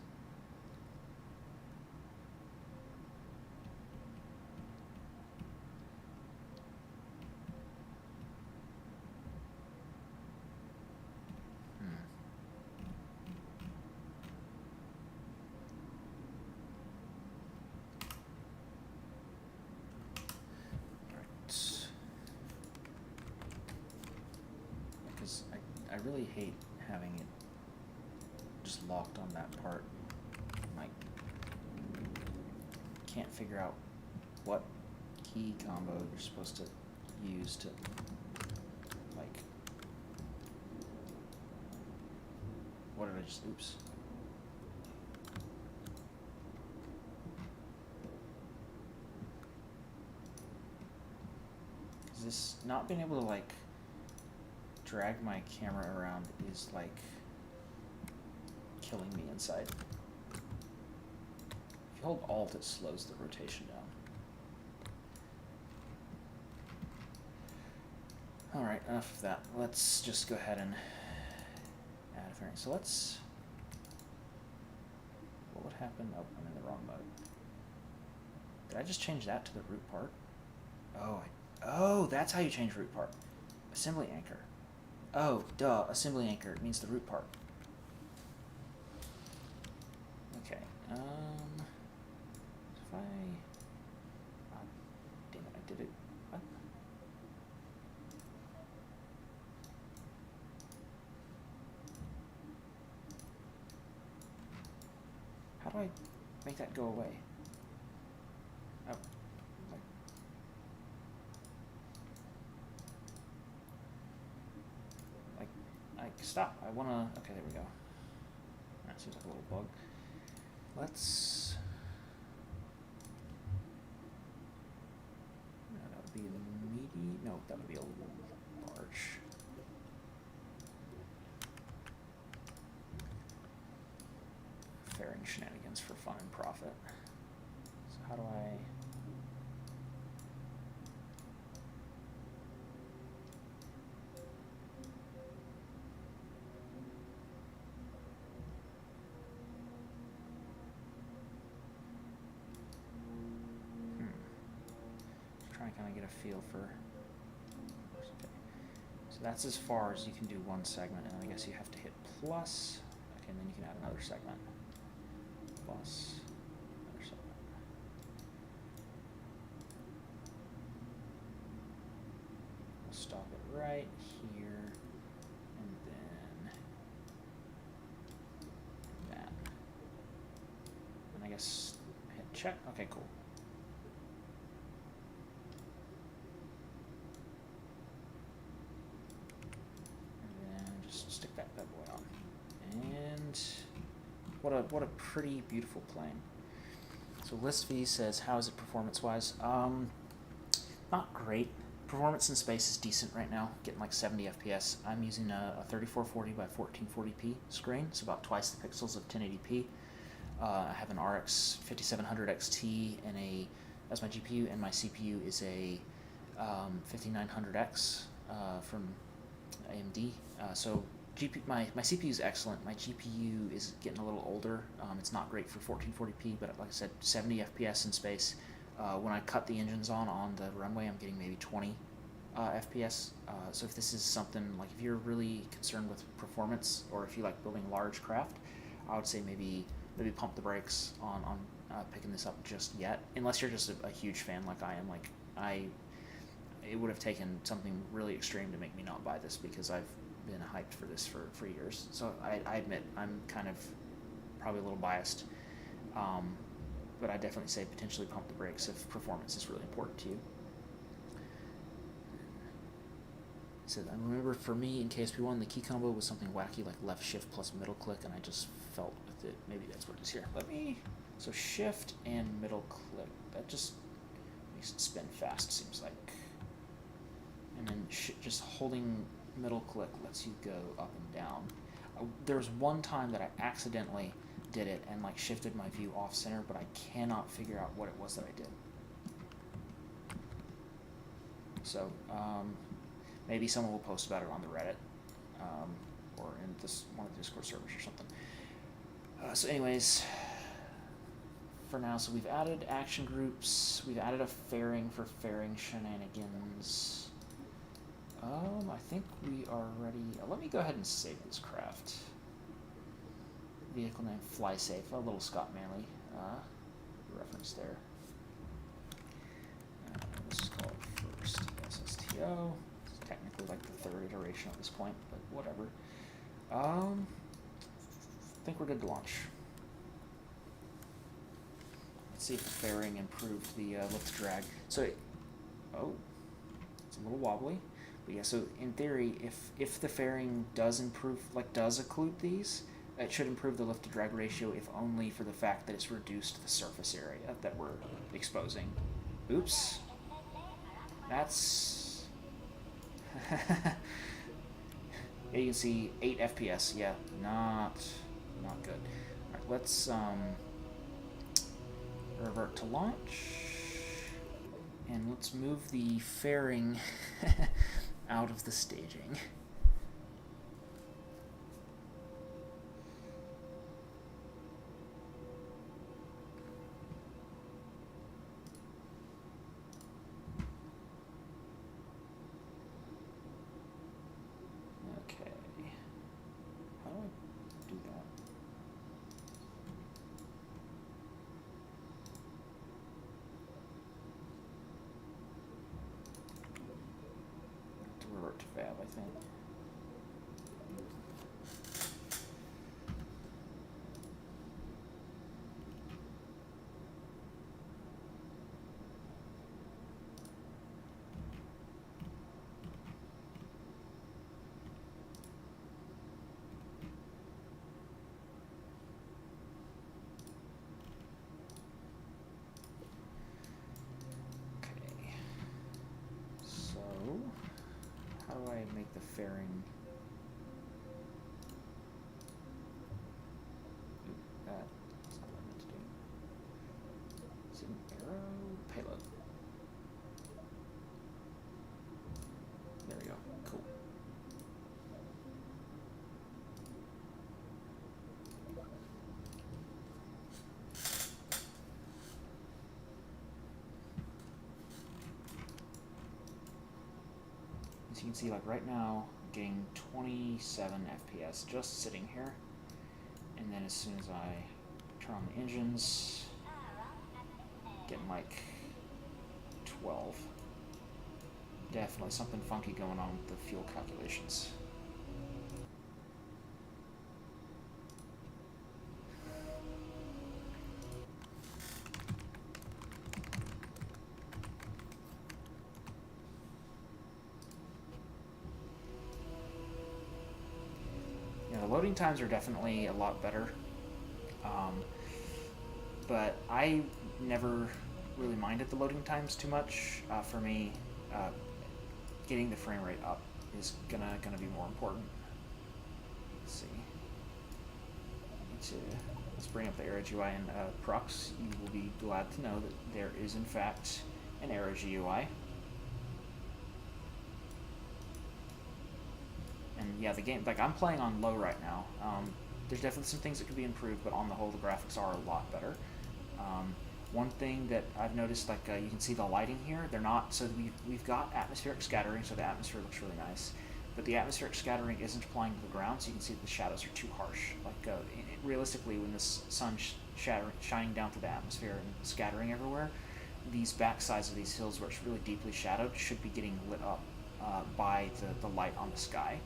I really hate having it just locked on that part. Like, can't figure out what key combo you're supposed to use to, like, what did I just, oops. Is this not being able to, like, drag my camera around is like killing me inside. If you hold Alt, it slows the rotation down. Alright, enough of that. Let's just go ahead and add a fairing. So what would happen? Oh, I'm in the wrong mode. Did I just change that to the root part? Oh, that's how you change root part. Assembly anchor. Oh, duh, assembly anchor means the root part. Okay, if I... Oh, damn it, I did it do I make that go away? Oh, like stop. I wanna. Okay, there we go. That seems like a little bug. Let's. No, that would be meaty. No, that would be a large. Fairing shenanigans for fun and profit. So how do I? Trying to kind of get a feel for. Okay. So that's as far as you can do one segment, and I guess you have to hit plus. Okay, and then you can add another segment. Plus another segment. We'll stop it right here, and then that. And I guess hit check. Okay, cool. Stick that bad boy on. And what a pretty beautiful plane. So list V says, how is it performance-wise? Not great. Performance in space is decent right now, getting like 70 FPS. I'm using a 3440 by 1440p screen. It's about twice the pixels of 1080p. I have an RX 5700 XT and as my GPU, and my CPU is a 5900X from AMD. So my CPU is excellent. My GPU is getting a little older. It's not great for 1440p, but like I said, 70 FPS in space. When I cut the engines on the runway, I'm getting maybe 20 FPS. So if this is something, like if you're really concerned with performance, or if you like building large craft, I would say maybe pump the brakes on picking this up just yet, unless you're just a huge fan like I am. Like it would have taken something really extreme to make me not buy this, because I've been hyped for this for years. So I admit I'm kind of probably a little biased, but I definitely say potentially pump the brakes if performance is really important to you. So I remember for me in KSP1, the key combo was something wacky like left shift plus middle click, and I just felt with it. Maybe that's what it is here. So shift and middle click. That just makes it spin fast, seems like. And then just holding middle click lets you go up and down. There was one time that I accidentally did it and like shifted my view off center, but I cannot figure out what it was that I did. So maybe someone will post about it on the Reddit or in one of the Discord servers or something. So anyways, for now, so we've added action groups. We've added a fairing for fairing shenanigans. I think we are ready. Let me go ahead and save this craft. Vehicle name Fly Safe, a little Scott Manley reference there. Let's just call it first SSTO. It's technically like the third iteration at this point, but whatever. I think we're good to launch. Let's see if the fairing improved the lift drag. So, it's a little wobbly. But yeah, so in theory, if the fairing does improve, like does occlude these, it should improve the lift to drag ratio, if only for the fact that it's reduced the surface area that we're exposing. Oops. That's... yeah, you can see 8 FPS. Yeah, not good. Alright, let's revert to launch. And let's move the fairing out of the staging. Okay. How do I do that? To revert to Fab, I think. do I make the fairing? That's not what I meant to do. Is it an arrow? Payload. There we go. Cool. As you can see, like right now, I'm getting 27 FPS just sitting here. And then as soon as I turn on the engines, getting like 12. Definitely something funky going on with the fuel calculations. Yeah, the loading times are definitely a lot better. But I never really minded the loading times too much. For me, getting the frame rate up is gonna be more important. Let's see. Let's bring up the Aero GUI, and Prox, you will be glad to know that there is in fact an Aero GUI. And yeah, the game, like I'm playing on low right now. There's definitely some things that could be improved, but on the whole, the graphics are a lot better. One thing that I've noticed, like you can see the lighting here, they're not, so we've got atmospheric scattering, so the atmosphere looks really nice, but the atmospheric scattering isn't applying to the ground, so you can see that the shadows are too harsh. Like realistically, when the sun shining down through the atmosphere and scattering everywhere, these backsides of these hills where it's really deeply shadowed should be getting lit up by the light on the sky.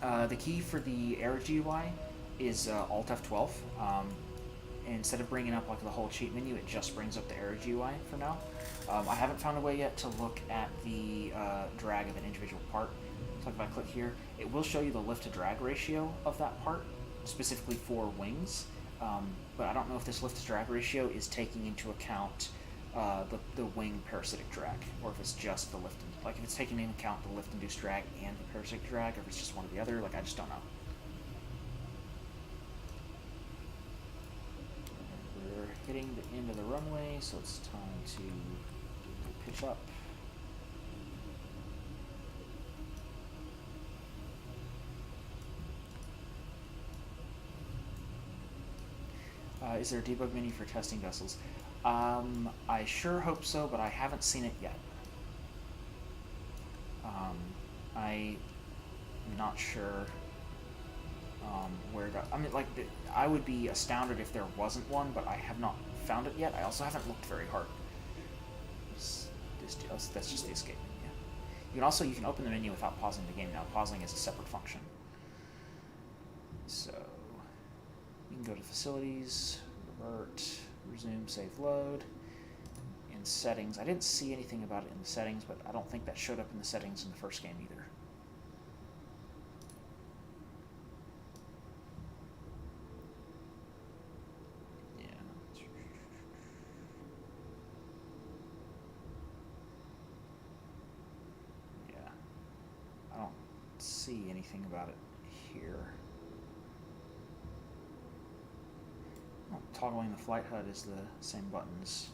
The key for the Aero GUI is Alt F12. Instead of bringing up like the whole cheat menu, it just brings up the Aero GUI for now. I haven't found a way yet to look at the drag of an individual part. So if I click here, it will show you the lift to drag ratio of that part, specifically for wings. But I don't know if this lift to drag ratio is taking into account the wing parasitic drag, or if it's just the lift. Like if it's taking into account the lift induced drag and the parasitic drag, or if it's just one or the other. Like I just don't know. Hitting the end of the runway, so it's time to pitch up. Is there a debug menu for testing vessels? I sure hope so, but I haven't seen it yet. I'm not sure where to, I mean, like, I would be astounded if there wasn't one, but I have not found it yet. I also haven't looked very hard. That's just the escape menu. You can open the menu without pausing the game now. Pausing is a separate function. So, you can go to facilities, revert, resume, save, load. In settings, I didn't see anything about it in the settings, but I don't think that showed up in the settings in the first game either. See anything about it here. Oh, toggling the flight HUD is the same buttons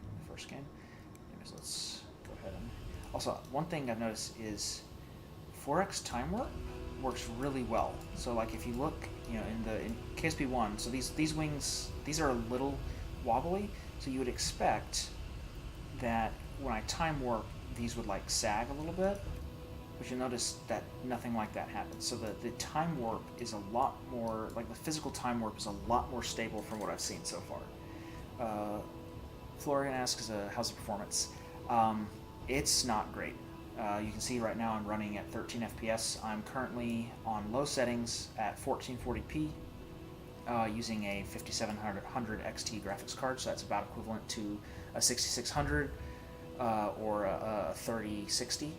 in the first game. Anyways, let's go ahead and... Also, one thing I've noticed is 4x time warp works really well. So like if you look, in KSP 1, so these wings, these are a little wobbly, so you would expect that when I time warp, these would like sag a little bit. But you'll notice that nothing like that happens. So the time warp is a lot more, like the physical time warp is a lot more stable from what I've seen so far. Florian asks, how's the performance? It's not great. You can see right now I'm running at 13 FPS. I'm currently on low settings at 1440p using a 5700 XT graphics card, so that's about equivalent to a 6600 or a 3060.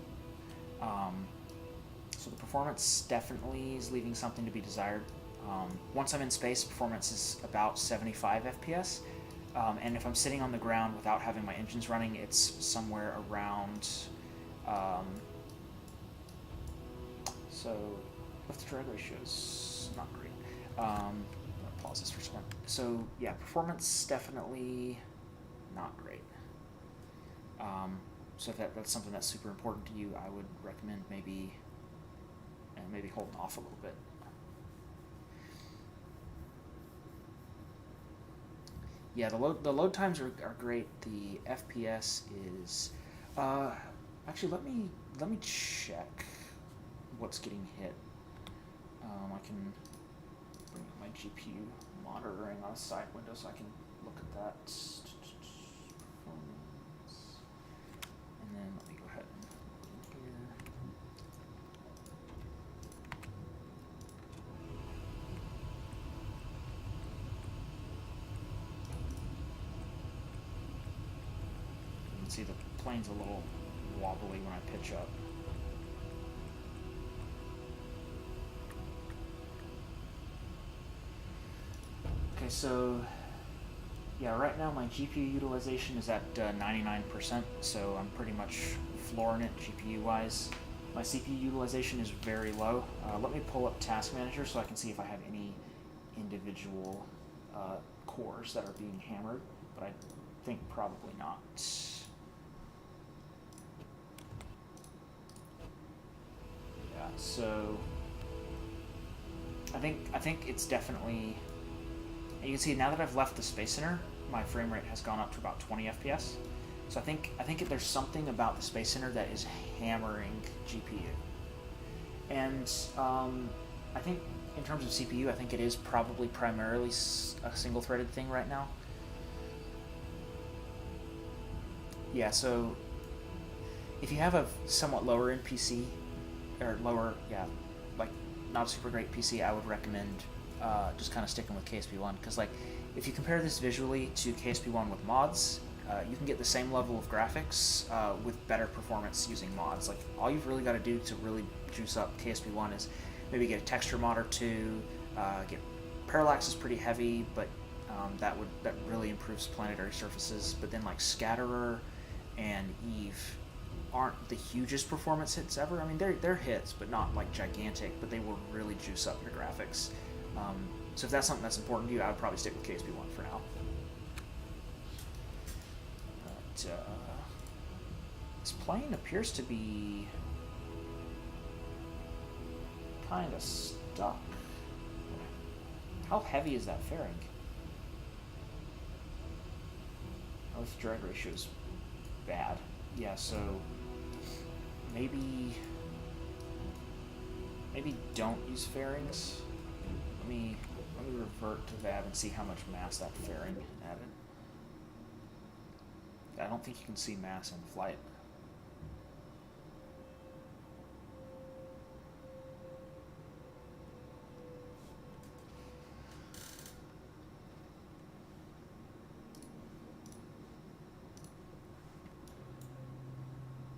So the performance definitely is leaving something to be desired. Once I'm in space, performance is about 75 FPS, and if I'm sitting on the ground without having my engines running, it's somewhere around So, lift to drag ratio is not great. I'm gonna pause this for a second. So, yeah, performance definitely not great. So if that's something that's super important to you, I would recommend maybe holding off a little bit. Yeah, the load times are great. The FPS is actually let me check what's getting hit. I can bring up my GPU monitoring on a side window so I can look at that. And then let me go ahead and look in here. You can see the plane's a little wobbly when I pitch up. Okay, so yeah, right now my GPU utilization is at 99%, so I'm pretty much flooring it GPU-wise. My CPU utilization is very low. Let me pull up Task Manager so I can see if I have any individual cores that are being hammered, but I think probably not. Yeah, so I think it's definitely. You can see now that I've left the Space Center, my frame rate has gone up to about 20 FPS. So I think there's something about the Space Center that is hammering GPU. And I think in terms of CPU, I think it is probably primarily a single-threaded thing right now. Yeah, so if you have a somewhat lower end PC, or lower, yeah, like not a super great PC, I would recommend just kind of sticking with KSP1, because like if you compare this visually to KSP1 with mods, you can get the same level of graphics with better performance using mods. Like all you've really got to do to really juice up KSP1 is maybe get a texture mod or two. Get parallax is pretty heavy, but that really improves planetary surfaces. But then like Scatterer and Eve aren't the hugest performance hits ever. I mean they're hits, but not like gigantic. But they will really juice up your graphics. So if that's something that's important to you, I would probably stick with KSP1 for now. But this plane appears to be kind of stuck. How heavy is that fairing? Oh, this drag ratio is bad. Yeah, so maybe don't use fairings. Let me revert to that and see how much mass that fairing added. I don't think you can see mass in flight.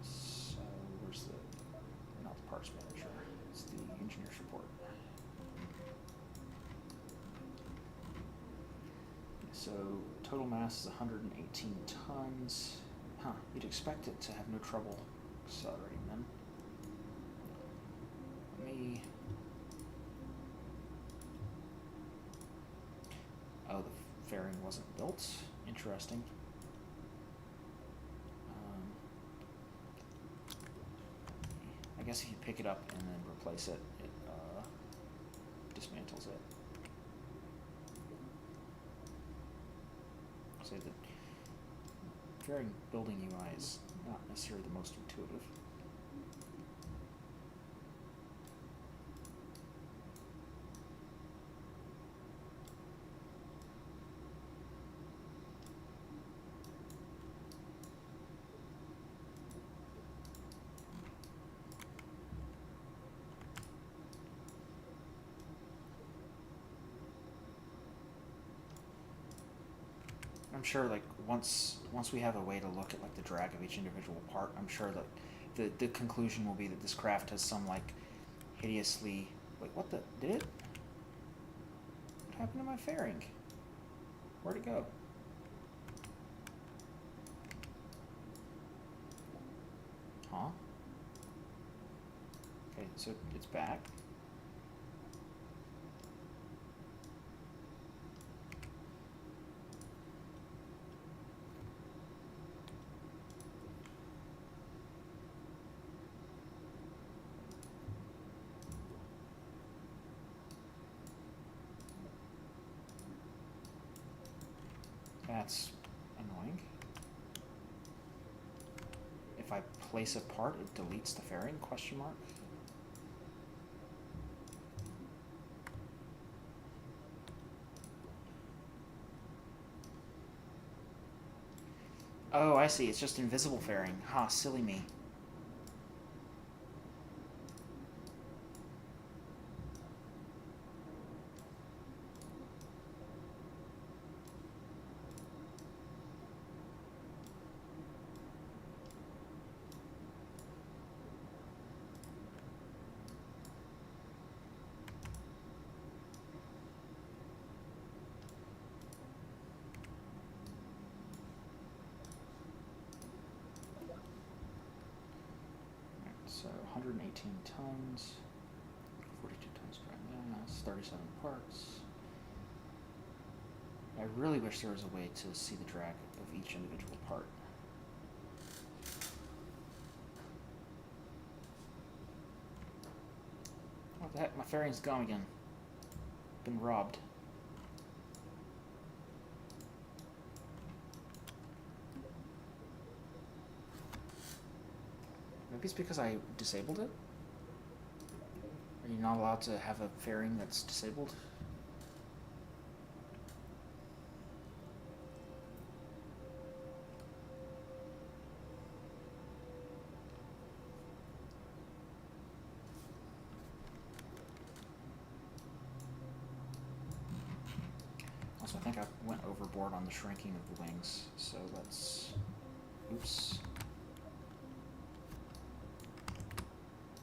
So where's not the parts manager, it's the engineer's report. So total mass is 118 tons. Huh, you'd expect it to have no trouble accelerating then. Let me... Oh, the fairing wasn't built. Interesting. I guess if you pick it up and then replace it, it dismantles it. Say that fairing building UI is not necessarily the most intuitive. I'm sure like once we have a way to look at like the drag of each individual part, I'm sure that the conclusion will be that this craft has some like hideously wait, what the did it? What happened to my fairing? Where'd it go? Huh? Okay, so it's back. That's annoying. If I place a part, it deletes the fairing, question mark? Oh, I see. It's just invisible fairing. Ha, silly me. So 118 tons, 42 tons per mass, 37 parts. I really wish there was a way to see the drag of each individual part. What the heck? My fairing's gone again. Been robbed. Maybe it's because I disabled it? Are you not allowed to have a fairing that's disabled? Also, I think I went overboard on the shrinking of the wings, so let's... Oops.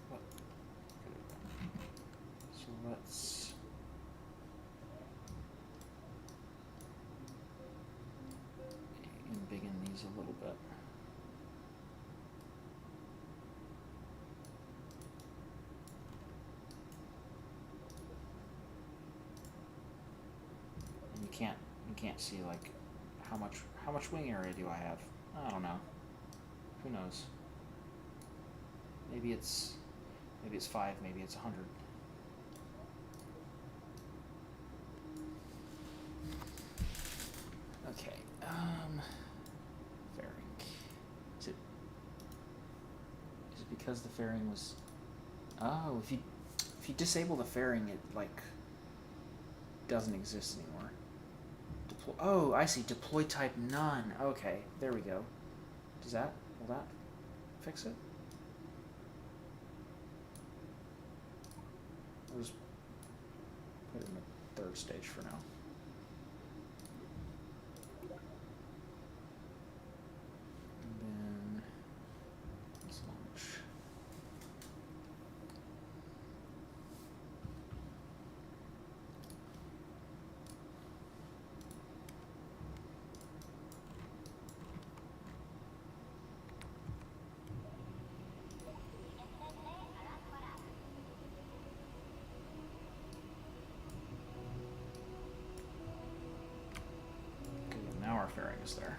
What? So let's... embiggen these a little bit. And you can't see like how much wing area do I have? I don't know. Who knows? Maybe it's 5, maybe it's 100. Okay. Fairing. Is it because the fairing was... Oh, if you disable the fairing, it like doesn't exist anymore. Deploy... Oh, I see. Deploy type none. Okay, there we go. Will that fix it? I'll just put it in the 3rd stage for now. And then let's launch. Now our fairing is there.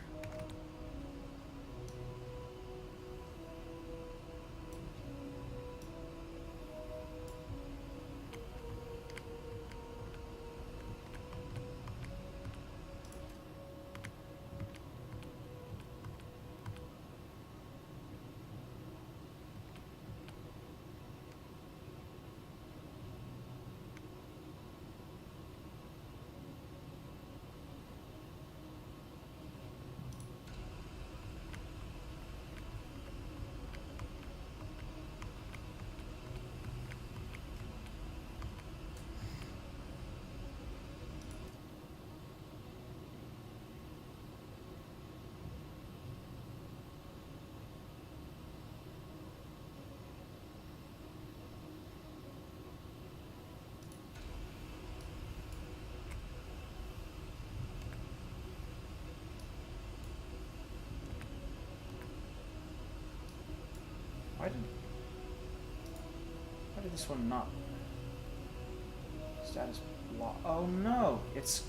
Why didn't... Why did this one not? Status block. Oh no! It's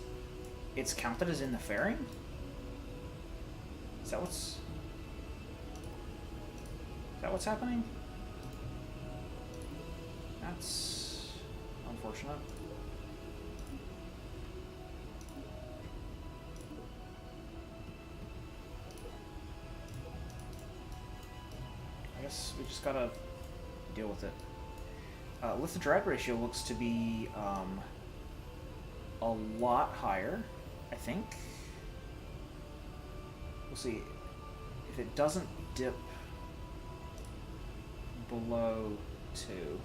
counted as in the fairing? Is that what's happening? That's unfortunate. I guess we just gotta deal with it. Lift to drag ratio looks to be a lot higher, I think. We'll see if it doesn't dip below 2.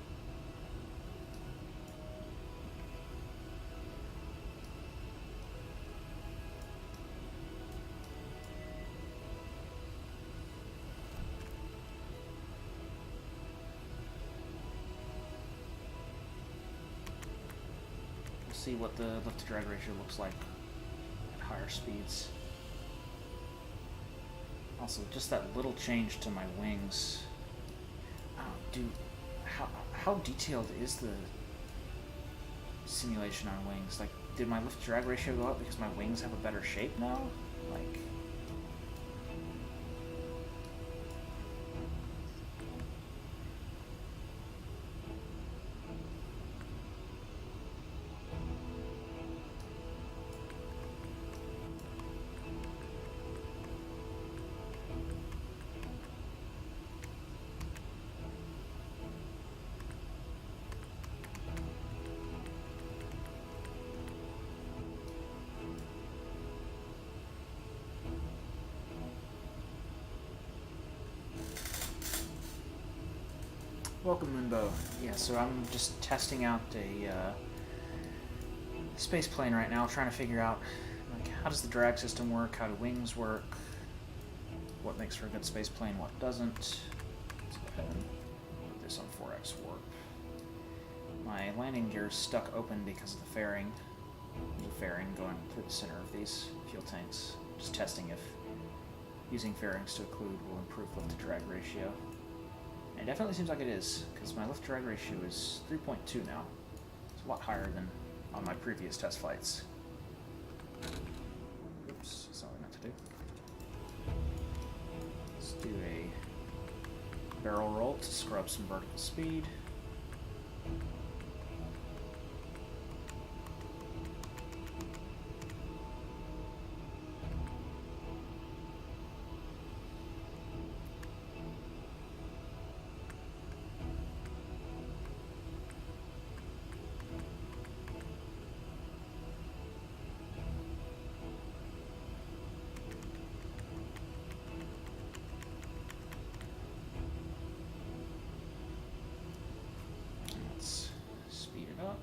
See what the lift to drag ratio looks like at higher speeds. Also, just that little change to my wings. Dude, how detailed is the simulation on wings? Like, did my lift to drag ratio go up because my wings have a better shape now? Like, welcome, Moonbow. Yeah, so I'm just testing out a space plane right now, trying to figure out like how does the drag system work, how do wings work, what makes for a good space plane, what doesn't. Let's go ahead and put this on 4x warp. My landing gear is stuck open because of the fairing. There's a fairing going through the center of these fuel tanks. Just testing if using fairings to occlude will improve lift to drag ratio. It definitely seems like it is, because my lift drag ratio is 3.2 now. It's a lot higher than on my previous test flights. Oops, that's not what I meant to do. Let's do a barrel roll to scrub some vertical speed. Up.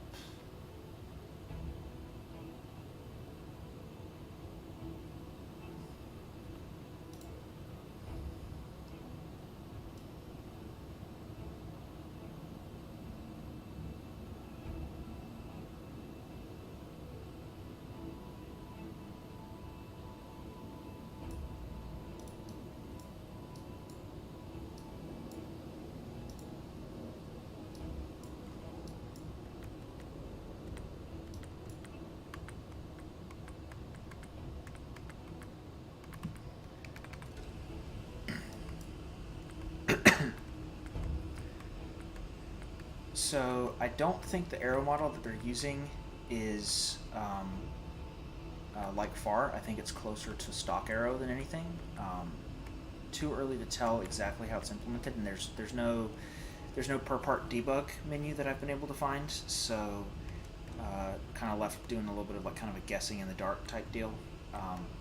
So I don't think the aero model that they're using is like FAR. I think it's closer to stock aero than anything. Too early to tell exactly how it's implemented, and there's no per part debug menu that I've been able to find. So kind of left doing a little bit of like kind of a guessing in the dark type deal.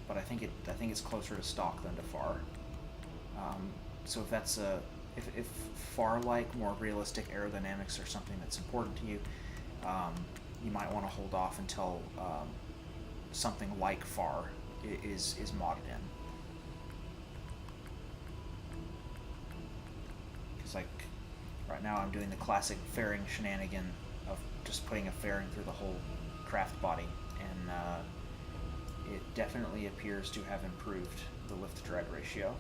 But I think it's closer to stock than to FAR. So if that's if FAR-like, more realistic aerodynamics are something that's important to you, you might want to hold off until something like FAR is modded in. Because like right now I'm doing the classic fairing shenanigan of just putting a fairing through the whole craft body, and it definitely appears to have improved the lift-to-drag ratio.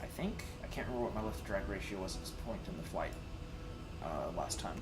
I think. I can't remember what my lift-to-drag ratio was at this point in the flight. last time.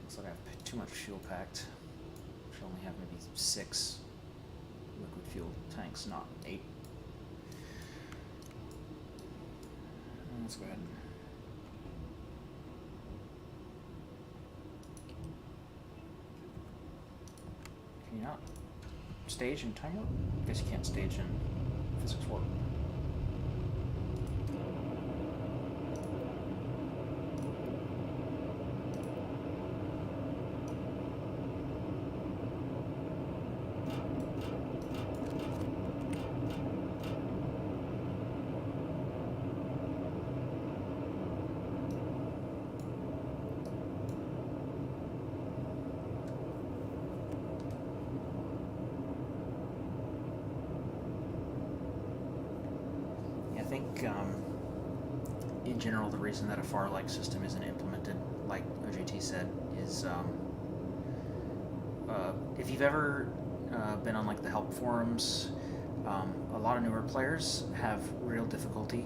Looks like I have too much fuel packed. Should only have maybe 6 liquid fuel tanks, not 8. Let's go ahead and can you not stage in time warp? I guess you can't stage in physics warp. I think, in general, the reason that a FAR-like system isn't implemented, like OJT said, is if you've ever been on like the help forums, a lot of newer players have real difficulty,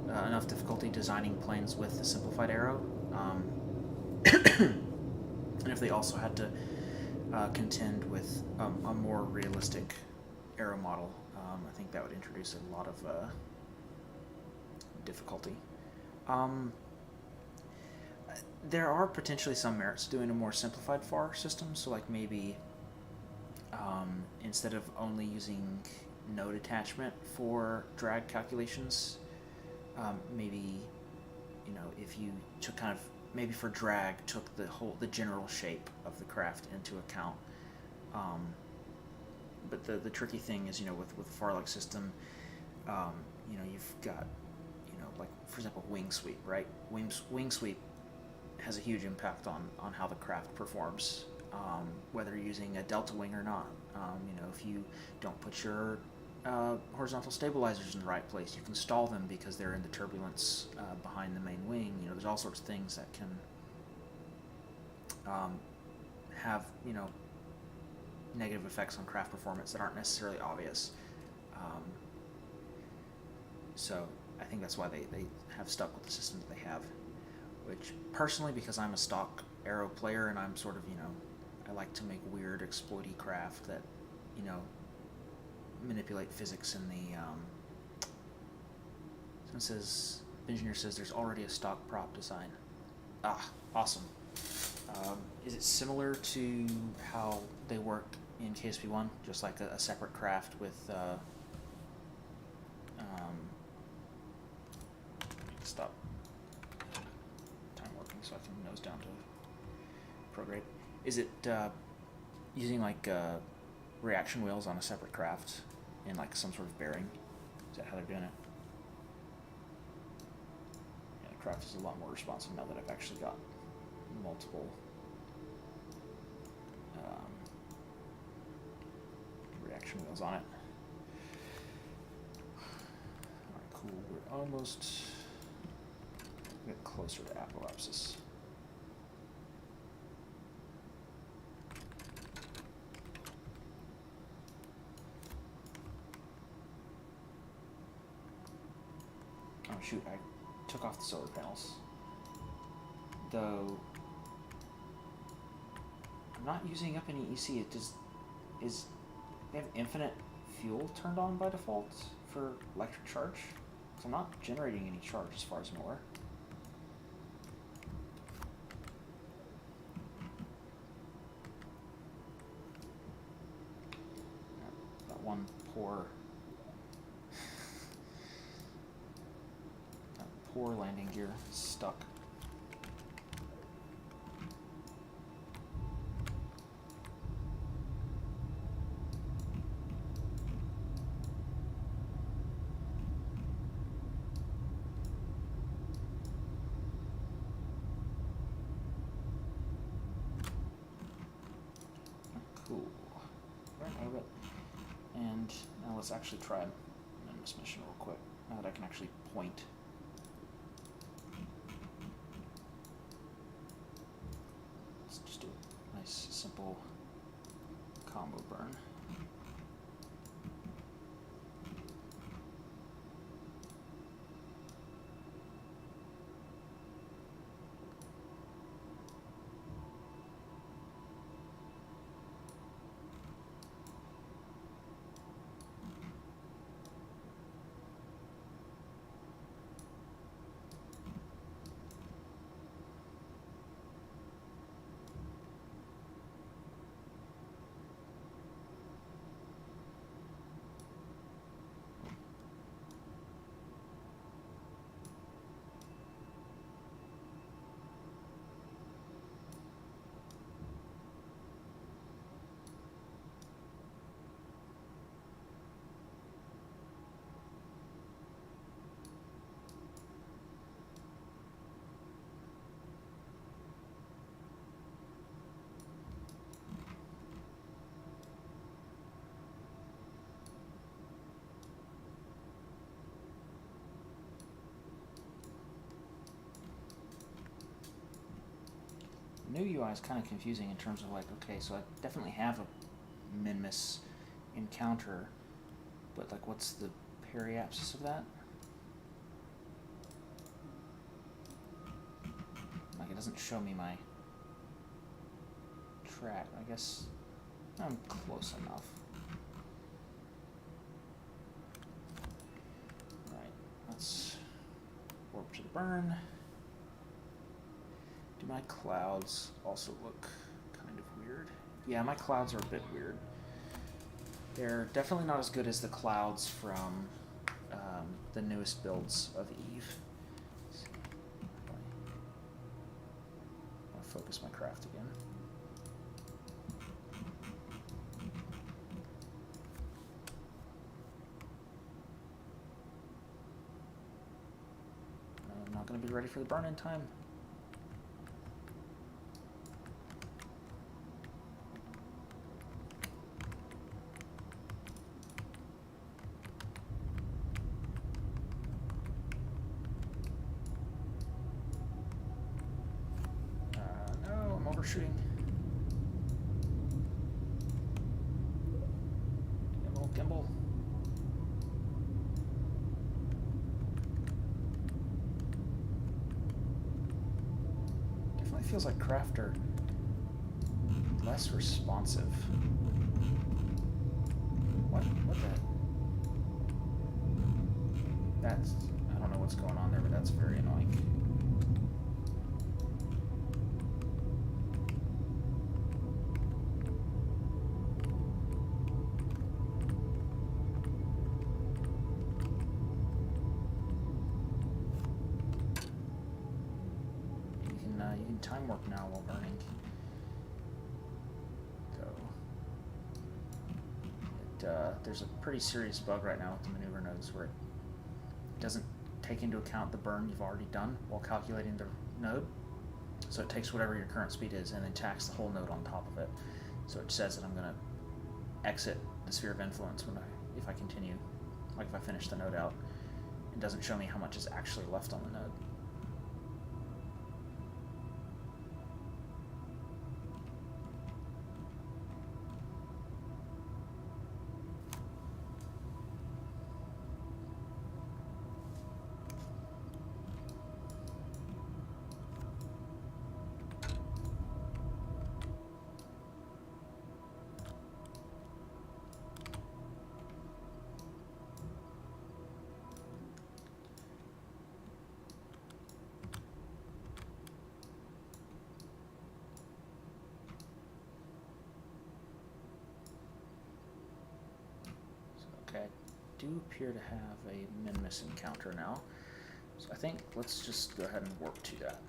enough difficulty designing planes with the simplified aero, and if they also had to contend with a more realistic aero model, I think that would introduce a lot of difficulty. There are potentially some merits to doing a more simplified FAR system, so like maybe instead of only using node attachment for drag calculations, maybe, you know, if you took kind of, maybe for drag, took the general shape of the craft into account. But the tricky thing is, you know, with FAR-like system, you know, you've got, you know, like, for example, wing sweep, right? Wing sweep has a huge impact on how the craft performs, whether you're using a delta wing or not. You know, if you don't put your horizontal stabilizers in the right place, you can stall them because they're in the turbulence behind the main wing. You know, there's all sorts of things that can have, you know, negative effects on craft performance that aren't necessarily obvious. So I think that's why they have stuck with the system that they have, which personally, because I'm a stock aero player and I'm sort of, you know, I like to make weird exploity craft that, you know, manipulate physics in the, since engineer says there's already a stock prop design. Ah, awesome. Is it similar to how they work in KSP1, just like a separate craft with, stop time warping so I can nose down to prograde. Is it using like reaction wheels on a separate craft in like some sort of bearing? Is that how they're doing it? Yeah, the craft is a lot more responsive now that I've actually got multiple reaction wheels on it. Alright, cool. We're almost get closer to apoapsis. Oh shoot, I took off the solar panels. Though I'm not using up any EC. It just is. They have infinite fuel turned on by default for electric charge, so I'm not generating any charge as far as I'm aware. That one poor landing gear is stuck. let's actually try an Nimbus mission real quick, now that I can actually point. Let's just do a nice, simple combo burn. The new UI is kind of confusing in terms of like, okay, so I definitely have a min-miss encounter, but like what's the periapsis of that? Like it doesn't show me my track. I guess I'm close enough. Right, let's warp to the burn. Do my clouds also look kind of weird? Yeah, my clouds are a bit weird. They're definitely not as good as the clouds from the newest builds of Eve. I'll focus my craft again. I'm not going to be ready for the burn in time. Overshooting. Gimbal, gimbal. Definitely feels like craft are less responsive. What the? That's, I don't know what's going on there, but that's very annoying. You can time warp now while burning. So there's a pretty serious bug right now with the maneuver nodes where it doesn't take into account the burn you've already done while calculating the node. So it takes whatever your current speed is and then tacks the whole node on top of it. So it says that I'm going to exit the sphere of influence if I continue, like if I finish the node out. It doesn't show me how much is actually left on the node. Okay, I do appear to have a min-miss encounter now, so I think let's just go ahead and warp to that.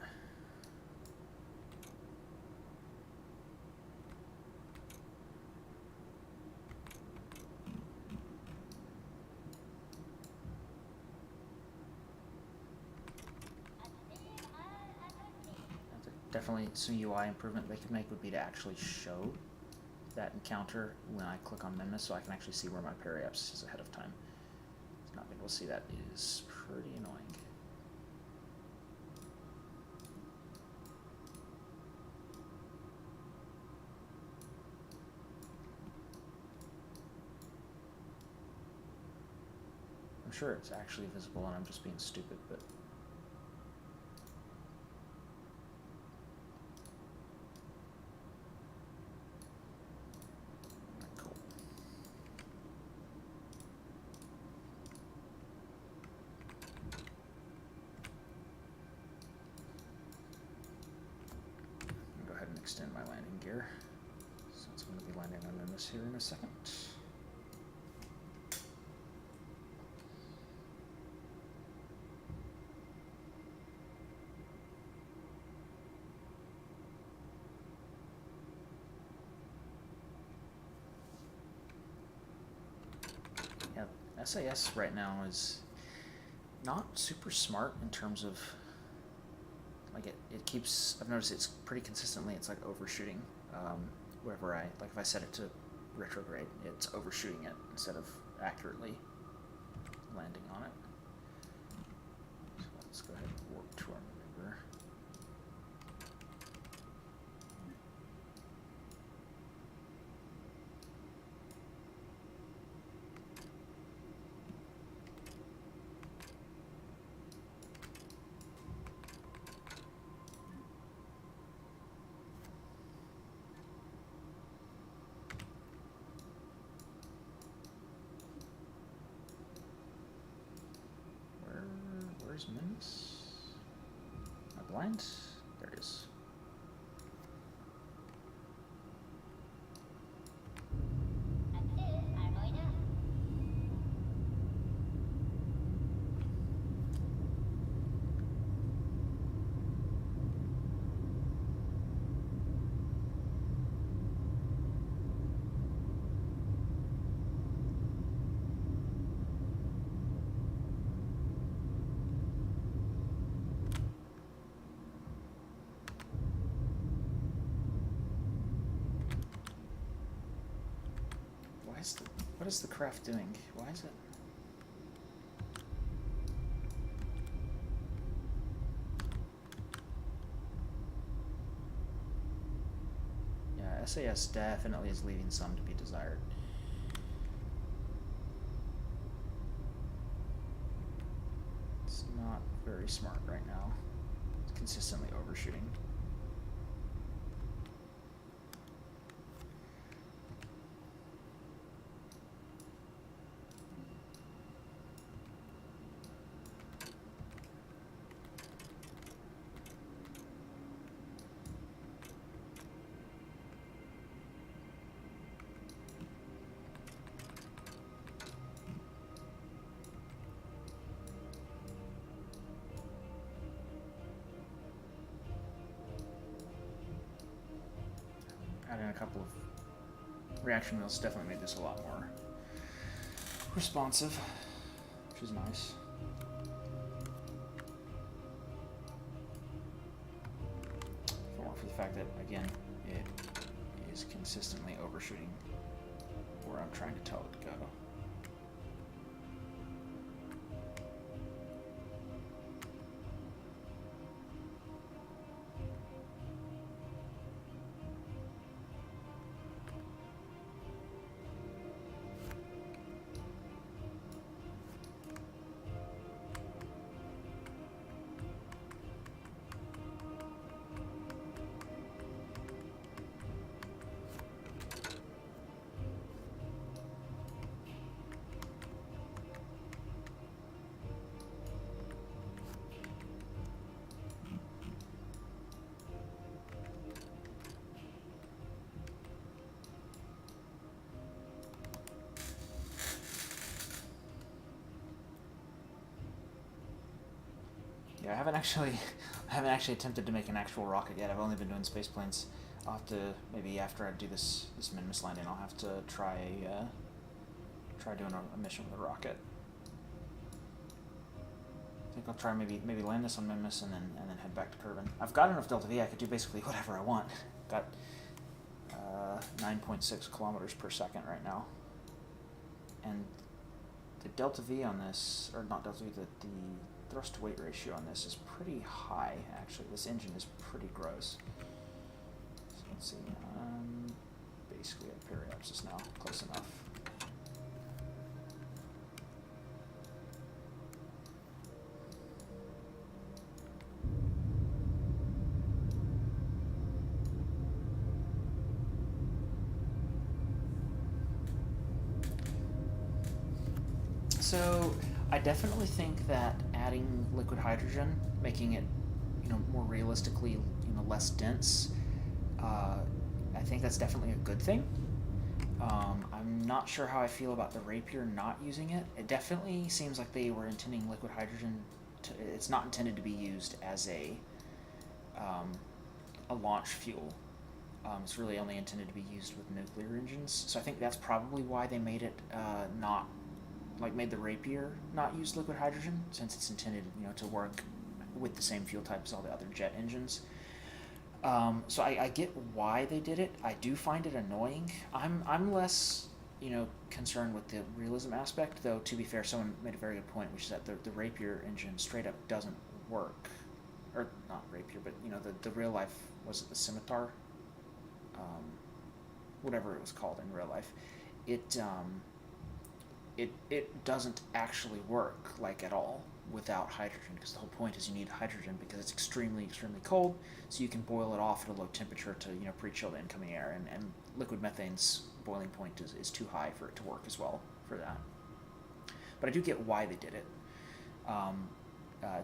Definitely some UI improvement they could make would be to actually show that encounter when I click on Minmus, so I can actually see where my periapsis is ahead of time. Not being able to see that is pretty annoying. I'm sure it's actually visible and I'm just being stupid, but... Cool. Go ahead and extend my landing gear, so it's going to be landing on this here in a second. Yeah, SAS right now is not super smart in terms of, like, it keeps, I've noticed it's pretty consistently, it's like overshooting. Wherever like if I set it to retrograde, it's overshooting it instead of accurately landing on it. So let's go ahead and warp to our maneuver. Where's Minmus? Am I blind? There it is. What is the craft doing? Why is it? Yeah, SAS definitely is leaving some to be desired. It's not very smart right now. It's consistently overshooting. Adding a couple of reaction wheels definitely made this a lot more responsive, which is nice. For the fact that, again, it is consistently overshooting where I'm trying to tell it to go. Yeah, I haven't actually attempted to make an actual rocket yet. I've only been doing space planes. I'll have to, maybe after I do this Minmus landing, I'll have to try doing a mission with a rocket. I think I'll try maybe land this on Minmus and then head back to Kerbin. I've got enough Delta V. I could do basically whatever I want. Got 9.6 kilometers per second right now. And the delta V on this, or not delta V, the thrust to weight ratio on this is pretty high, actually. This engine is pretty gross. So let's see, basically at periapsis now, close enough. So I definitely think that adding liquid hydrogen, making it, more realistically, less dense, I think that's definitely a good thing. I'm not sure how I feel about the Rapier not using it. It definitely seems like they were intending liquid hydrogen it's not intended to be used as a launch fuel. It's really only intended to be used with nuclear engines. So I think that's probably why they made it made the Rapier not use liquid hydrogen, since it's intended, to work with the same fuel type as all the other jet engines. So I get why they did it. I do find it annoying. I'm less, concerned with the realism aspect, though. To be fair, someone made a very good point, which is that the Rapier engine straight up doesn't work, or not Rapier, but the real life, was it the Scimitar? Whatever it was called in real life, it doesn't actually work at all without hydrogen, because the whole point is you need hydrogen because it's extremely cold, so you can boil it off at a low temperature to pre-chill the incoming air, and liquid methane's boiling point is too high for it to work as well for that. But I do get why they did it,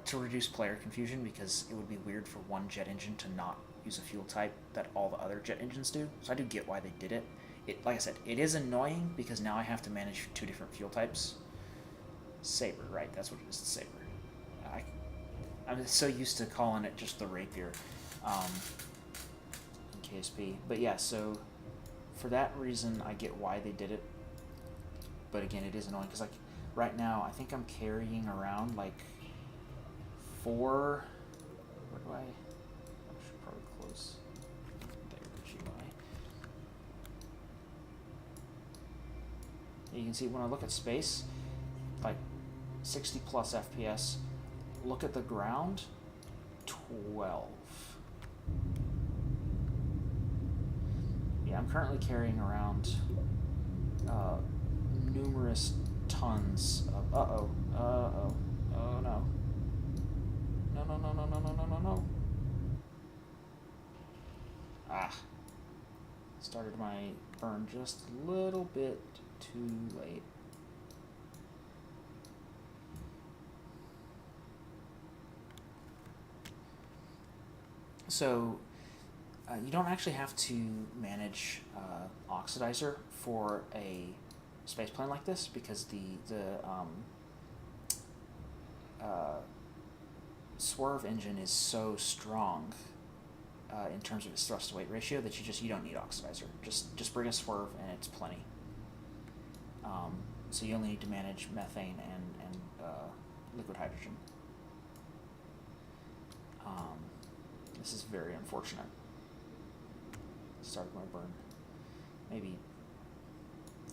to reduce player confusion, because it would be weird for one jet engine to not use a fuel type that all the other jet engines do. So I do get why they did it. Like I said, it is annoying because now I have to manage two different fuel types. Saber, right? That's what it is, the Saber. I'm so used to calling it just the Rapier in KSP. But yeah, so for that reason, I get why they did it. But again, it is annoying because right now, I think I'm carrying around 4. Where do I should probably close there, GUI. You can see when I look at space, 60 plus FPS. Look at the ground, 12. Yeah, I'm currently carrying around numerous tons of. Oh no. No. Started my burn just a little bit too late. So you don't actually have to manage oxidizer for a spaceplane like this, because the swerve engine is so strong in terms of its thrust to weight ratio that you don't need oxidizer. Just bring a swerve and it's plenty. So you only need to manage methane and liquid hydrogen. This is very unfortunate. Started my burn maybe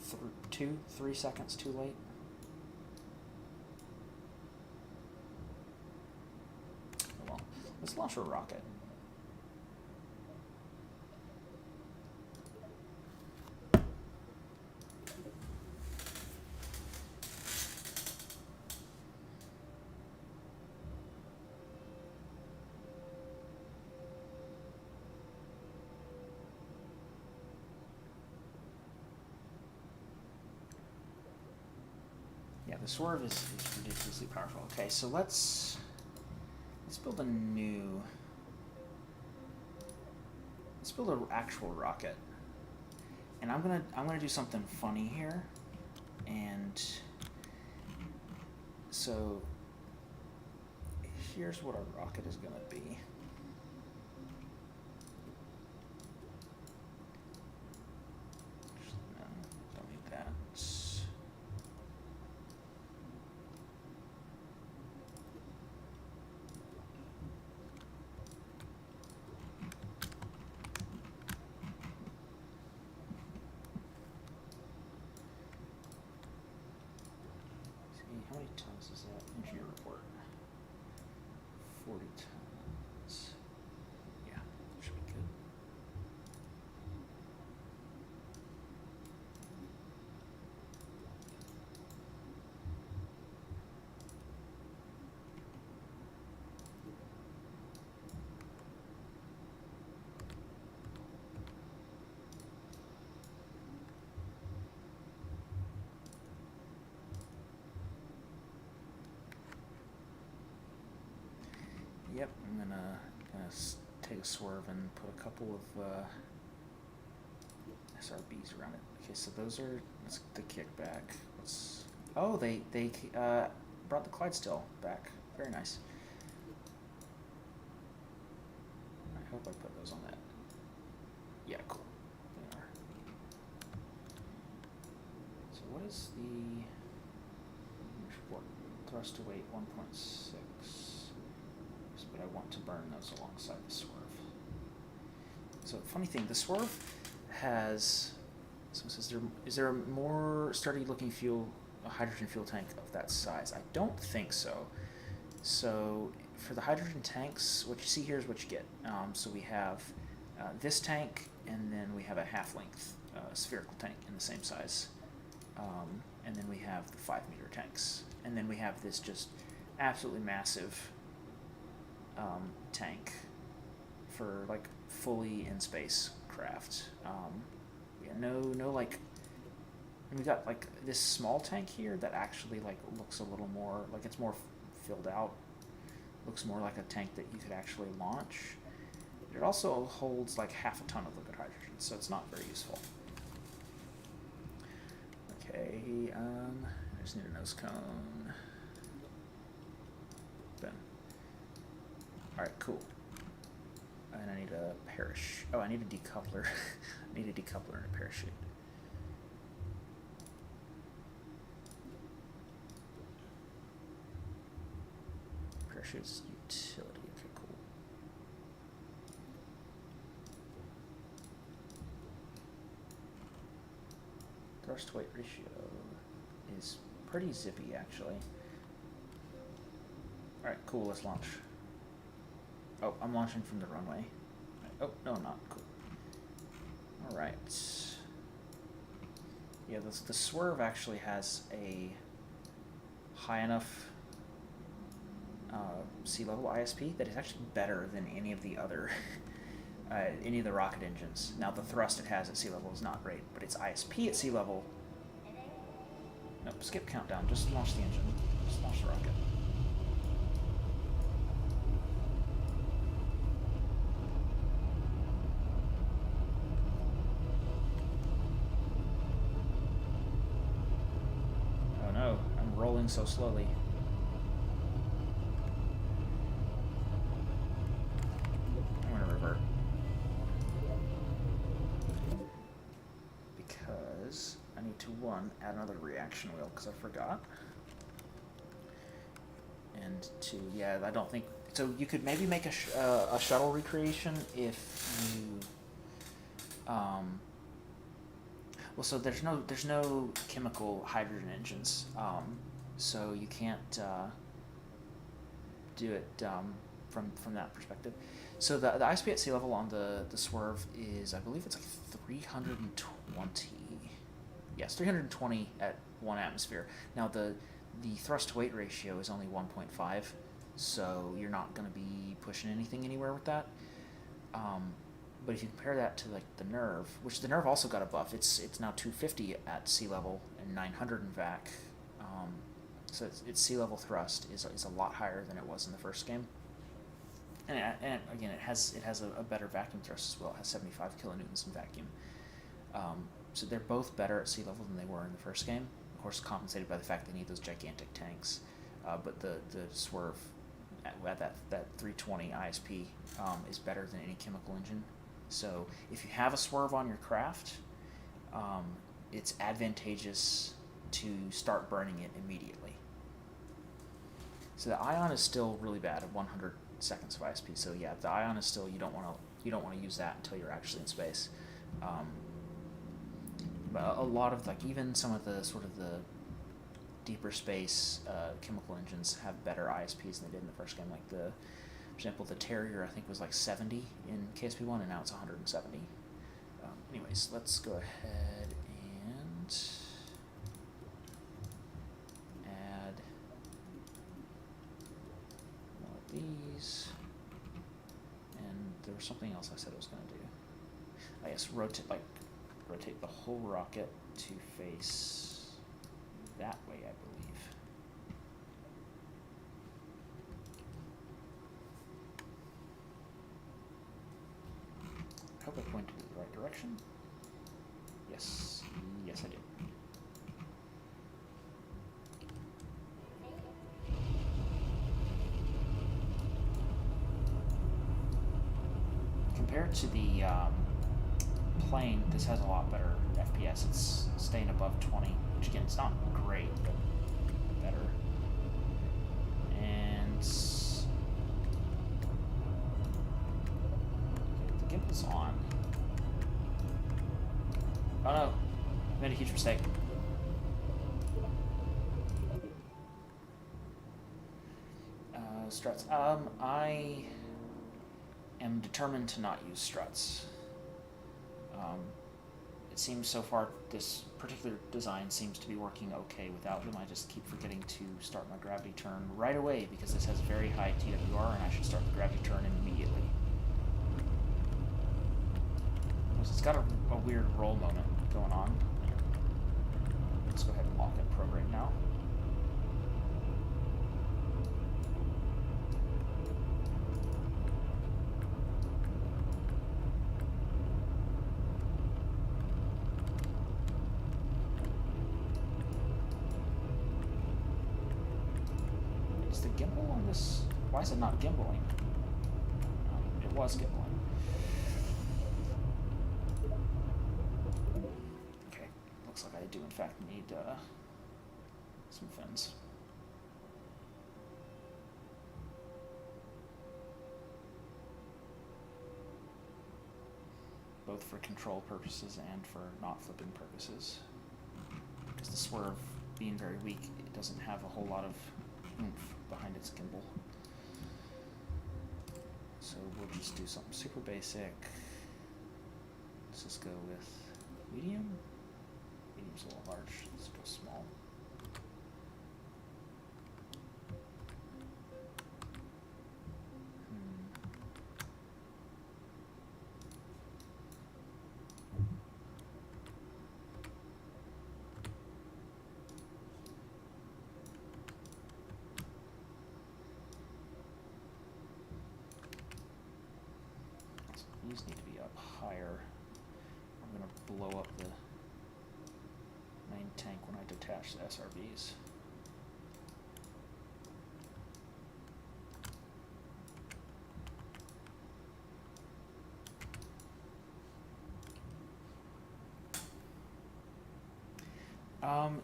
3 seconds too late. Well, let's launch a rocket. Yeah, the swerve is ridiculously powerful. Okay, so let's build an actual rocket. And I'm gonna do something funny here. And so here's what our rocket is gonna be. Don't need that. tons is that? Engineer report. 40 tons. Yeah, should be good. Yep, I'm gonna take a swerve and put a couple of SRBs around it. Okay, so those are that's the kickback. Let's. Oh, they brought the Clydesdale back. Very nice. I hope I put those on that. Yeah, cool. They are. So what is the report? Thrust to weight 1.6. But I want to burn those alongside the swerve. So funny thing, the swerve has. Someone says, is there a more sturdy looking fuel, a hydrogen fuel tank of that size? I don't think so. So for the hydrogen tanks, what you see here is what you get. So we have this tank, and then we have a half-length spherical tank in the same size. And then we have the 5-meter tanks. And then we have this just absolutely massive tank for like fully in space craft. Yeah, no like. We got like this small tank here that actually like looks a little more like it's more filled out. Looks more like a tank that you could actually launch. It also holds like half a ton of liquid hydrogen, so it's not very useful. Okay, I just need a nose cone. Boom. Alright, cool. And I need a parachute. Oh, I need a decoupler. I need a decoupler and a parachute. Parachute's utility. Okay, cool. Thrust weight ratio is pretty zippy, actually. Alright, cool, let's launch. Oh, I'm launching from the runway. Oh, no, I'm not. Cool. Alright. Yeah, the swerve actually has a high enough sea level ISP that is actually better than any of the other rocket engines. Now, the thrust it has at sea level is not great, but its ISP at sea level. Nope, skip countdown. Just launch the engine. Just launch the rocket. Oh no, I'm rolling so slowly. I'm gonna revert. Because I need to, add another reaction wheel, because I forgot. And two, yeah, I don't think... So you could maybe make a shuttle recreation if you... well, so there's no chemical hydrogen engines, so you can't do it from that perspective. So the ISP at sea level on the swerve is, I believe it's like 320. Yes, 320 at 1 atmosphere. Now the thrust weight ratio is only 1.5, so you're not going to be pushing anything anywhere with that. But if you compare that to like the Nerve, which the Nerve also got a buff, it's now 250 at sea level and 900 in vac. So its sea level thrust is a lot higher than it was in the first game. And again, it has a better vacuum thrust as well. It has 75 kilonewtons in vacuum. So they're both better at sea level than they were in the first game. Of course, compensated by the fact they need those gigantic tanks. But the Swerve at that 320 ISP is better than any chemical engine. So if you have a Swerve on your craft, it's advantageous to start burning it immediately. So the Ion is still really bad at 100 seconds of ISP. So yeah, the Ion is still, you don't want to use that until you're actually in space. But a lot of, like, even some of the sort of the deeper space chemical engines have better ISPs than they did in the first game. Like for example, the Terrier I think was like 70 in KSP 1, and now it's 170. Anyways, let's go ahead and add more of these. And there was something else I said I was going to do. I guess rotate the whole rocket to face that way, I believe. I hope I pointed in the right direction. Yes, yes I did. Compared to the plane, this has a lot better FPS. It's staying above 20, which again, it's not great, but better. And the gimbal's on. Oh no, I made a huge mistake. Struts. I am determined to not use struts. It seems so far this particular design seems to be working okay without them. I just keep forgetting to start my gravity turn right away because this has very high TWR and I should start the gravity turn immediately. It's got a weird roll moment going on. Let's go ahead and lock it program now. Is the gimbal on this? Why is it not gimbaling? It was gimbaling. Looks like I do in fact need some fins. Both for control purposes and for not flipping purposes. Because the swerve being very weak, it doesn't have a whole lot of oomph behind its gimbal. So we'll just do something super basic. Let's just go with medium. Medium's a little large. Let's go small. These need to be up higher. I'm going to blow up the main tank when I detach the SRBs.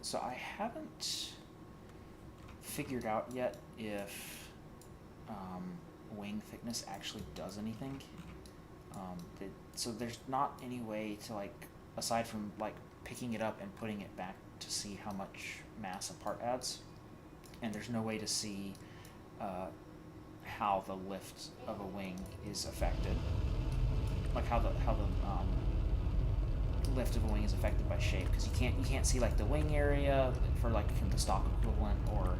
So I haven't figured out yet if wing thickness actually does anything. So there's not any way to, like, aside from like picking it up and putting it back to see how much mass a part adds, and there's no way to see how the lift of a wing is affected, like how the lift of a wing is affected by shape, because you can't see like the wing area for like from the stock equivalent or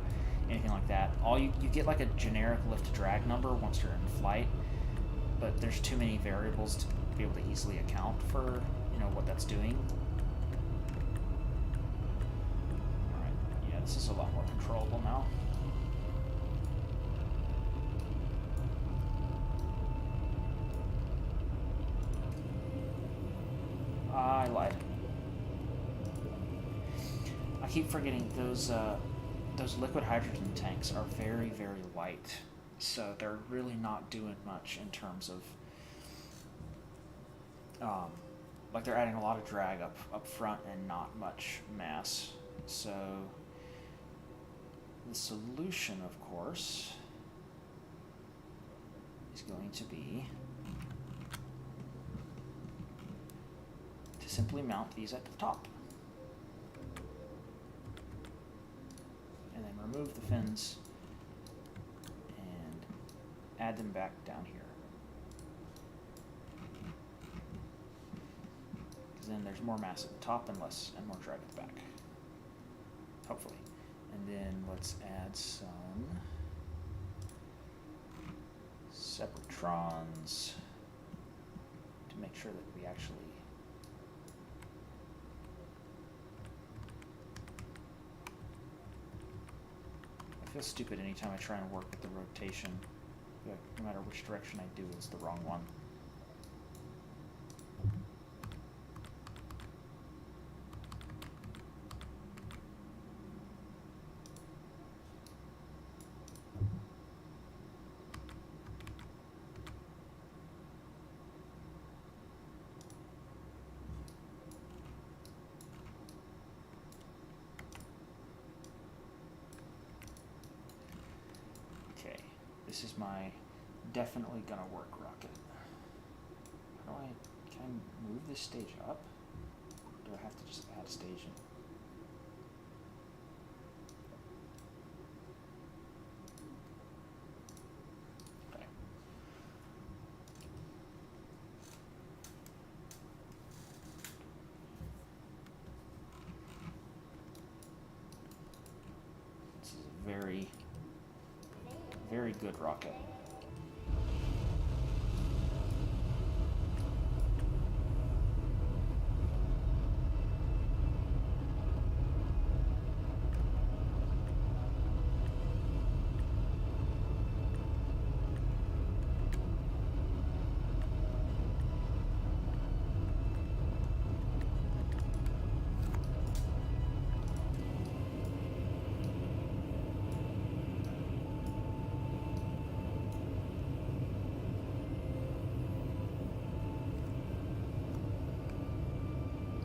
anything like that. You get like a generic lift drag number once you're in flight, but there's too many variables to be able to easily account for, you know, what that's doing. Alright, yeah, this is a lot more controllable now. I lied. I keep forgetting those liquid hydrogen tanks are very, very light. So they're really not doing much in terms of, like they're adding a lot of drag up front and not much mass. So the solution, of course, is going to be to simply mount these at the top. remove the fins and add them back down here. Because then there's more mass at the top and less and more drag at the back. Hopefully. And then let's add some separatrons to make sure that we actually I feel stupid anytime I try and work with the rotation. I feel like no matter which direction I do, it's the wrong one. This is my definitely gonna work rocket. How do can I move this stage up? Or do I have to just add a stage in? Okay. This is a very good rocket.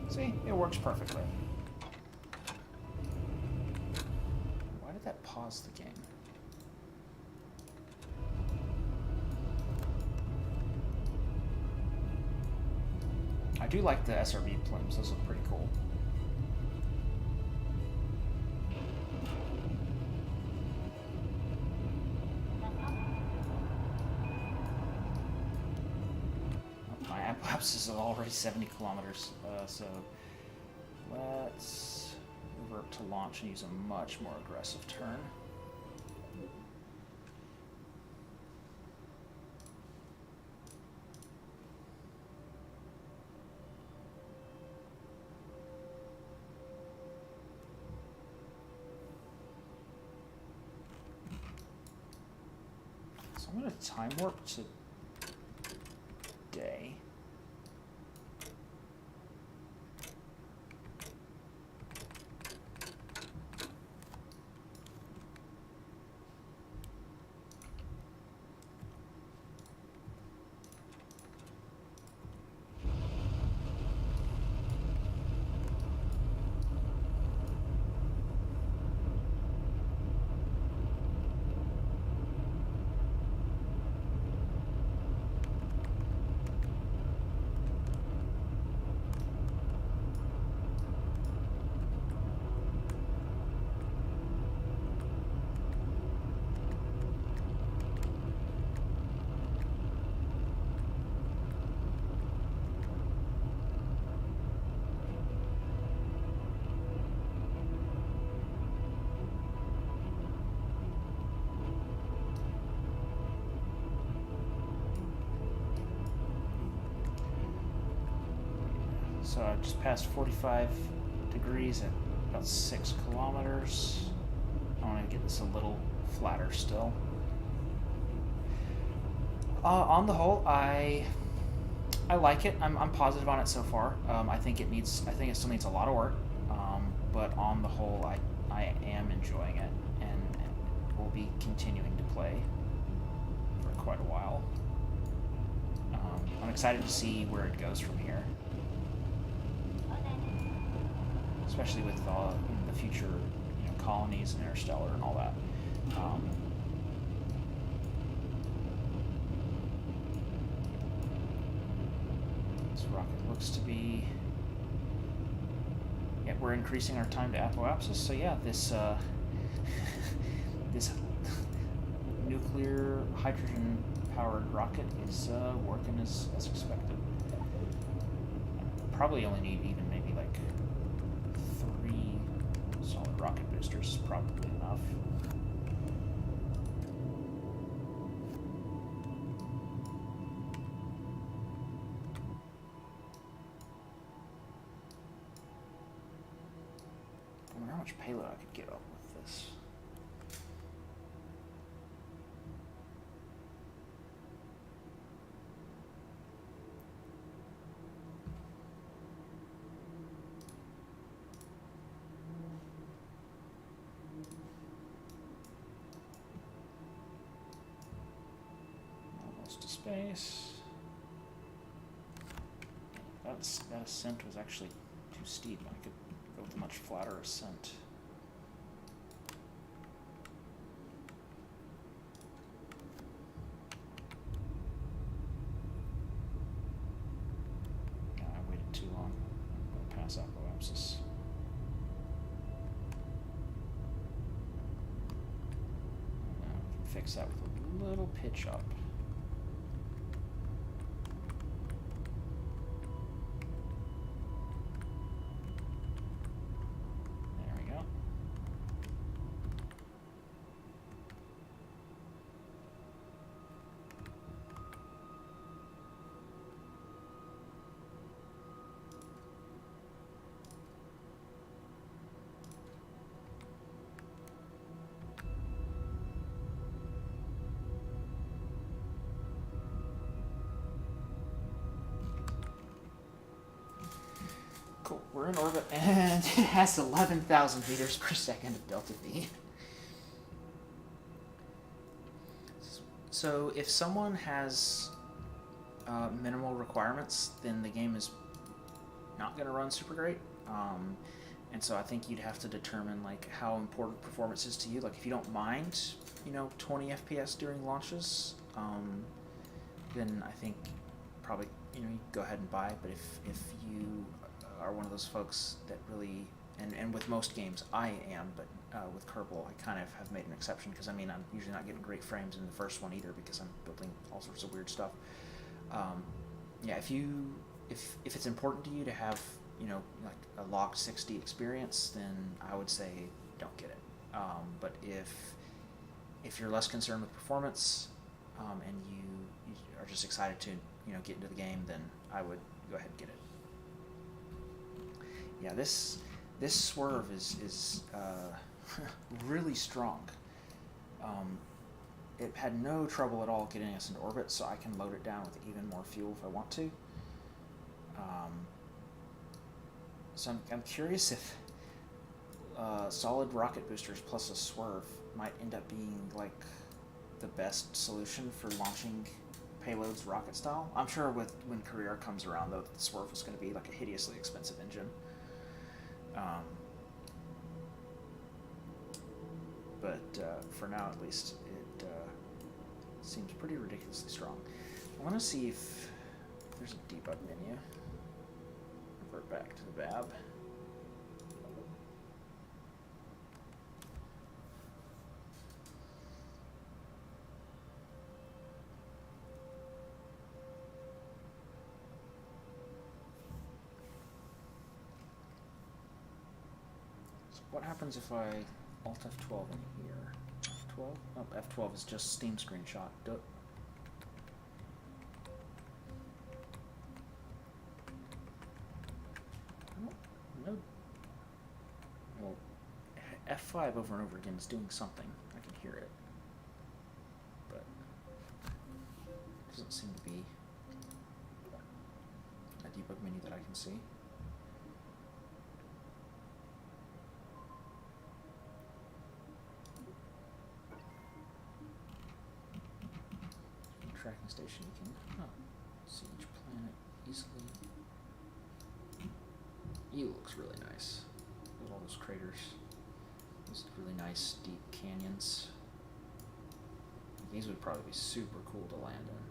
See, it works perfectly. Why did that pause the game? I do like the SRB plumes, those look pretty cool. My apoapsis is already 70 kilometers, so let's move up to launch and use a much more aggressive turn. So I'm going to time warp to day. So I just passed 45 degrees at about 6 kilometers. I want to get this a little flatter still. On the whole, I like it. I'm positive on it so far. I think it still needs a lot of work. But on the whole, I am enjoying it, and will be continuing to play for quite a while. I'm excited to see where it goes from here. Especially with the future, colonies and interstellar and all that. This rocket looks to be. Yeah, we're increasing our time to apoapsis. So yeah, this this nuclear hydrogen-powered rocket is working as expected. Probably only need even maybe like 3 solid rocket boosters is probably enough. I wonder how much payload I could get up with this. Almost to space. That ascent was actually too steep. I could go with a much flatter ascent. Yeah, I waited too long. I'm gonna pass apoapsis. Now we can fix that with a little pitch up. Cool, we're in orbit and it has 11,000 meters per second of delta V. So if someone has minimal requirements, then the game is not going to run super great. And so I think you'd have to determine like how important performance is to you. Like if you don't mind, 20 FPS during launches, then I think probably you go ahead and buy it. But if you are one of those folks that really, and with most games I am, but with Kerbal I kind of have made an exception because I'm usually not getting great frames in the first one either because I'm building all sorts of weird stuff. Yeah, if it's important to you to have like a locked 60 experience, then I would say don't get it. But if you're less concerned with performance and you are just excited to get into the game, then I would go ahead and get it. Yeah, this swerve is really strong. It had no trouble at all getting us into orbit, so I can load it down with even more fuel if I want to. So I'm curious if solid rocket boosters plus a swerve might end up being like the best solution for launching payloads rocket style. I'm sure when Career comes around though, the swerve is going to be like a hideously expensive engine. But for now at least it seems pretty ridiculously strong. I want to see if there's a debug menu. Revert back to the VAB. So what happens if I Alt F12 in here? F12? Oh, F12 is just Steam screenshot. No. Well, F5 over and over again is doing something. I can hear it. But it doesn't seem to be a debug menu that I can see. From the tracking station you can see each planet easily. Eel looks really nice. Look at all those craters. Those really nice deep canyons. These would probably be super cool to land in.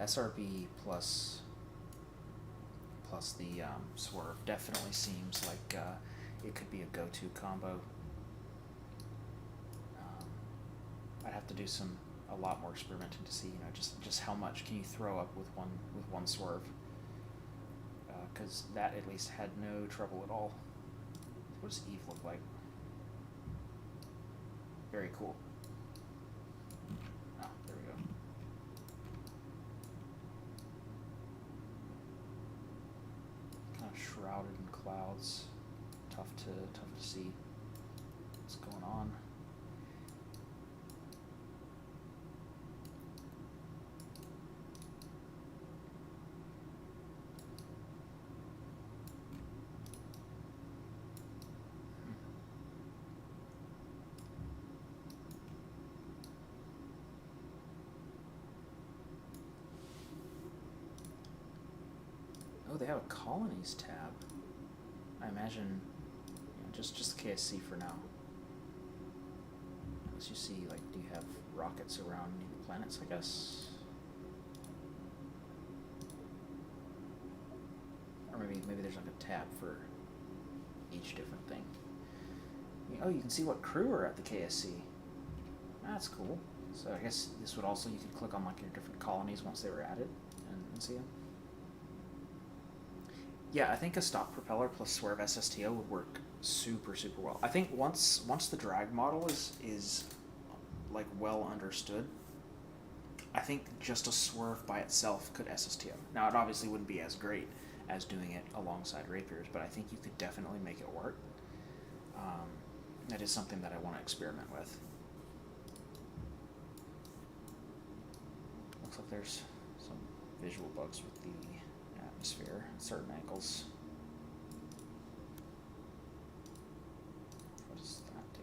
SRB plus the swerve definitely seems like it could be a go-to combo. I'd have to do a lot more experimenting to see, you know, just how much can you throw up with one swerve. Because that at least had no trouble at all. What does Eve look like? Very cool. Oh, there we go. Kind of shrouded in clouds. Tough to see what's going on. Oh, they have a colonies tab. I imagine, you know, just the KSC for now. Unless you see, like, do you have rockets around any of the planets, I guess? Or maybe there's like a tab for each different thing. Oh, you can see what crew are at the KSC. That's cool. So I guess this would also, you could click on like your different colonies once they were added and see them. Yeah, I think a stop propeller plus swerve SSTO would work super well. I think once the drag model is like well understood, I think just a swerve by itself could SSTO. Now it obviously wouldn't be as great as doing it alongside rapiers, but I think you could definitely make it work. That is something that I want to experiment with. Looks like there's some visual bugs with the atmosphere at certain angles. What does that do?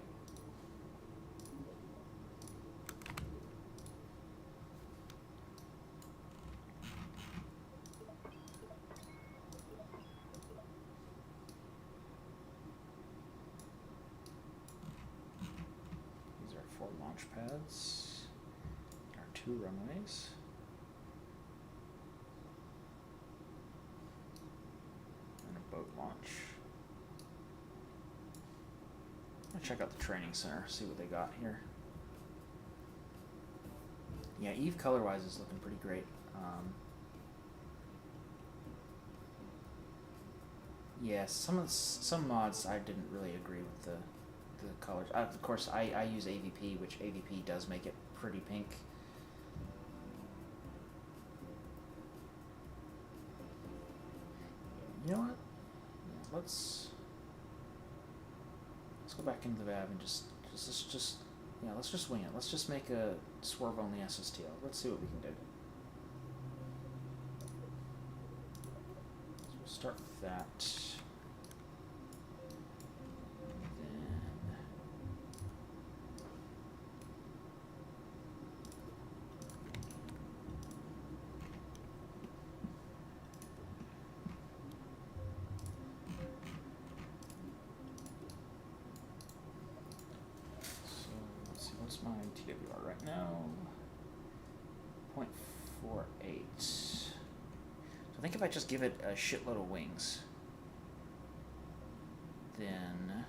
These are 4 launch pads. There are 2 runways. Boat launch. I'm gonna check out the training center, see what they got here. Yeah, Eve color-wise is looking pretty great. Yeah, some mods I didn't really agree with the colors. Of course, I use AVP, which AVP does make it pretty pink. You know what? Let's go back into the VAB and just yeah, let's just wing it. Let's just make a swerve on the SSTO. Let's see what we can do. So we'll start with that. What's my TWR right now? 0.48. So I think if I just give it a shitload of wings, then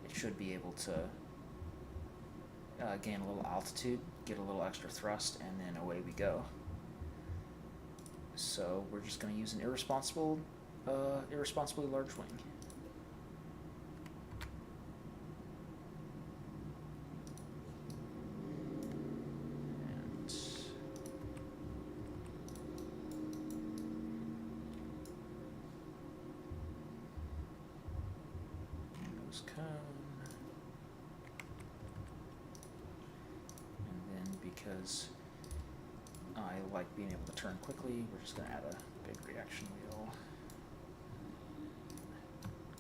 it should be able to gain a little altitude, get a little extra thrust, and then away we go. So we're just going to use an irresponsibly large wing. Because I like being able to turn quickly, we're just going to add a big reaction wheel.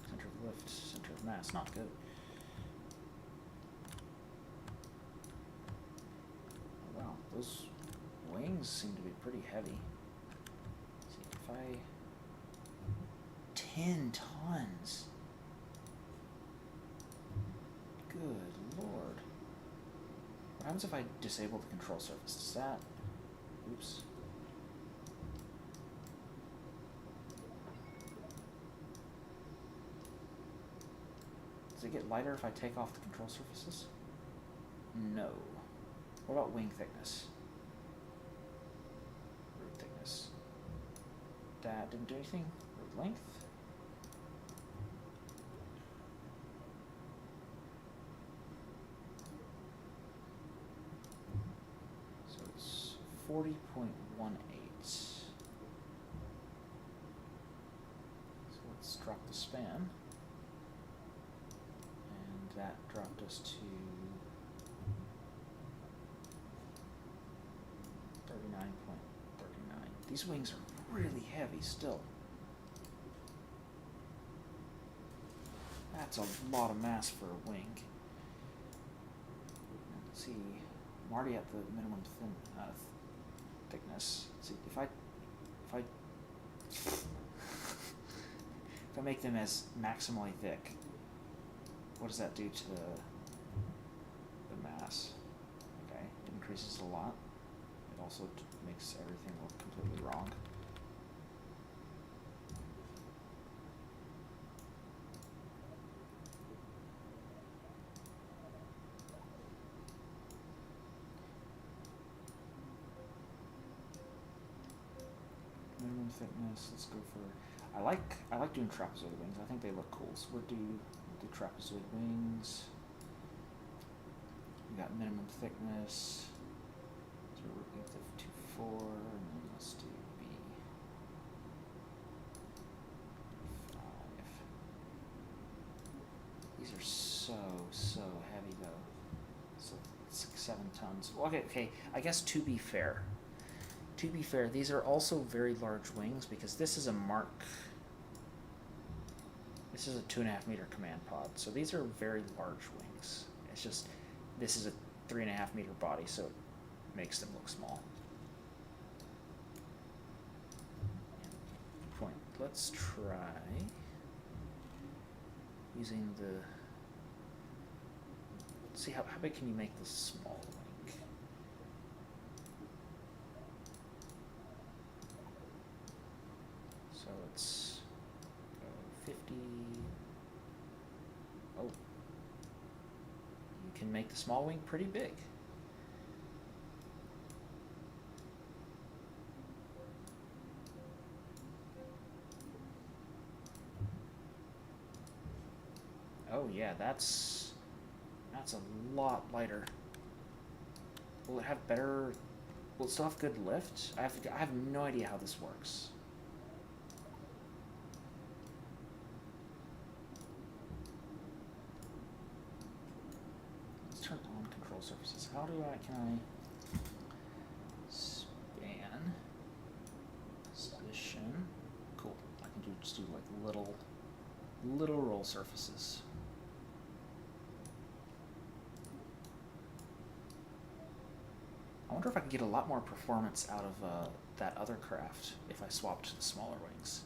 Center of lift, center of mass, not good. Oh, wow, those wings seem to be pretty heavy. Let's see, if I... 10 tons! Good lord. What happens if I disable the control surface? Does that... Oops. Does it get lighter if I take off the control surfaces? No. What about wing thickness? Root thickness. That didn't do anything. Root length. So it's 40.18. So let's drop the span. And that dropped us to 39.39. These wings are really heavy still. That's a lot of mass for a wing. Let's see, I'm already at the minimum thickness. Let's see, if I make them as maximally thick, what does that do to the mass? Okay, it increases a lot. It also makes everything look completely wrong. Minimum thickness, let's go for, I like doing trapezoid wings. I think they look cool. So we'll do trapezoid wings. We got minimum thickness. So we're working with 2.4, and then let's do B5. These are so heavy though. So 6-7 tons. Well, okay. I guess to be fair, these are also very large wings because this is a Mark. This is a 2.5 meter command pod, so these are very large wings. It's just this is a 3.5 meter body, so it makes them look small. Point. Let's try using the. Let's see how big can you make this small wing. So let's go 50. Oh, you can make the small wing pretty big. Oh yeah, that's a lot lighter. Will it have better? Will it still have good lift? I have no idea how this works. Let's turn on control surfaces. How can I span position? Cool. I can just do like little roll surfaces. I wonder if I could get a lot more performance out of that other craft if I swapped to the smaller wings.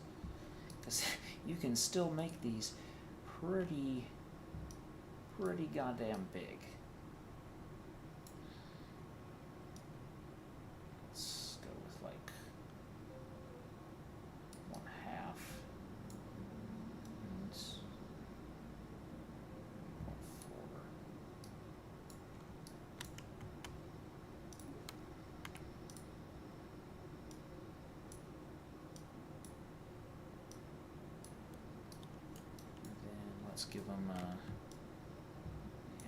Because you can still make these pretty goddamn big. Let's go with like 1/2. And 0.4. Let's give them an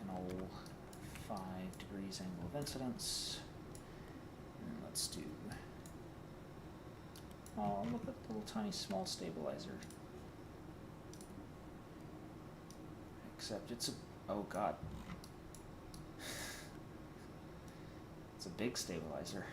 old 5 degrees angle of incidence. And let's do, oh, look at the little tiny small stabilizer. Except it's oh god. It's a big stabilizer.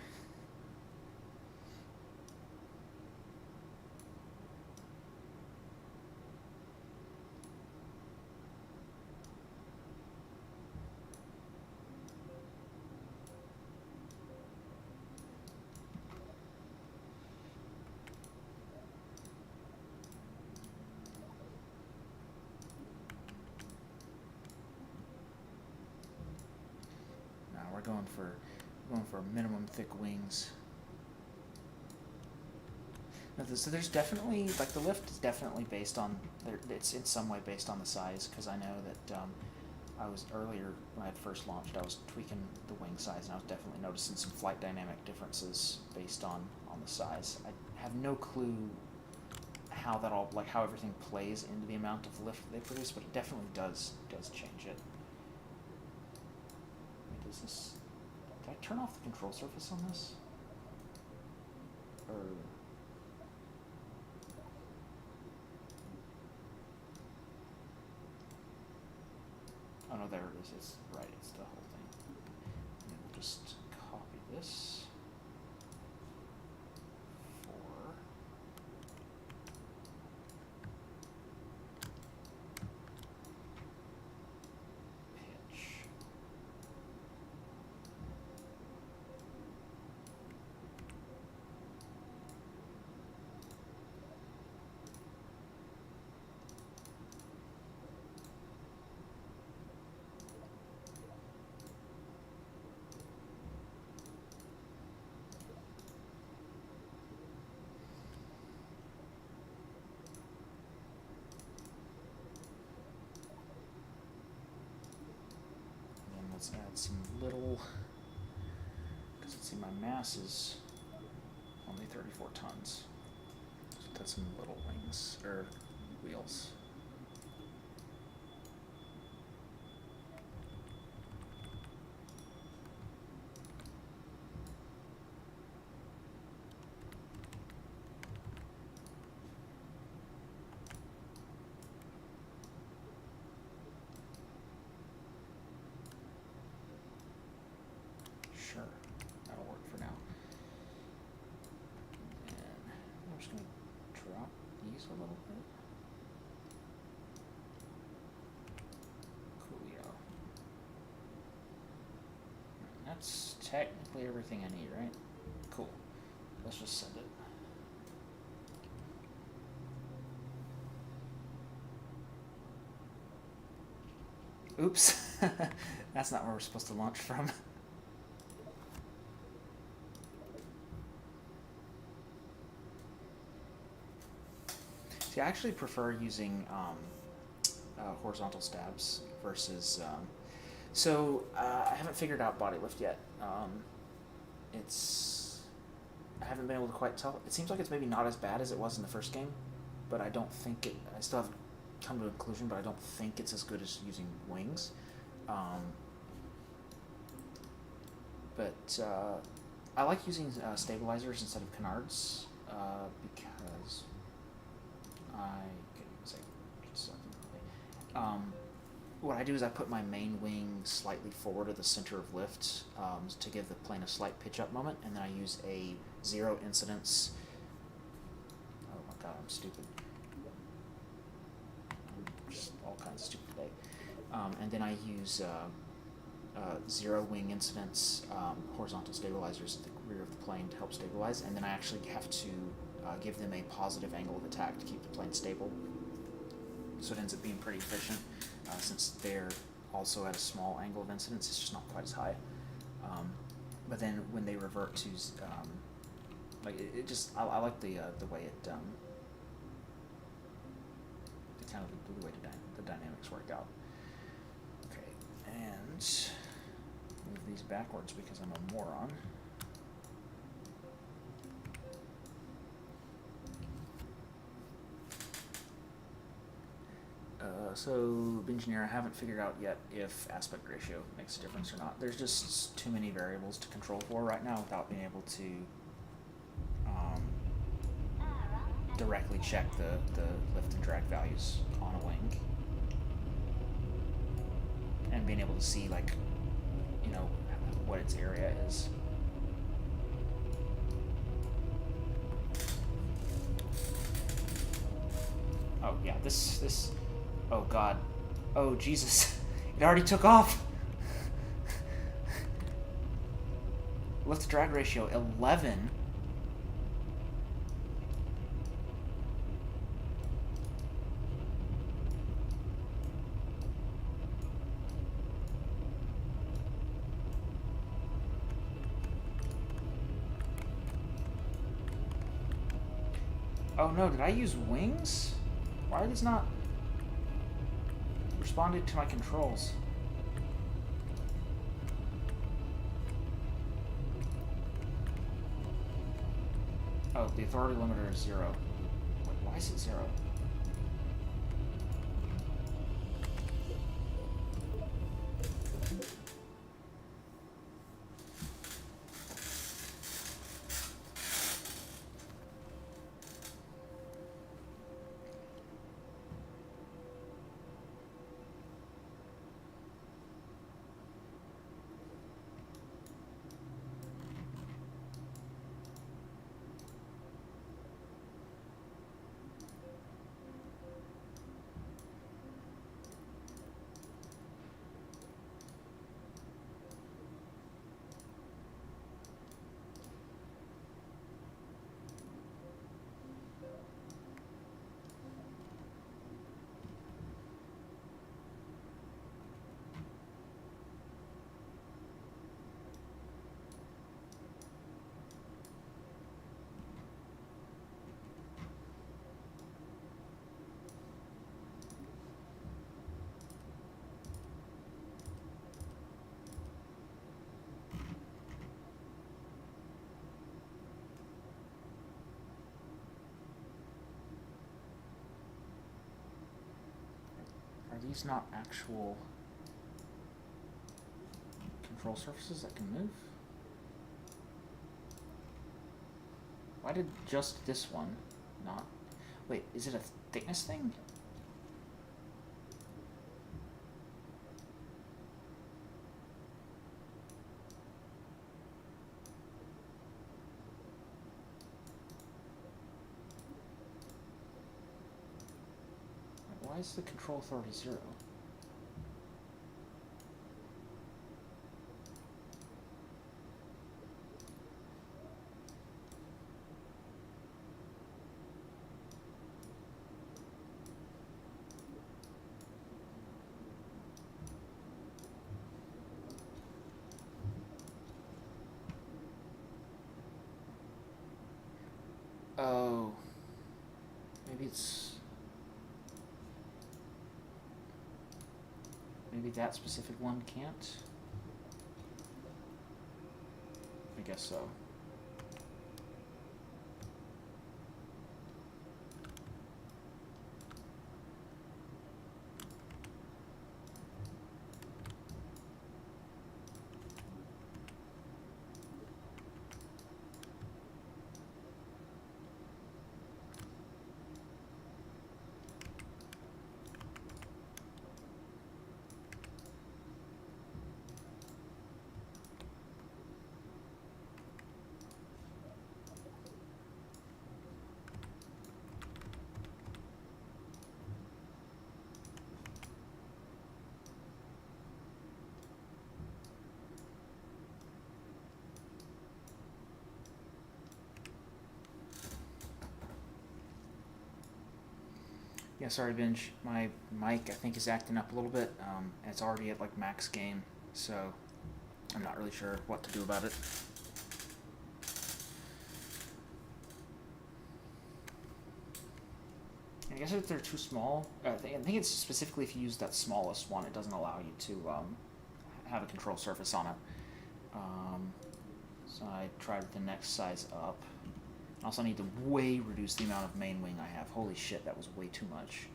We're going for minimum thick wings. No, so there's definitely, like, the lift is definitely based on, it's in some way based on the size, because I know that I was earlier, when I had first launched, I was tweaking the wing size, and I was definitely noticing some flight dynamic differences based on the size. I have no clue how that all, like, how everything plays into the amount of lift they produce, but it definitely does change it. Wait, does this, did I turn off the control surface on this? Or... Oh no, there it is. It's right. It's the whole thing. And we'll just copy this for pitch. Let's add some little, because let's see, my mass is only 34 tons. So that's some little wings, or wheels. Sure, that'll work for now. And I'm just going to drop these a little bit. Coolio. That's technically everything I need, right? Cool. Let's just send it. Oops. That's not where we're supposed to launch from. See, I actually prefer using horizontal stabs versus... I haven't figured out body lift yet. I haven't been able to quite tell. It seems like it's maybe not as bad as it was in the first game, but I don't think it... I still haven't come to a conclusion, but I don't think it's as good as using wings. I like using stabilizers instead of canards because... what I do is I put my main wing slightly forward of the center of lift to give the plane a slight pitch up moment, and then I use a zero incidence. Oh my god, I'm stupid. I'm just all kinds of stupid today. And then I use zero wing incidence horizontal stabilizers at the rear of the plane to help stabilize, and then I actually have to give them a positive angle of attack to keep the plane stable. So it ends up being pretty efficient since they're also at a small angle of incidence. It's just not quite as high. But then when they revert to I like the way it the kind of the way the dynamics work out. Okay, and move these backwards because I'm a moron. So, engineer, I haven't figured out yet if aspect ratio makes a difference or not. There's just too many variables to control for right now without being able to directly check the lift and drag values on a wing. And being able to see, like, you know, what its area is. Oh, yeah, this... Oh god. Oh Jesus. It already took off. Lift to drag ratio 11. Oh no, did I use wings? Why are these not responding to my controls? Oh, the authority limiter is 0. Wait, why is it 0? Are these not actual control surfaces that can move? Why did just this one not? Wait, is it a thickness thing? Why is the control authority 0? Oh, maybe it's... Maybe that specific one can't? I guess so. Yeah, sorry, Binge. My mic, I think, is acting up a little bit. It's already at like max gain, so I'm not really sure what to do about it. I guess if they're too small, I think it's specifically if you use that smallest one, it doesn't allow you to have a control surface on it. So I tried the next size up. I also need to way reduce the amount of main wing I have. Holy shit, that was way too much.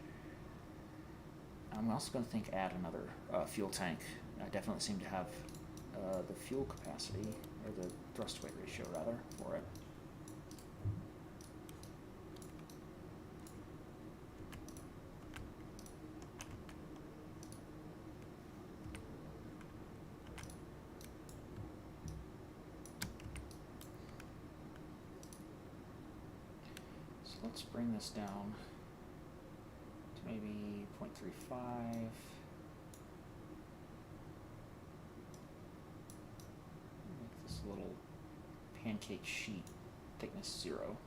I'm also going to think add another fuel tank. I definitely seem to have the fuel capacity, or the thrust weight ratio rather, for it. Let's bring this down to maybe 0.35. Make this little pancake sheet thickness 0.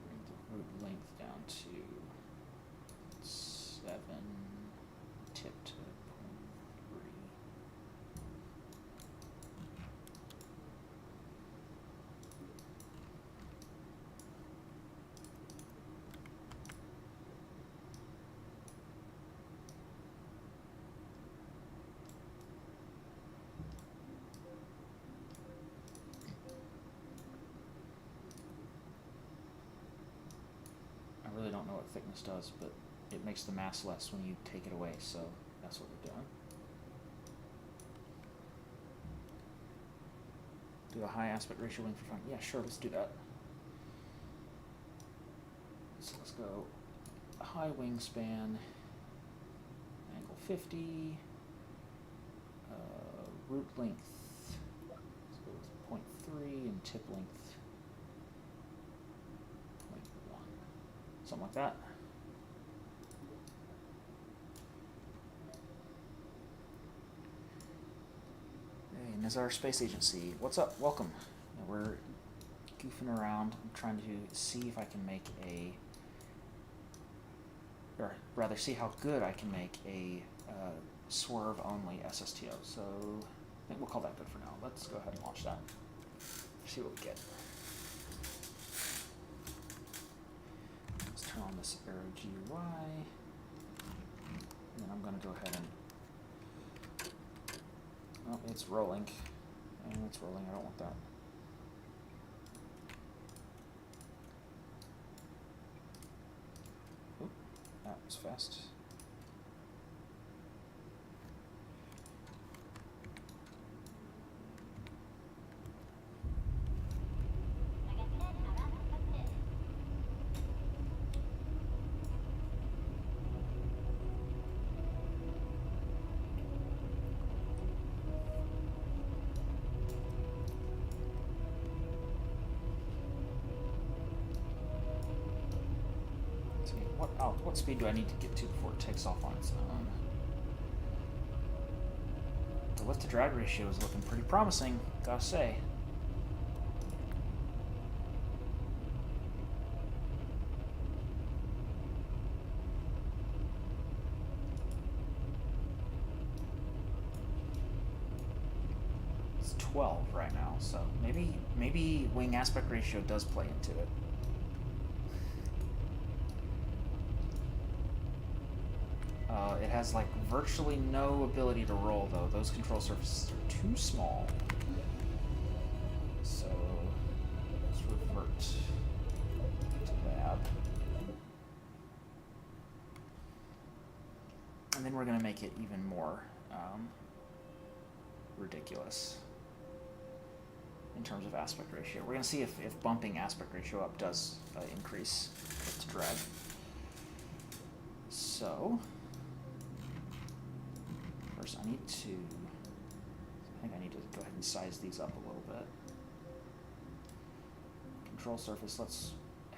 Bring the root length down to 7, tip to 0.3. what thickness does, but it makes the mass less when you take it away, so that's what we're doing. Do a high aspect ratio wing for fun. Yeah, sure, let's do that. So let's go high wingspan, angle 50, root length, let's go with 0.3, and tip length 0.1, something like that. Hey, Nazar Space Agency, what's up? Welcome. Now we're goofing around. I'm trying to see if I can make or rather see how good I can make a swerve-only SSTO. So I think we'll call that good for now. Let's go ahead and launch that. See what we get. Let's turn on this Aero GUI. And then I'm going to go ahead and... Oh, it's rolling. And it's rolling. I don't want that. Oop, that was fast. What speed do I need to get to before it takes off on its own? The lift to drag ratio is looking pretty promising, gotta say. It's 12 right now, so maybe wing aspect ratio does play into it. It has like virtually no ability to roll though. Those control surfaces are too small. So let's revert to lab. And then we're going to make it even more ridiculous in terms of aspect ratio. We're going to see if bumping aspect ratio up does increase its drag. So first I think I need to go ahead and size these up a little bit. Control surface, let's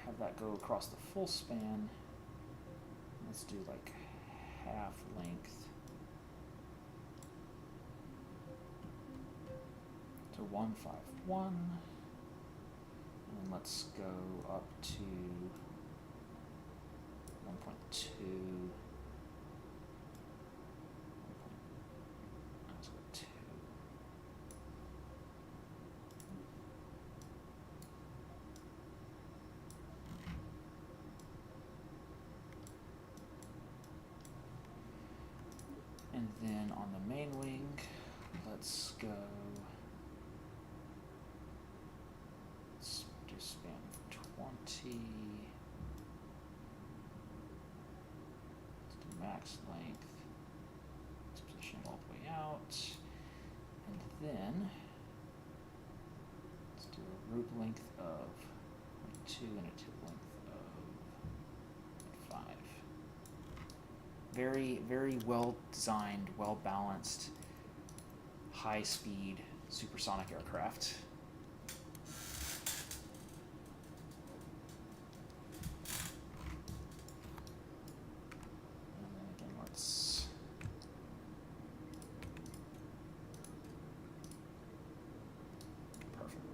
have that go across the full span. Let's do like half length to 151. And then let's go up to 1.2. And then on the main wing, let's do span 20. Let's do max length. Let's position it all the way out. And then let's do a root length of 0.2 and a tip length of 0.5. Very, very well designed, well balanced, high speed supersonic aircraft. And then again, let's perfect.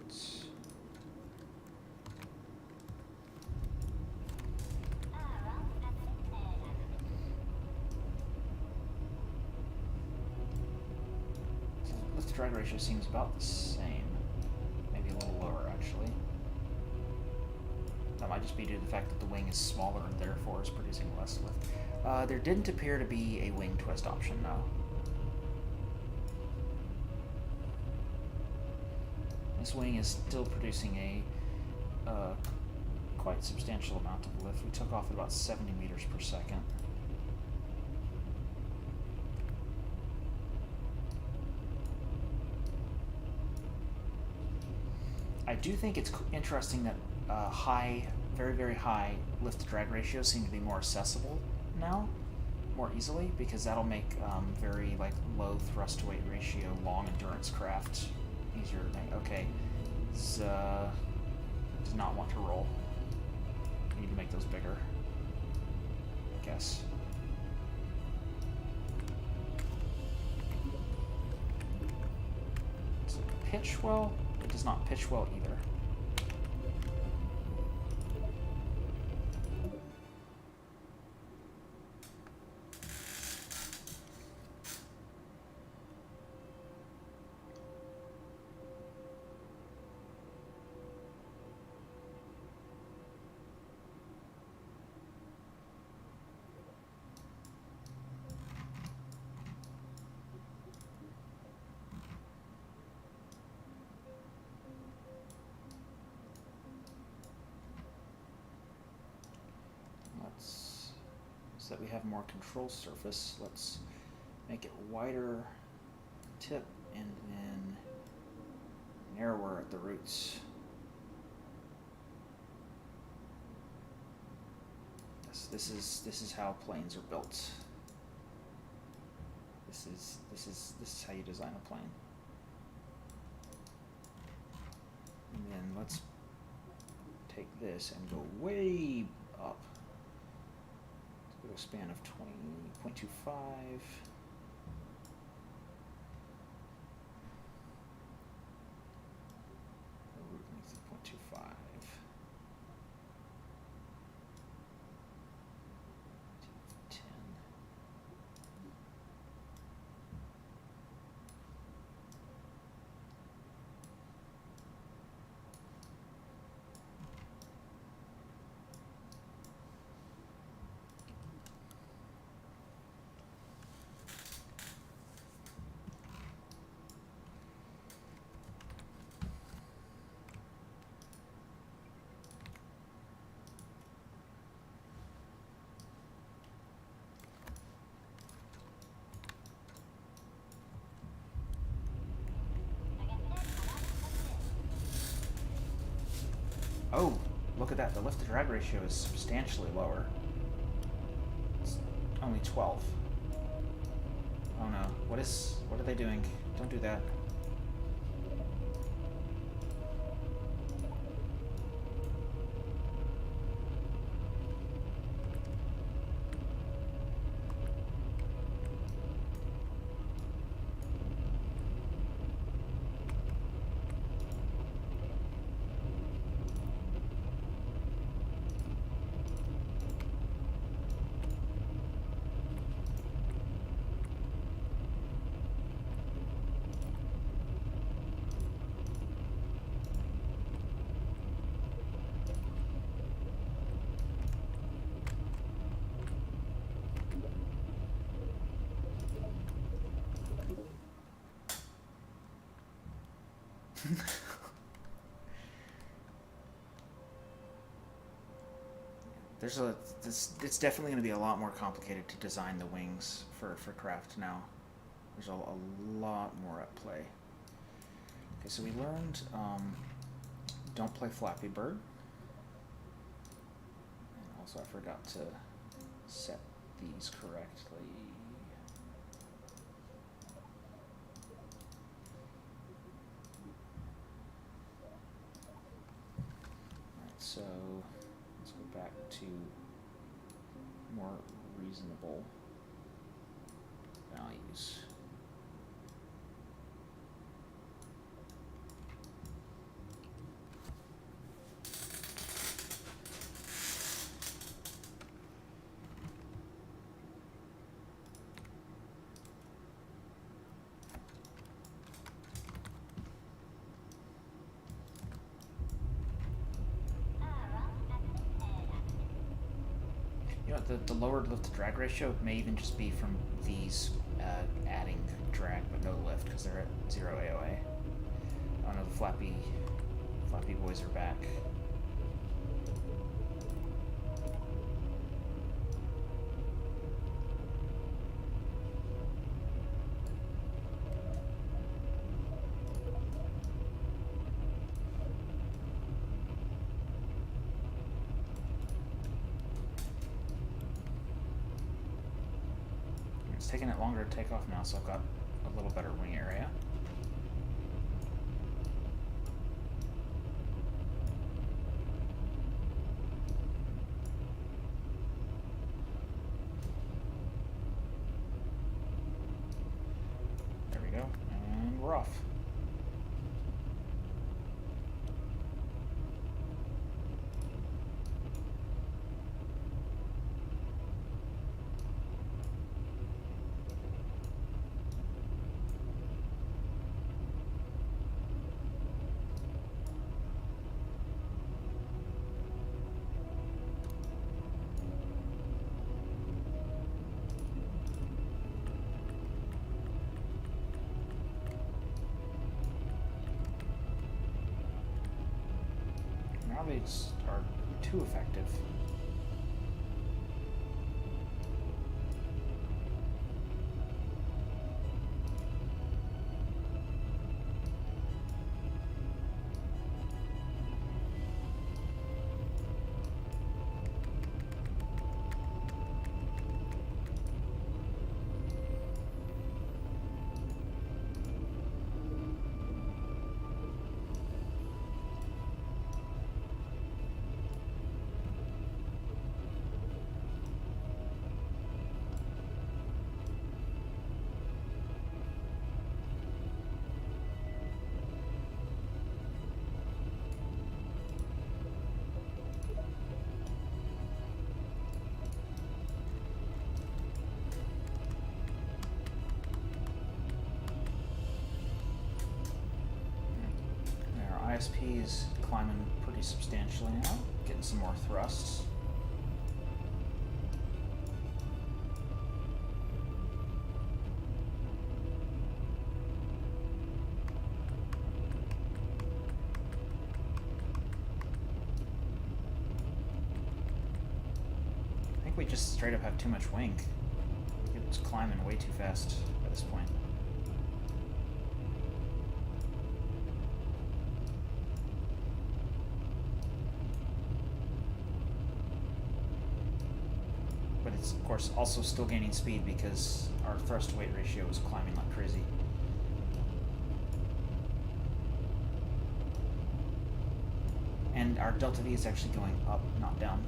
Drag ratio seems about the same, maybe a little lower actually. That might just be due to the fact that the wing is smaller and therefore is producing less lift. There didn't appear to be a wing twist option, no. This wing is still producing a quite substantial amount of lift. We took off at about 70 meters per second. I do think it's interesting that high, very, very high lift-to-drag ratios seem to be more accessible now, more easily, because that'll make very low thrust-to-weight ratio, long-endurance craft easier to make. Okay, this does not want to roll. We need to make those bigger, I guess. Does it pitch well? It does not pitch well either. So that we have more control surface, let's make it wider tip and then narrower at the roots. Yes, this is how planes are built. This is how you design a plane. And then let's take this and go way up. With a span of 20.25. Root length of 0.25. 10. Oh, look at that. The lift-to-drag ratio is substantially lower. It's only 12. Oh no. What are they doing? Don't do that. It's definitely going to be a lot more complicated to design the wings for craft now. There's a lot more at play. Okay, so we learned don't play Flappy Bird. And also I forgot to set these correctly. Alright, so let's go back to more reasonable values. The lower lift-to-drag ratio may even just be from these adding drag but no lift because they're at 0 AOA. Oh no, the flappy boys are back. taking it longer to take off now, so I've got a little better wing area. There we go, and we're off. Now they are too effective. ISP is climbing pretty substantially now, getting some more thrusts. I think we just straight up have too much wing. It's climbing way too fast at this point. It's of course also still gaining speed because our thrust to weight ratio is climbing like crazy. And our delta V is actually going up, not down.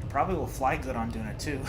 Probably will fly good on Duna too.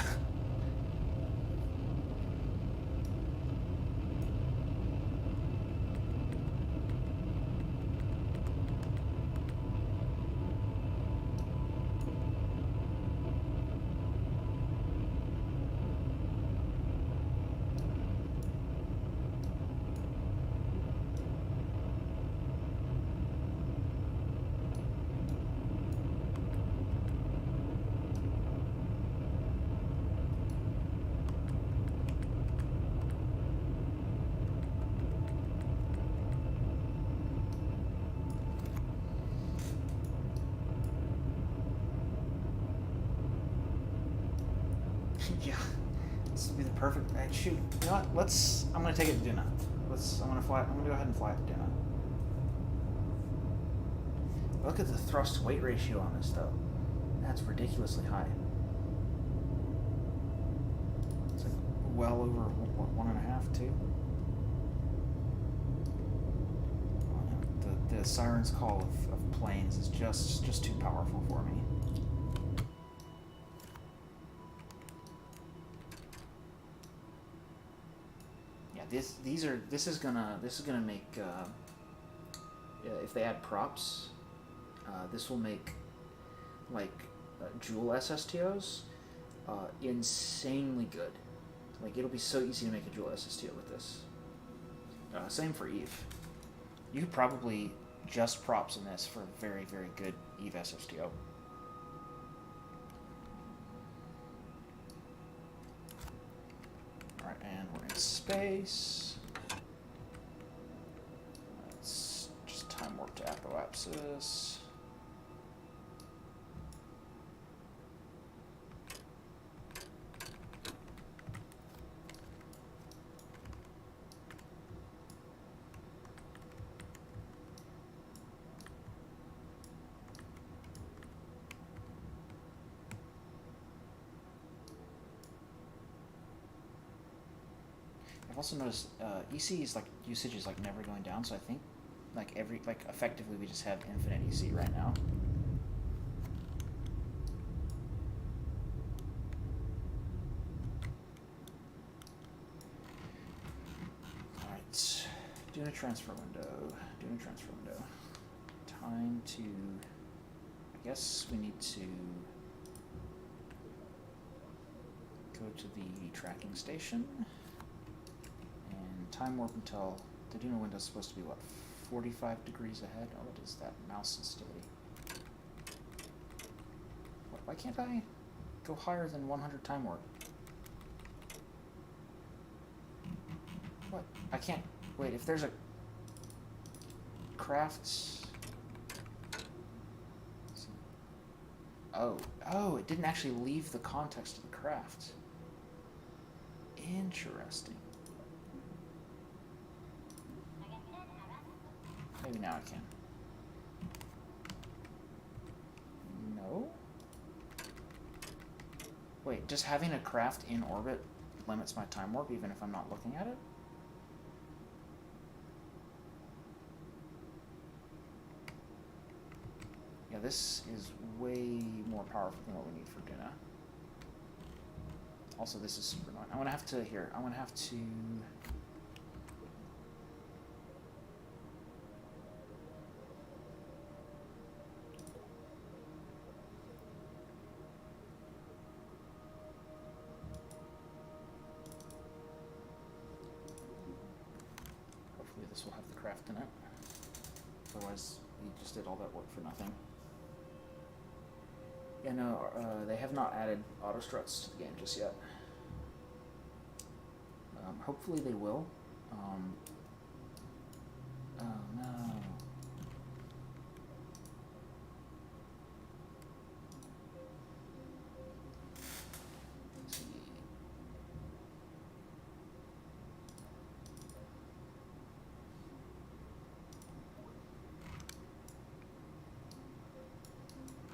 Yeah, this would be the perfect. Shoot, you know what? I'm gonna take it to Duna. I'm gonna go ahead and fly it to Duna. Look at the thrust weight ratio on this though. That's ridiculously high. It's like well over what, 1.5, 2. The siren's call of planes is just too powerful for me. Yeah, this is gonna make if they add props, this will make like Joule SSTOs insanely good. Like it'll be so easy to make a Joule SSTO with this. Same for Eve. You could probably just props in this for a very, very good Eve SSTO. Alright, and we're in space. Let's just time warp to apoapsis. I've also noticed EC's like usage is like never going down, so I think like effectively we just have infinite EC right now. Alright. Duna transfer window. Duna transfer window. Time to I guess we need to go to the tracking station. Time warp until the Duna window is supposed to be what, 45 degrees ahead? Oh, what is that? Mouse sensitivity. What, why can't I go higher than 100 time warp? What? I can't. Wait, if there's a craft. Oh, it didn't actually leave the context of the craft. Interesting. Maybe now I can. No? Wait, just having a craft in orbit limits my time warp even if I'm not looking at it? Yeah, this is way more powerful than what we need for Duna. Also, this is super annoying. I'm gonna have to, I'm gonna have to... This will have the craft in it. Otherwise, we just did all that work for nothing. Yeah, no, they have not added auto struts to the game just yet. Hopefully they will. Oh no.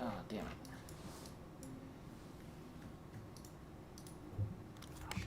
Ah, damn it. Oh, shit.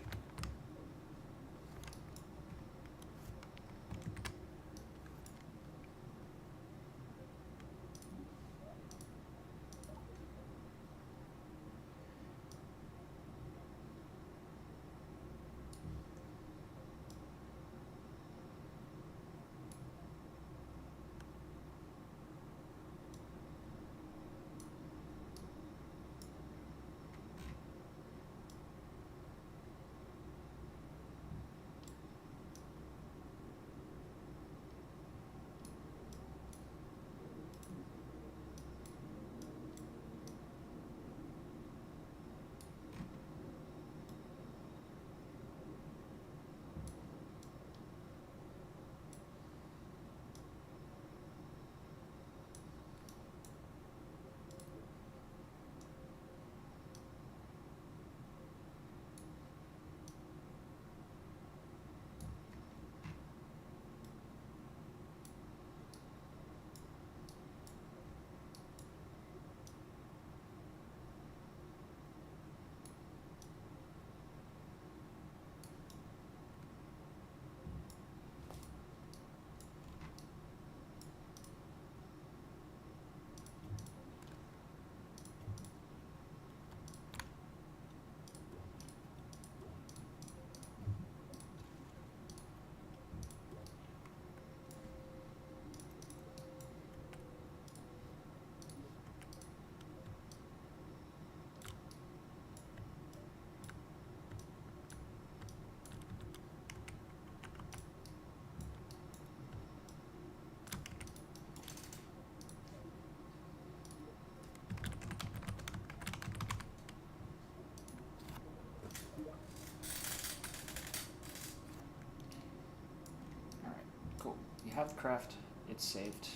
have the craft. It's saved.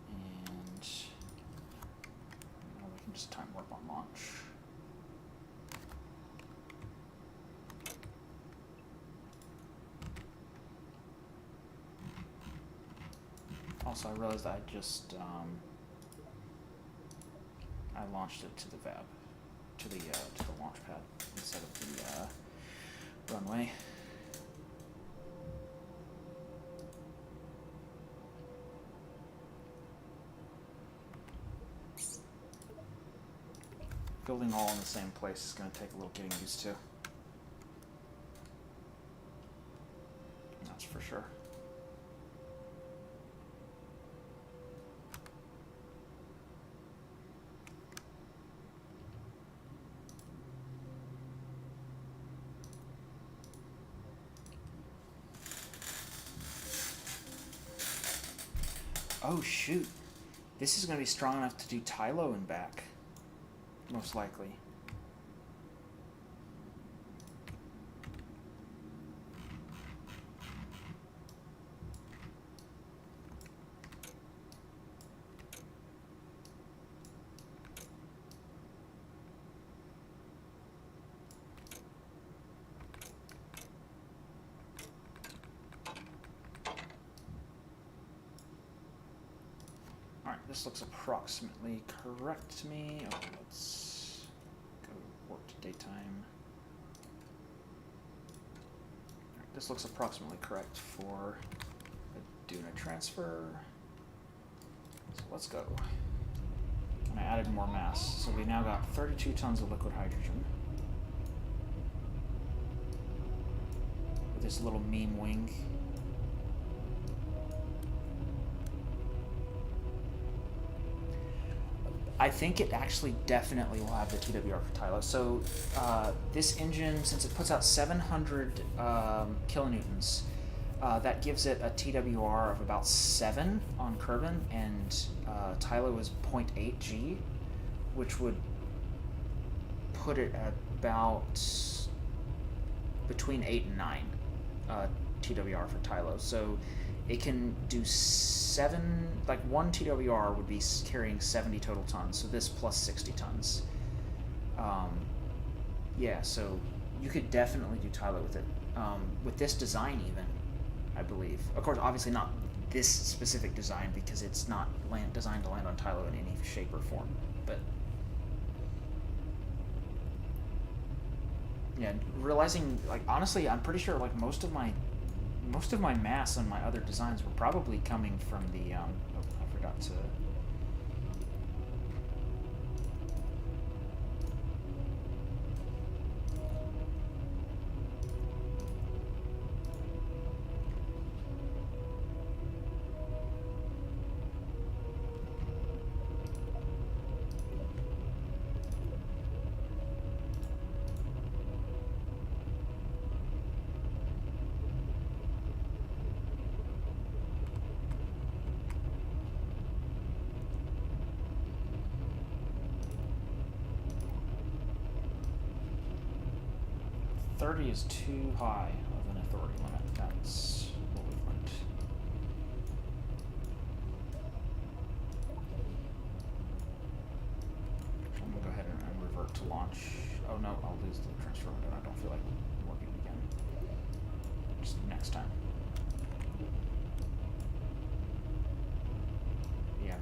And now we can just time warp on launch. Also, I realized I just I launched it to the VAB, to the launch pad instead of the runway. Building all in the same place is going to take a little getting used to. That's for sure. Oh shoot, this is going to be strong enough to do Tylo and back, most likely. Alright, this looks approximately correct to me. Okay, let's go warp to daytime. Alright, this looks approximately correct for a Duna transfer. So let's go. And I added more mass. So we now got 32 tons of liquid hydrogen. With this little meme wing. I think it actually definitely will have the TWR for Tylo. So this engine, since it puts out 700 kilonewtons, that gives it a TWR of about 7 on Kerbin, and Tylo is 0.8 G, which would put it at about between 8 and 9 TWR for Tylo. So it can do 7, like 1 TWR would be carrying 70 total tons, so this plus 60 tons. Yeah, so you could definitely do Tylo with it. With this design even, I believe. Of course, obviously not this specific design because it's not designed to land on Tylo in any shape or form, but yeah, realizing, like, honestly, I'm pretty sure, like, most of my mass on my other designs were probably coming from the, oh, I forgot to... .30 is too high of an authority limit. That's what we've learned. So I'm going to go ahead and revert to launch. Oh no, I'll lose the transfer window. I don't feel like working again. Just next time. Yeah.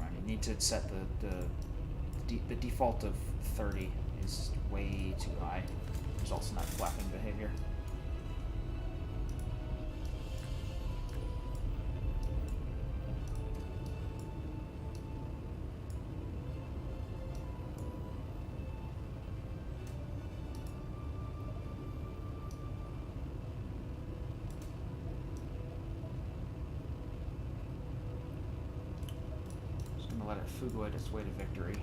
Right. You need to set the default of 30 is way too high. Results in that flapping behavior. Just gonna let it fugoid its way to victory.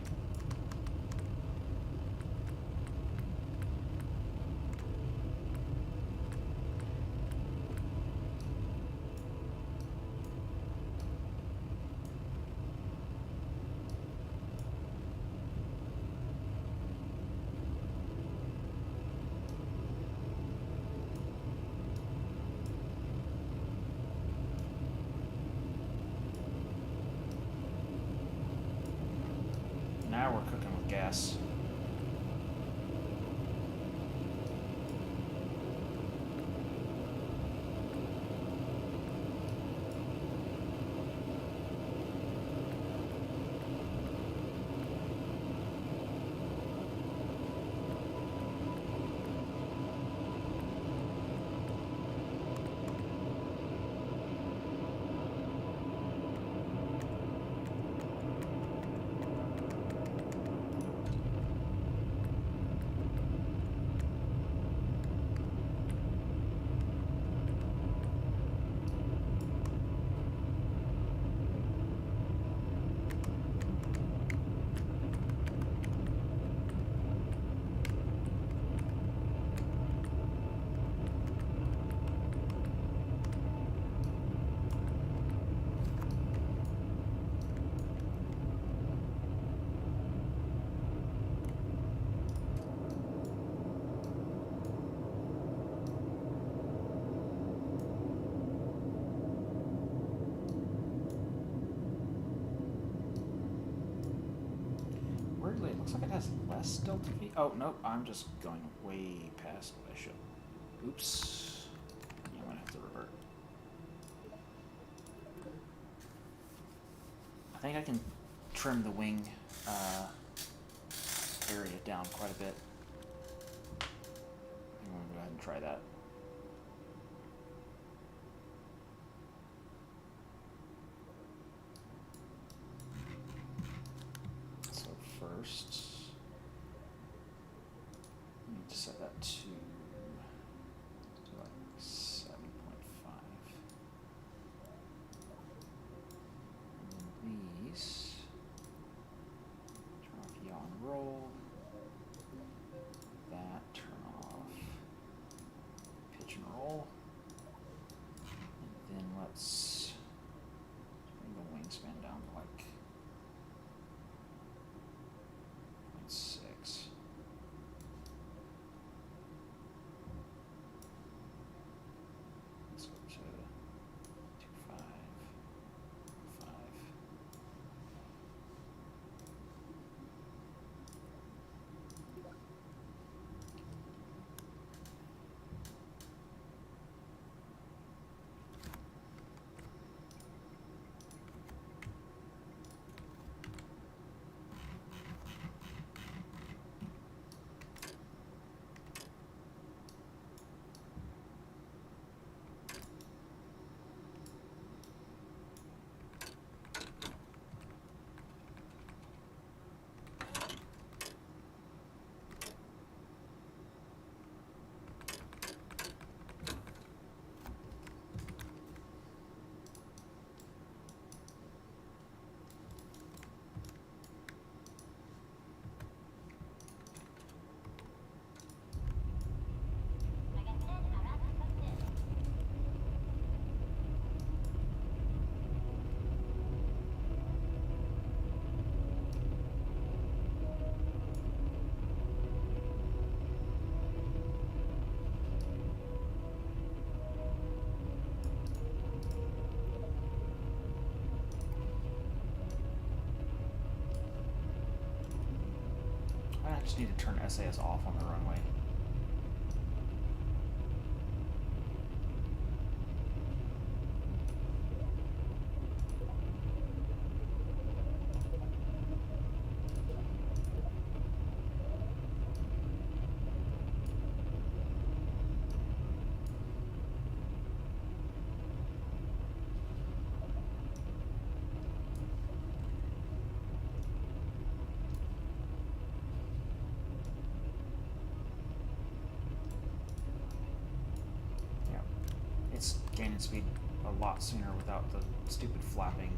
guess. Weirdly, it looks like it has less delta V. Oh, nope, I'm just going way past what I should. Oops. Yeah, I'm gonna have to revert. I think I can trim the wing area down quite a bit. I'm gonna go ahead and try that. So first, I need to set that to like 7.5. And then these, turn off yaw and roll. That, turn off pitch and roll. And then let's bring the wingspan down to like 0.6. Let's go to 2.5, 5. I just need to turn SAS off on the runway. It's gaining speed a lot sooner without the stupid flapping.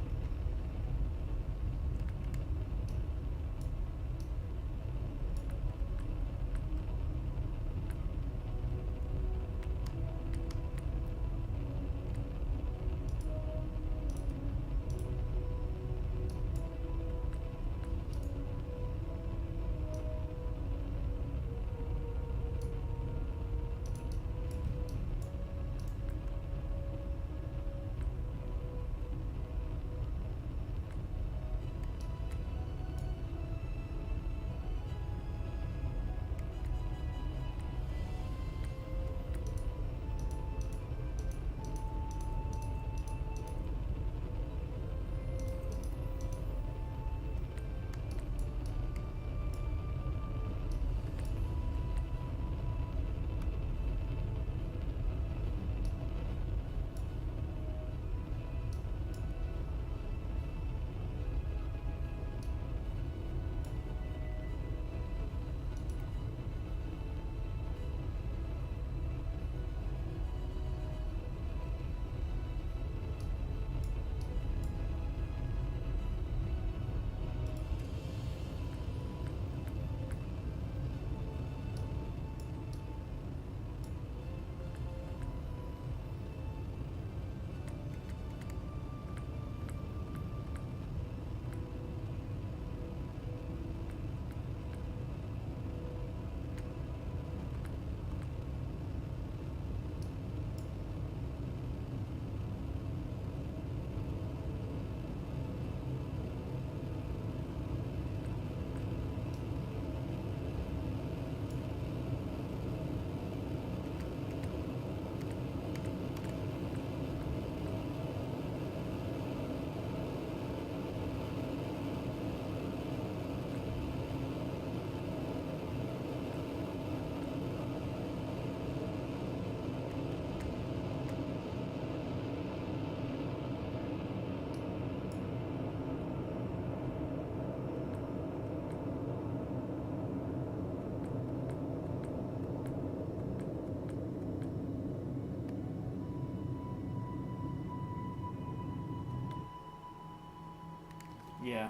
Yeah.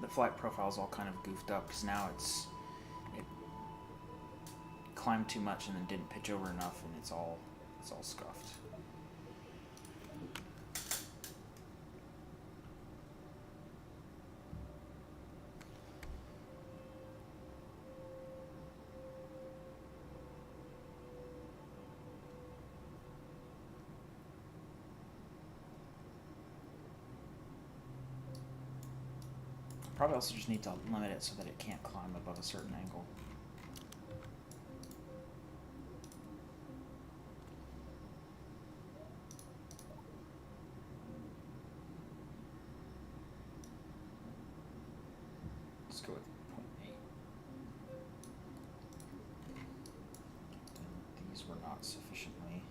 The flight profile's all kind of goofed up because now it climbed too much and then didn't pitch over enough, and it's all scuffed. Probably also just need to limit it so that it can't climb above a certain angle. Let's go with 0.8. These were not sufficiently.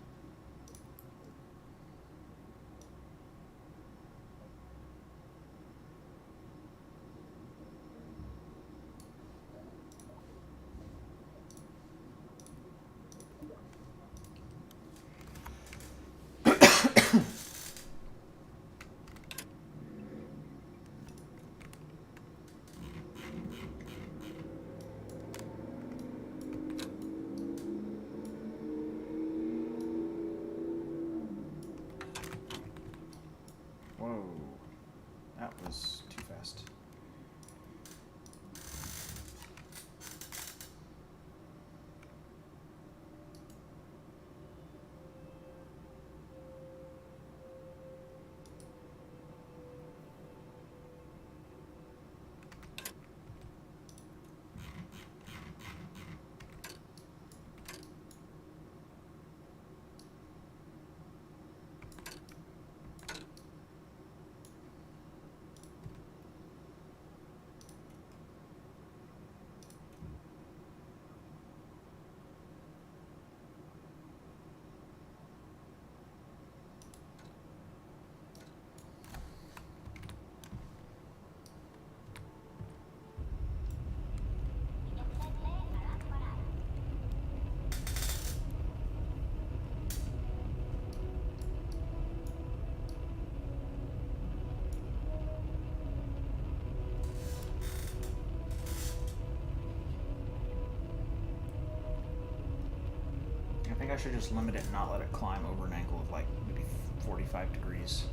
Whoa, that was too fast. I think I should just limit it and not let it climb over an angle of like maybe 45 degrees.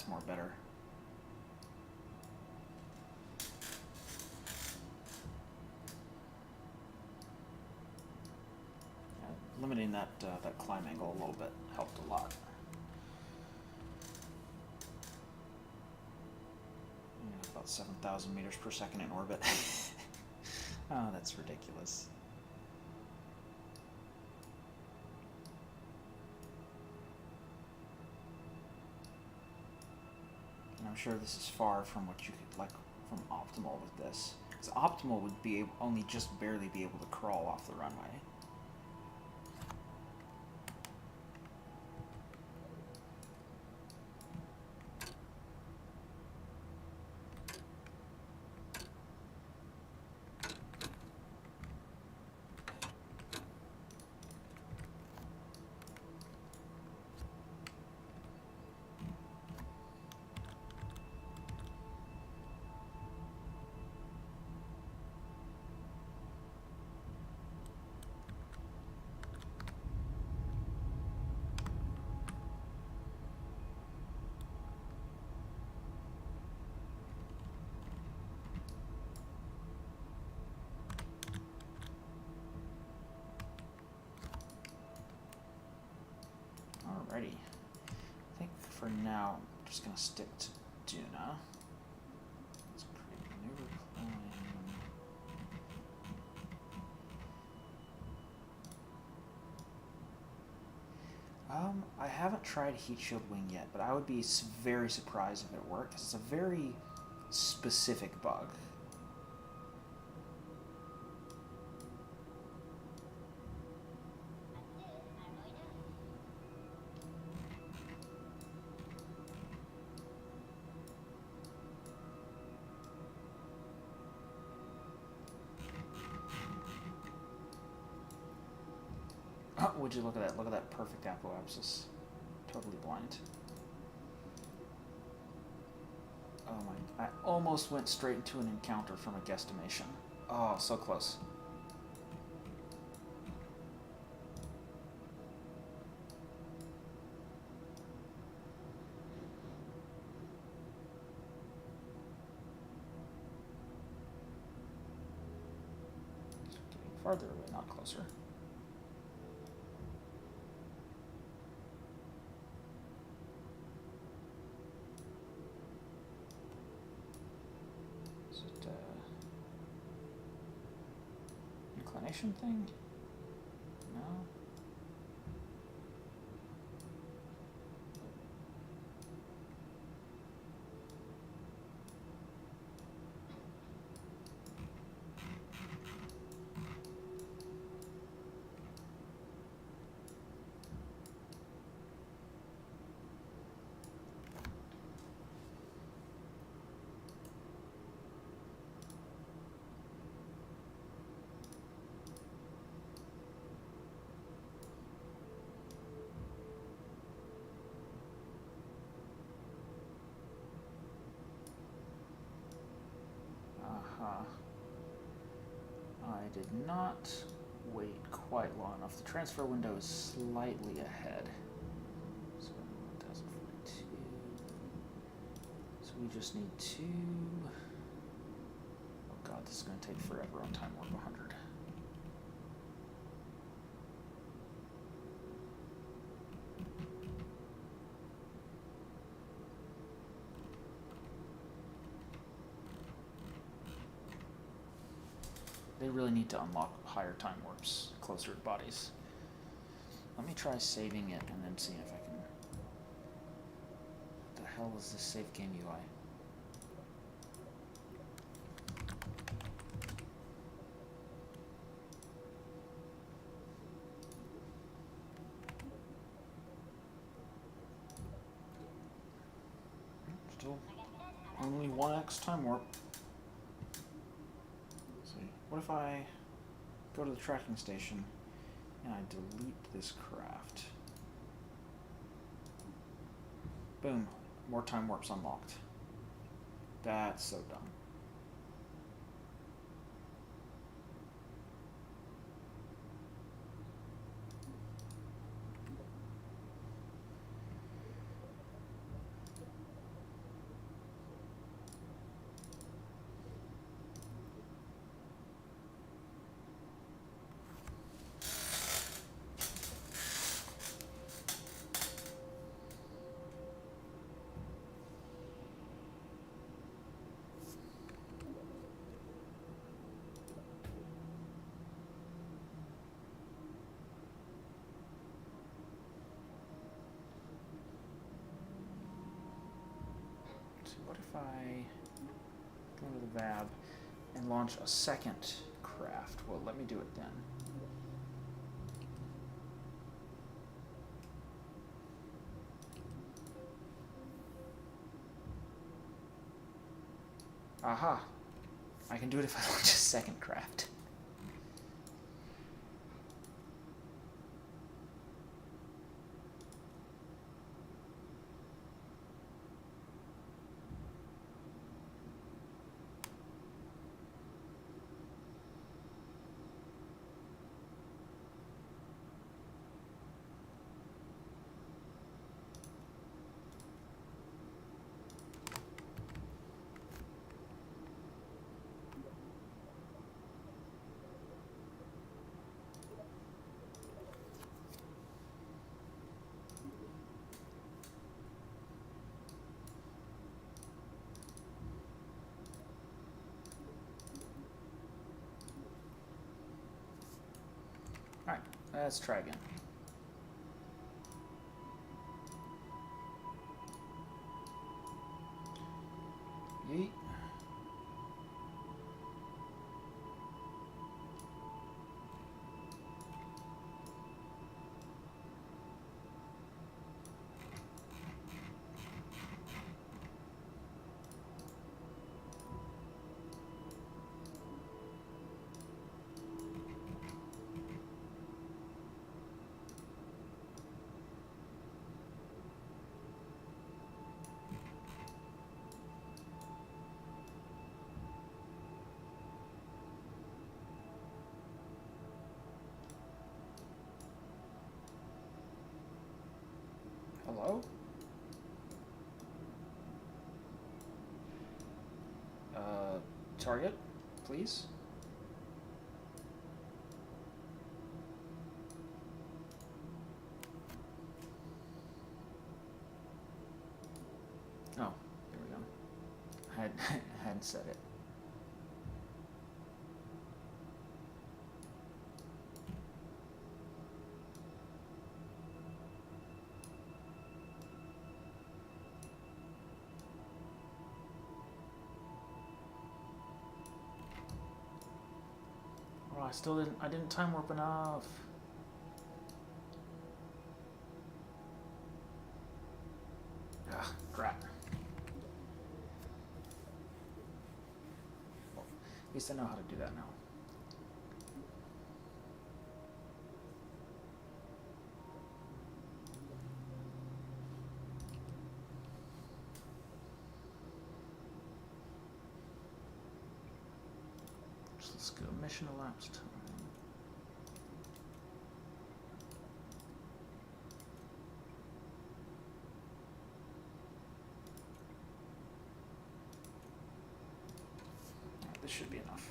That's more better. Limiting that that climb angle a little bit helped a lot. Yeah, about 7,000 meters per second in orbit. Oh, that's ridiculous. And I'm sure this is far from what you could like from optimal with this. Because optimal would be only just barely be able to crawl off the runway. Alrighty. I think for now I'm just gonna stick to Duna. Let's create a new recline. I haven't tried Heat Shield Wing yet, but I would be very surprised if it worked, because it's a very specific bug. Would you look at that? Look at that perfect apoapsis. Totally blind. Oh my, I almost went straight into an encounter from a guesstimation. Oh, so close. Getting farther away, not closer. Inclination thing? No. I did not wait quite long enough. The transfer window is slightly ahead. So 1042. So we just need to... Oh god, this is going to take forever on time warp 100. They really need to unlock higher time warps closer to bodies. Let me try saving it and then seeing if I can... What the hell is this save game UI? Still only 1x time warp. What if I go to the tracking station and I delete this craft? Boom, more time warps unlocked. That's so dumb. I go to the VAB and launch a second craft? Well, let me do it then. Aha! I can do it if I launch a second craft. Alright, let's try again. Yeet. Hello? Target, please? Oh, there we go. I hadn't said it. Oh, I didn't time warp enough. Ah, crap. Well, at least I know how to do that now. So let's go mission elapsed time. This should be enough.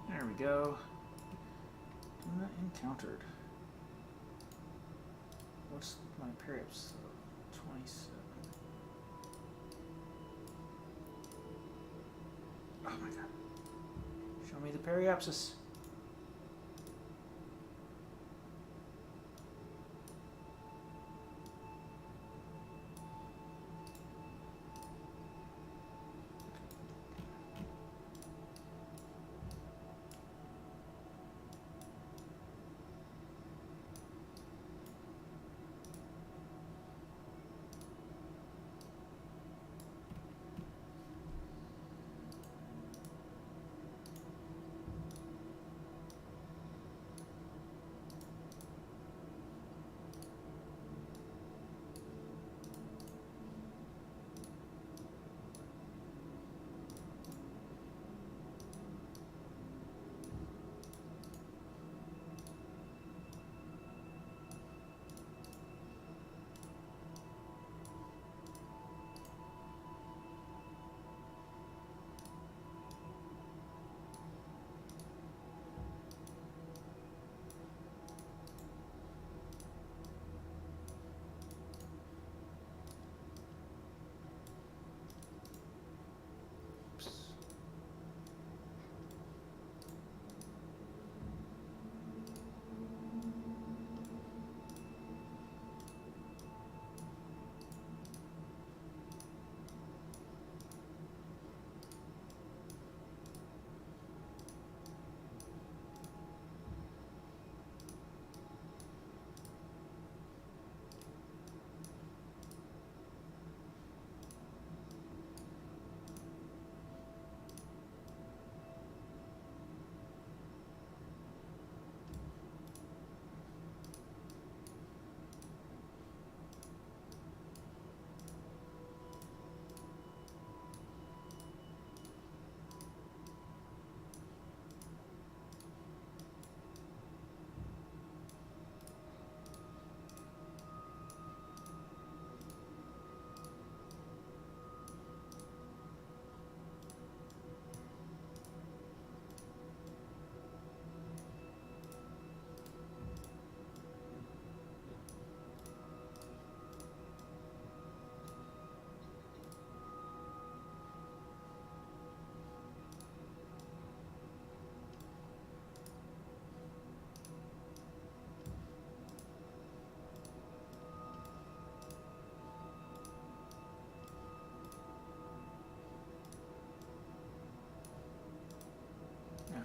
There we go. Duna encountered. What's my perips? 27. Oh my god. Show me the periapsis.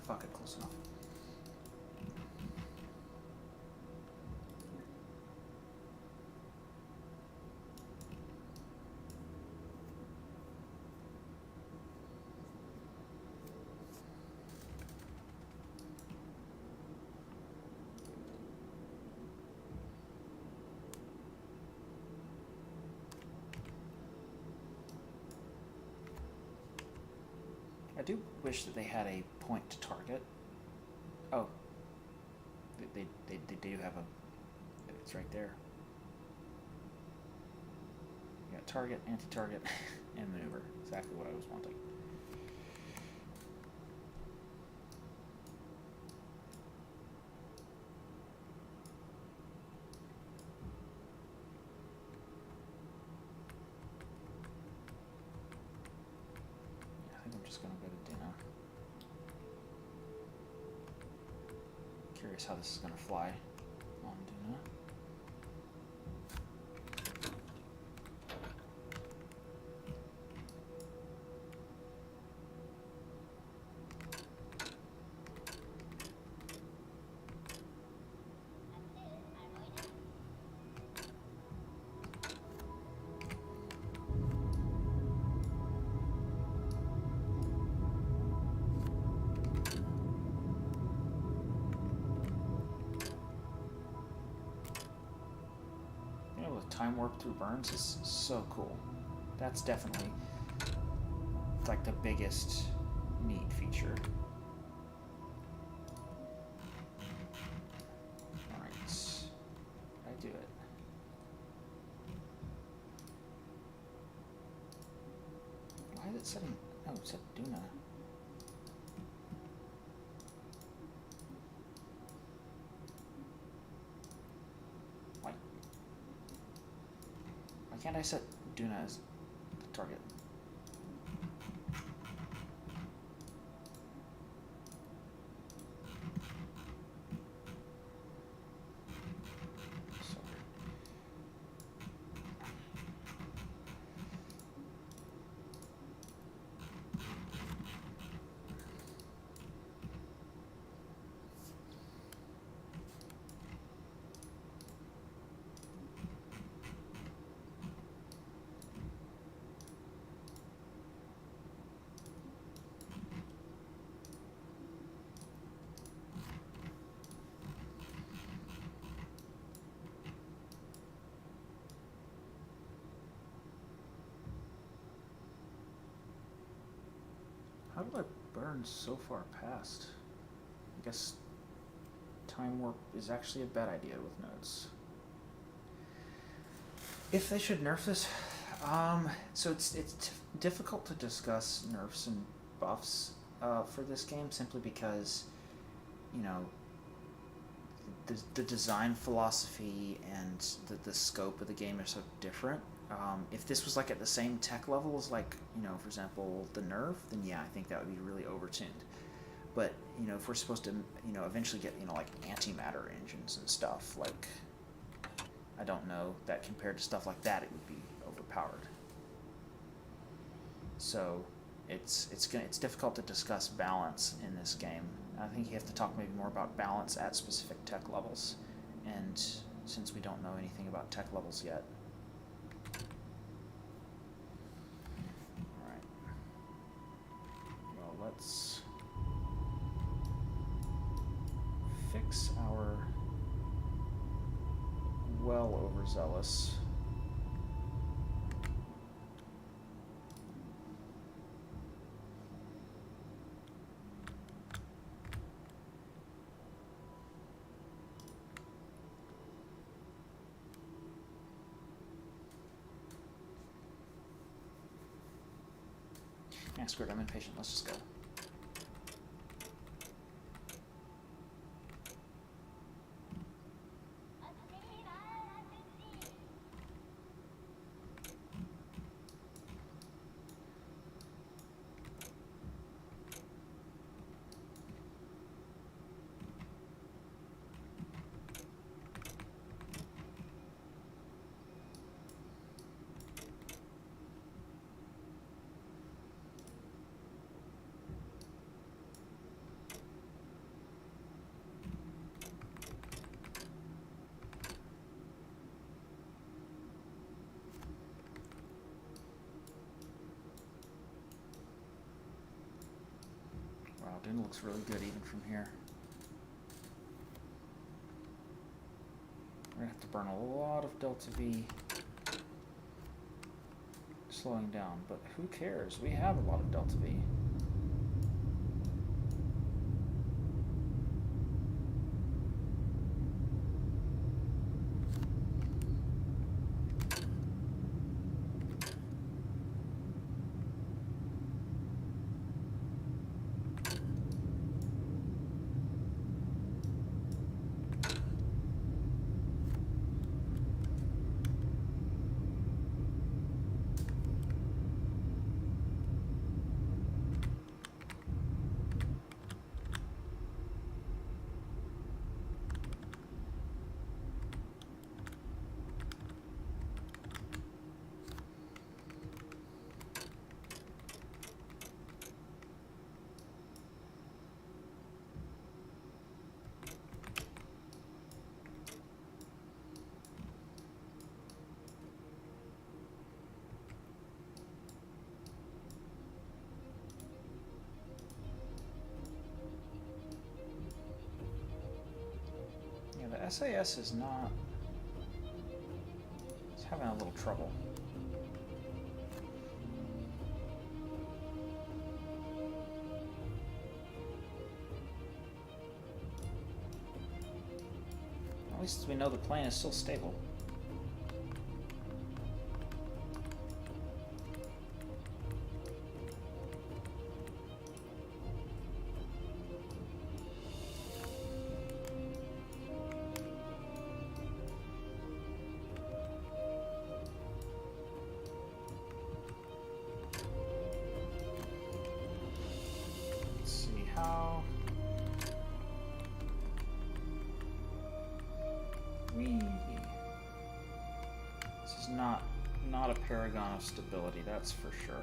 fuck it, close enough. I do wish that they had a point to target. Oh, they do have a. It's right there. You got target, anti-target, and maneuver. Exactly what I was wanting. I think I'm just gonna go to Duna. Curious how this is gonna fly on Duna. Time warp through burns is so cool. That's definitely like the biggest neat feature. Alright, I do it. Why is it setting? Oh, it said Duna. Why can't I set Duna as the target? Sorry. How do I burn so far past? I guess time warp is actually a bad idea with nodes. If they should nerf this, so it's difficult to discuss nerfs and buffs for this game simply because, you know, the design philosophy and the scope of the game are so different. If this was like at the same tech level as, like, you know, for example, the nerf, then yeah, I think that would be really overtuned. But, you know, if we're supposed to, you know, eventually get, you know, like antimatter engines and stuff, like, I don't know that compared to stuff like that, it would be overpowered. So it's difficult to discuss balance in this game. I think you have to talk maybe more about balance at specific tech levels, and since we don't know anything about tech levels yet. All right. Well, let's fix our well overzealous yeah, screw it, I'm impatient, let's just go. Duna looks really good even from here. We're gonna have to burn a lot of Delta V slowing down, but who cares? We have a lot of Delta V. The SAS is not... It's having a little trouble. At least we know the plane is still stable. Not a paragon of stability, that's for sure.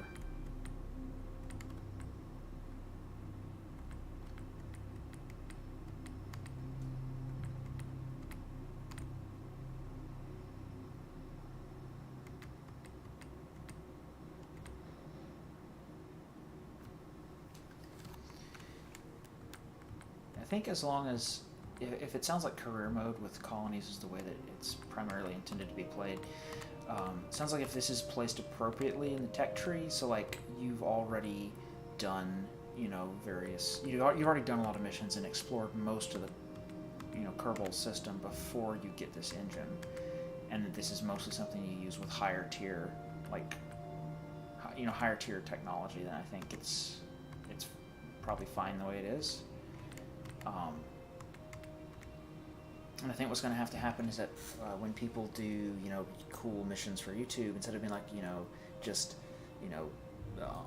I think as long as, if it sounds like career mode with colonies is the way that it's primarily intended to be played, sounds like if this is placed appropriately in the tech tree, so like you've already done, you know, you've already done a lot of missions and explored most of the, you know, Kerbal system before you get this engine, and that this is mostly something you use with higher tier, like, you know, higher tier technology, then I think it's probably fine the way it is. And I think what's going to have to happen is that when people do, you know, cool missions for YouTube, instead of being like, you know, just, you know,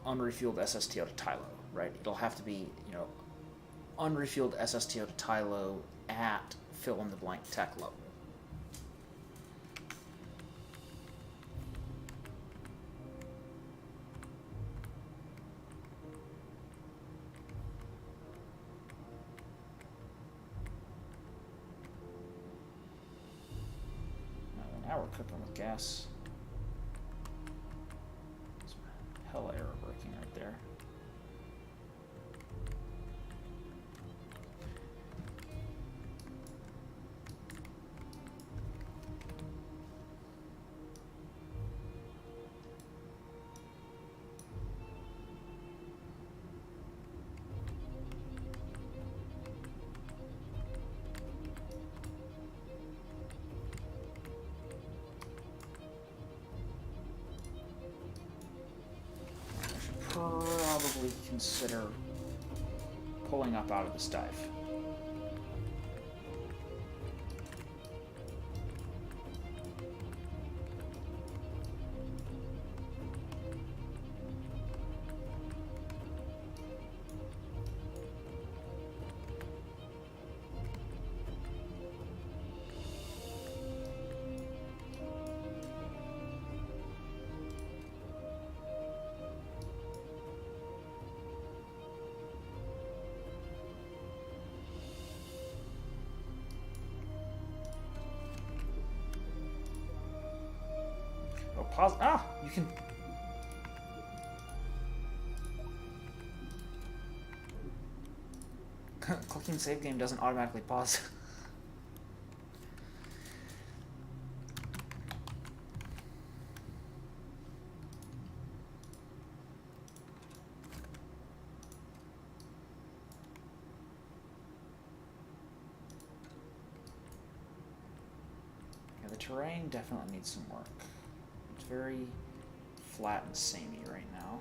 unrefueled SSTO to Tylo, right? It'll have to be, you know, unrefueled SSTO to Tylo at fill-in-the-blank tech level. Now we're cooking with gas. Some hell error braking right there. Probably consider pulling up out of this dive. Pause. Ah, you can. Clicking save game doesn't automatically pause. Yeah, the terrain definitely needs some work. It's very flat and samey right now.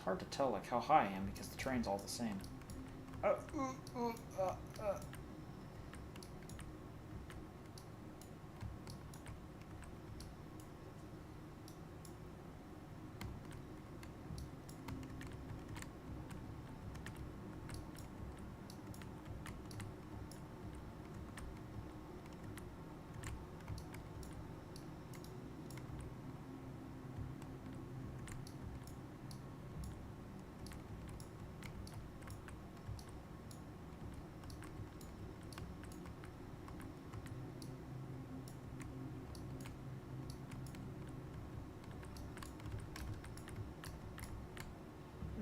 Hard to tell like how high I am because the terrain's all the same.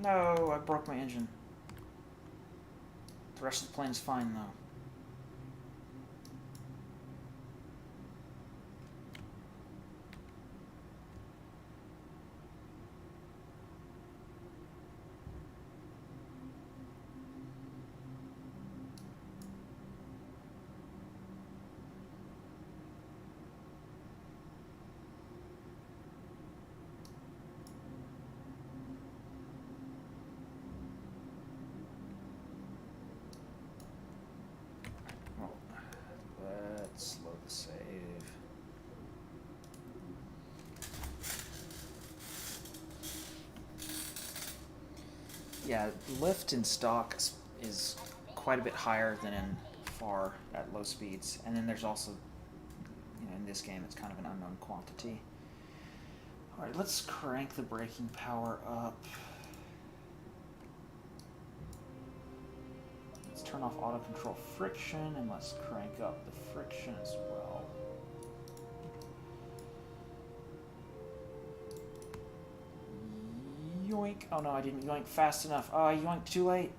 No, I broke my engine. The rest of the plane is fine though. Let's load the save. Yeah, lift in stock is quite a bit higher than in far at low speeds, and then there's also, you know, in this game it's kind of an unknown quantity. All right, let's crank the braking power up. Let's turn off auto control friction, and let's crank up the friction as well. Yoink. Oh no, I didn't yoink fast enough. Oh, I yoinked too late.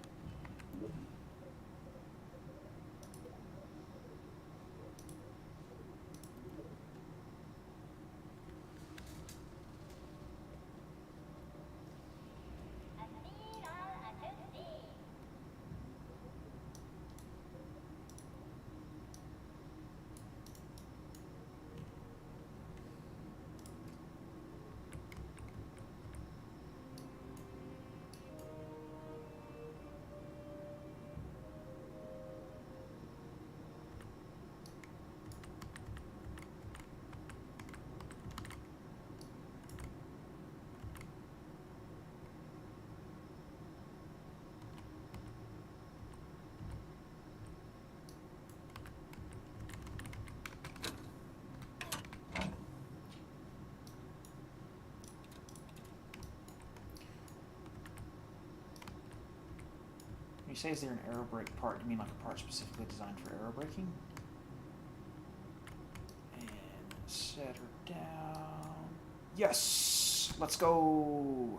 When you say is there an aero brake part, you mean like a part specifically designed for aero braking? And set her down. Yes! Let's go!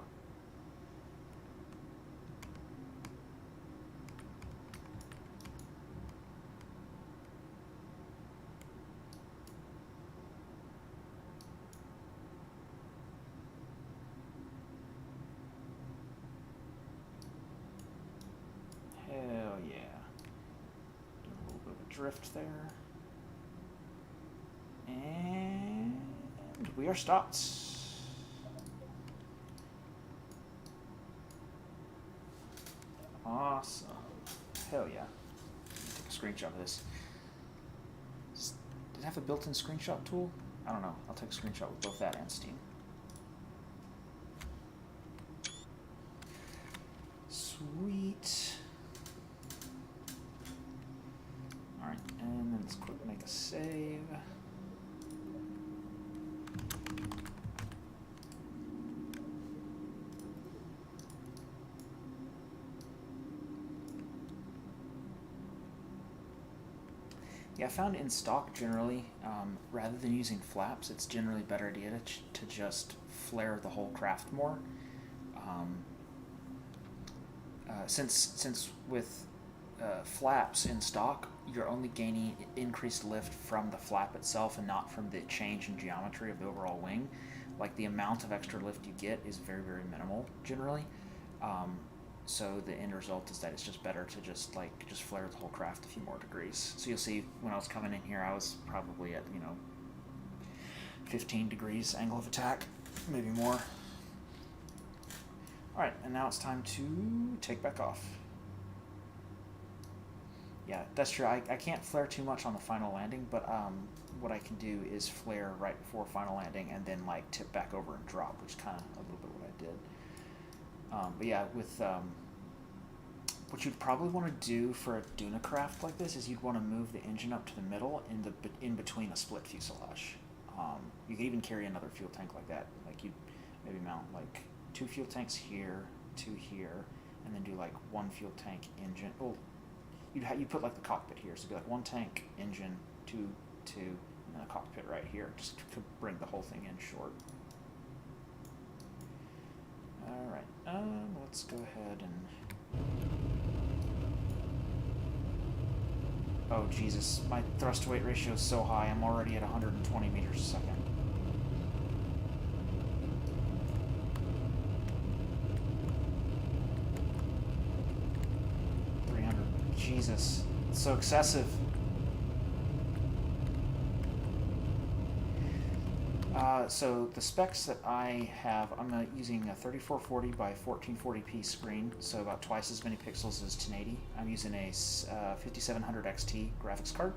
Hell yeah. Do a little bit of a drift there. And we are stopped. Awesome. Hell yeah. Take a screenshot of this. Did it have a built-in screenshot tool? I don't know. I'll take a screenshot with both that and Steam. Sweet. Yeah, I found in stock generally, rather than using flaps, it's generally a better idea to just flare the whole craft more. Um, since with flaps in stock, you're only gaining increased lift from the flap itself and not from the change in geometry of the overall wing. Like the amount of extra lift you get is very, very minimal generally. Um, so the end result is that it's just better to just flare the whole craft a few more degrees. So you'll see when I was coming in here, I was probably at 15 degrees angle of attack, maybe more. All right, and now it's time to take back off. Yeah, that's true. I can't flare too much on the final landing, but what I can do is flare right before final landing and then like tip back over and drop, which is kind of a little bit what I did. But yeah, with what you'd probably want to do for a Duna craft like this is you'd want to move the engine up to the middle in between a split fuselage. You could even carry another fuel tank like that. Like you'd maybe mount like 2 fuel tanks here, 2 here, and then do like 1 fuel tank engine. Oh, you put like the cockpit here, so it'd be like 1 tank engine, 2, and then a cockpit right here, just to bring the whole thing in short. All right, let's go ahead and. Oh Jesus, my thrust to weight ratio is so high. I'm already at 120 meters a second. Jesus, it's so excessive. So the specs that I have, I'm using a 3440 by 1440p screen, so about twice as many pixels as 1080. I'm using a 5700 XT graphics card.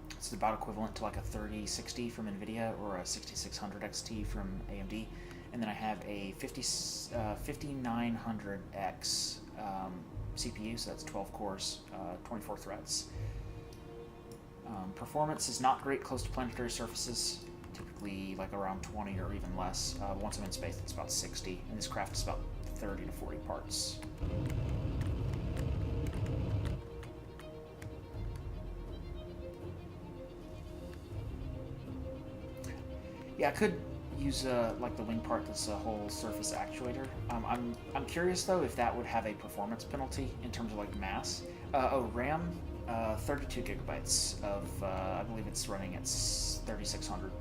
It's about equivalent to like a 3060 from NVIDIA or a 6600 XT from AMD. And then I have a 5900X CPU, so that's 12 cores, 24 threads. Performance is not great close to planetary surfaces, typically like around 20 or even less. Once I'm in space, it's about 60, and this craft is about 30 to 40 parts. Yeah, I could use like the wing part that's a whole surface actuator. I'm curious though if that would have a performance penalty in terms of like mass. RAM, 32 gigabytes of I believe it's running at 3600.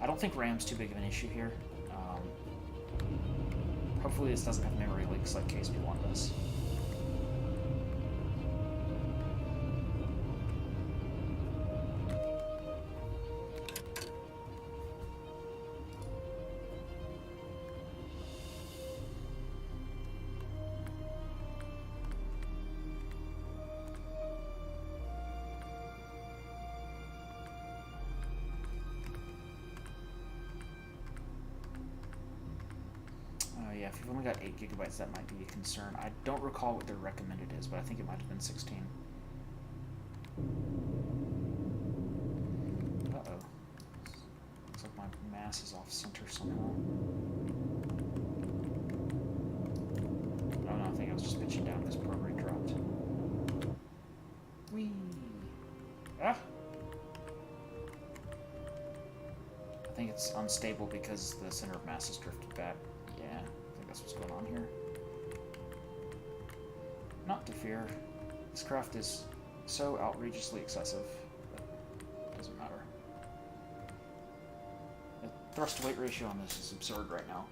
I don't think RAM's too big of an issue here. Hopefully this doesn't have memory leaks like KSP 1 does. Yeah, if you've only got 8 gigabytes, that might be a concern. I don't recall what their recommended is, but I think it might have been 16. Uh-oh. Looks like my mass is off center somehow. Oh no, I think I was just pitching down because probe rate dropped. Whee! Ah! I think it's unstable because the center of mass has drifted back. Yeah. That's what's going on here. Not to fear. This craft is so outrageously excessive that it doesn't matter. The thrust to weight ratio on this is absurd right now.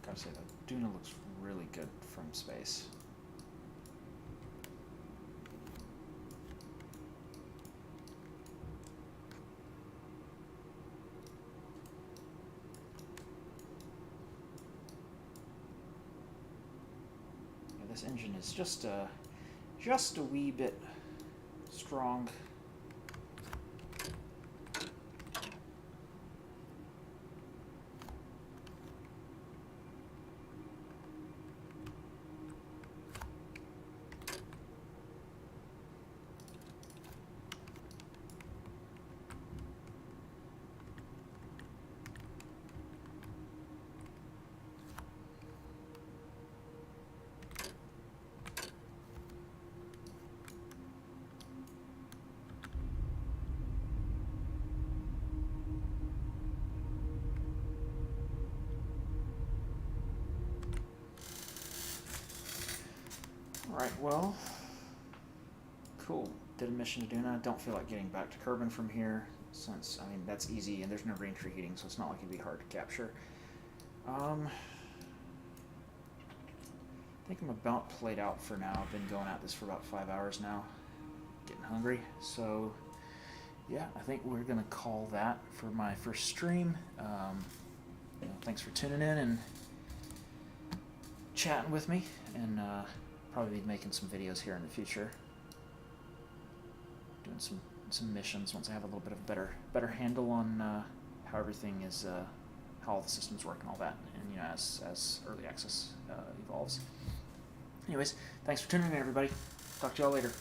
I gotta say that Duna looks really good from space. Yeah, this engine is just a wee bit strong. Alright, well, cool. Did a mission to Duna. Don't feel like getting back to Kerbin from here, since, I mean, that's easy, and there's no re-entry heating, so it's not like it'd be hard to capture. I think I'm about played out for now. I've been going at this for about 5 hours now. Getting hungry, so yeah, I think we're gonna call that for my first stream. Thanks for tuning in and chatting with me, and probably be making some videos here in the future, doing some missions once I have a little bit of a better handle on how everything is, how all the systems work and all that, and as early access evolves. Anyways, thanks for tuning in, everybody. Talk to y'all later.